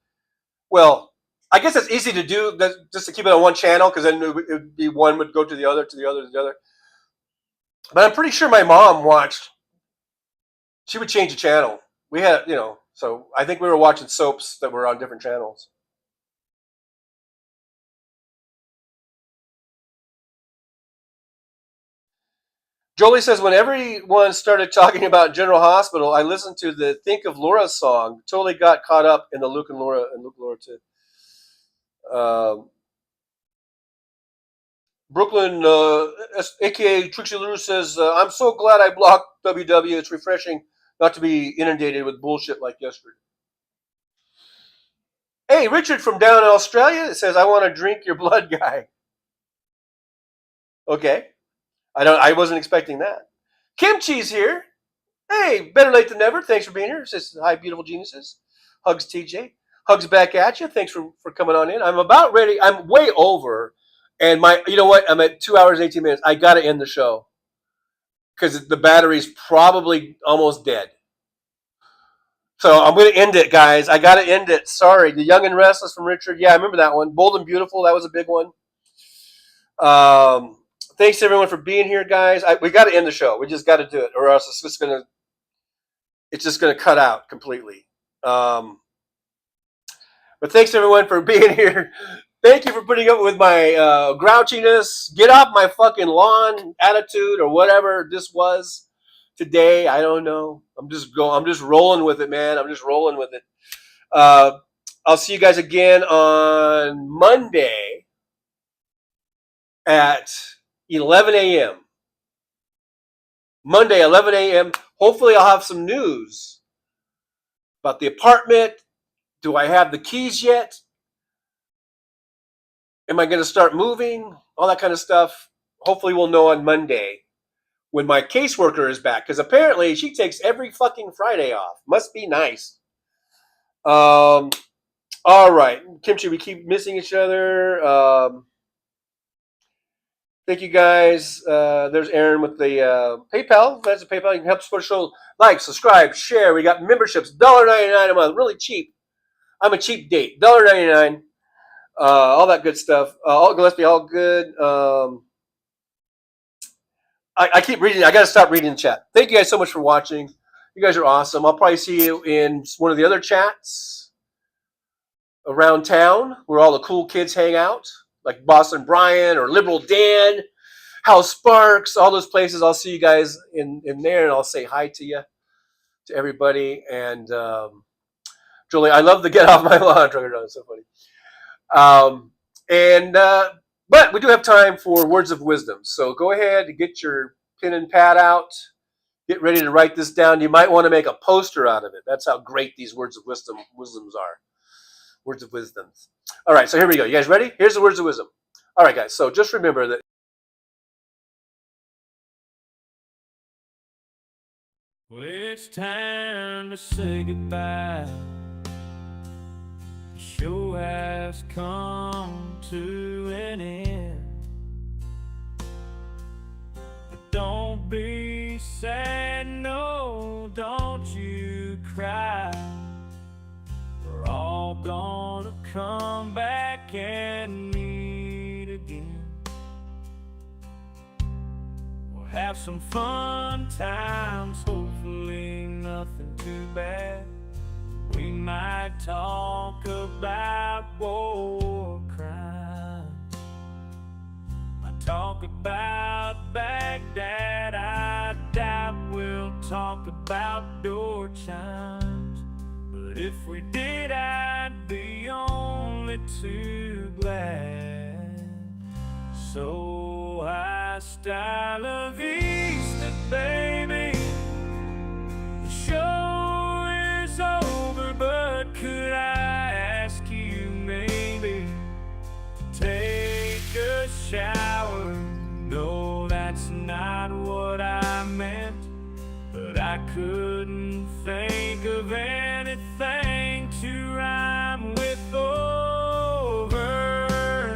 Well, I guess it's easy to do just to keep it on one channel because then it would be one would go to the other, to the other, to the other. But I'm pretty sure my mom watched. She would change the channel. We had, so I think we were watching soaps that were on different channels. Jolie says, when everyone started talking about General Hospital, I listened to the Think of Laura song. Totally got caught up in the Luke and Laura too. Um, Brooklyn, aka Trixie Lou, says, I'm so glad I blocked WW. It's refreshing not to be inundated with bullshit like yesterday. Hey, Richard from down in Australia says, I want to drink your blood, guy. Okay. I wasn't expecting that. Kimchi's here. Hey, better late than never. Thanks for being here. Says, hi, beautiful geniuses. Hugs, TJ. Hugs back at you. Thanks for coming on in. I'm about ready. I'm way over. And you know what? I'm at 2 hours and 18 minutes. I got to end the show because the battery's probably almost dead. So I'm going to end it, guys. I got to end it. Sorry. The Young and Restless from Richard. Yeah, I remember that one. Bold and Beautiful. That was a big one. Um, thanks everyone for being here, guys. We got to end the show. We just got to do it, or else it's just gonna cut out completely. But thanks everyone for being here. Thank you for putting up with my grouchiness, get off my fucking lawn attitude, or whatever this was today. I don't know. I'm just rolling with it, man. I'm just rolling with it. Uh, I'll see you guys again on Monday at 11 a.m. Monday, 11 a.m. Hopefully, I'll have some news about the apartment. Do I have the keys yet? Am I going to start moving? All that kind of stuff. Hopefully, we'll know on Monday when my caseworker is back, because apparently she takes every fucking Friday off. Must be nice. All right, Kimchi, we keep missing each other. Thank you guys. There's Aaron with the PayPal. That's a PayPal. You can help support the show. Like, subscribe, share. We got memberships. $1.99 a month. Really cheap. I'm a cheap date. $1.99. All that good stuff. All Gillespie, all good. I keep reading. I got to stop reading the chat. Thank you guys so much for watching. You guys are awesome. I'll probably see you in one of the other chats around town where all the cool kids hang out, like Boston Brian or Liberal Dan, House Sparks, all those places. I'll see you guys in there, and I'll say hi to you, to everybody. And Julie, I love the get off my lawn trucker. It's so funny. But we do have time for words of wisdom. So go ahead and get your pen and pad out. Get ready to write this down. You might want to make a poster out of it. That's how great these words of wisdoms are. Words of wisdom. All right, so here we go. You guys ready? Here's the words of wisdom. All right, guys. So just remember that. Well, it's time to say goodbye. The show has come to an end. But don't be sad, no, don't you cry. We're all gonna come back and meet again. We'll have some fun times, hopefully nothing too bad. We might talk about war crimes. Might talk about Baghdad. I doubt we'll talk about door chimes. But if we did, I'd be only too glad. So hasta la vista, baby. The show is over, but could I ask you maybe to take a shower? No, that's not what I meant, but I couldn't think of anything to rhyme with over.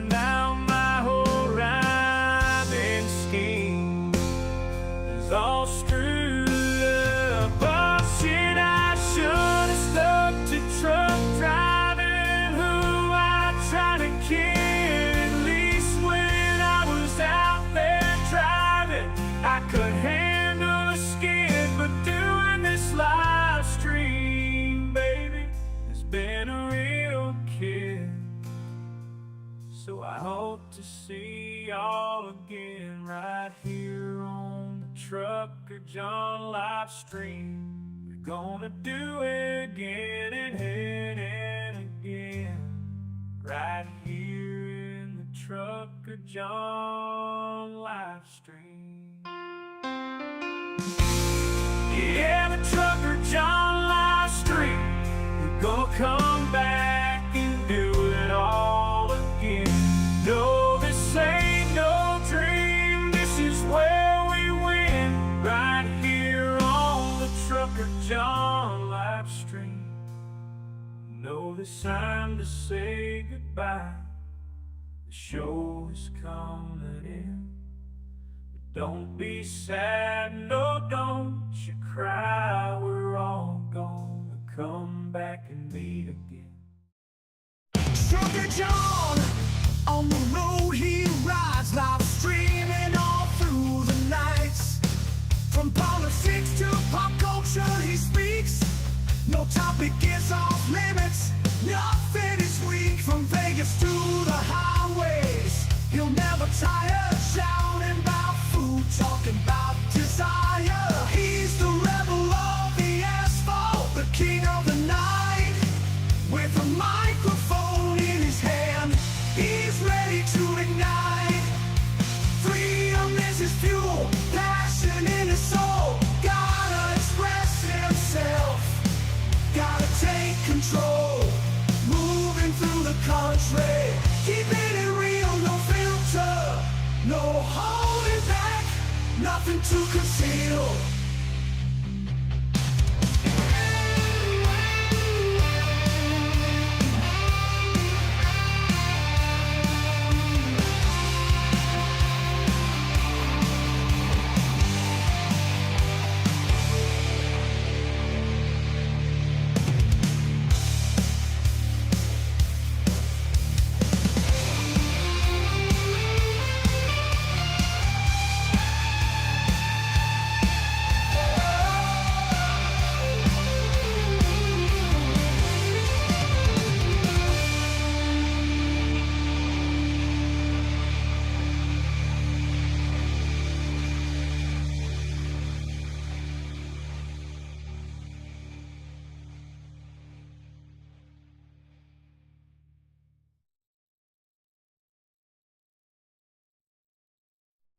Now my whole rhyming scheme is all screwed up. Oh shit, I should have stuck to truck driving, who I tried to kid. At least when I was out there driving, I could handle a skid. But doing this live stream, baby, has been a real kid. So I hope to see y'all again right here on the Trucker John live stream. We're gonna do it again and again, right here in the Trucker John live stream. Yeah, the Trucker John live stream. We're gonna come back and do it all again. No, this ain't no dream. This is where we win, right here on the Trucker John live stream. No, this time to say goodbye. The show is coming in. Don't be sad, no, don't you cry. We're all gonna come back and meet again. Trucker John, on the road he rides, live streaming all through the nights. From politics to pop culture he speaks. No topic is off limits, nothing is weak. From Vegas to the highways, he'll never tire. Shouting about food, talking about desire. He's the rebel of the asphalt, the king of the night. With a microphone in his hand, he's ready to ignite. Freedom is his fuel, passion in his soul. Gotta express himself, gotta take control. Moving through the country, keeping it real, no filter, no holding back, nothing to conceal.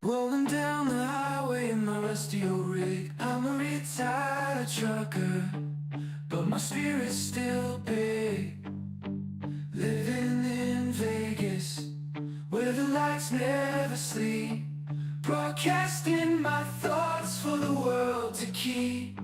Rolling down the highway in my rusty old rig. I'm a retired trucker, but my spirit's still big. Living in Vegas, where the lights never sleep. Broadcasting my thoughts for the world to keep.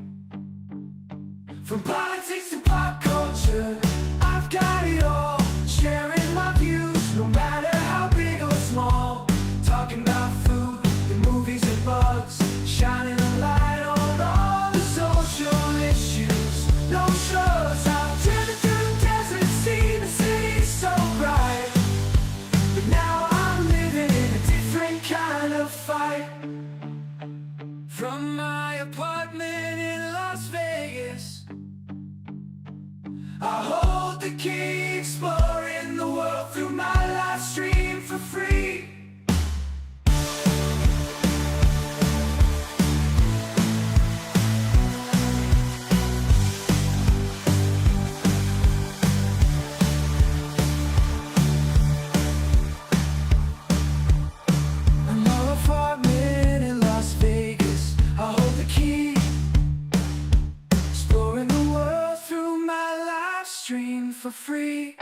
From politics to pop culture, I've got it all. Sharing my views, no matter how big or small. Talking about food, the movies and bugs. Shining a light on all the social issues. No shrugs, I've driven through the desert, seen the city so bright. But now I'm living in a different kind of fight. From my apartment in Las Vegas, I hold the key, exploring the world through my live stream for free. In my apartment in Las Vegas, I hold the key, exploring the world through my live stream for free.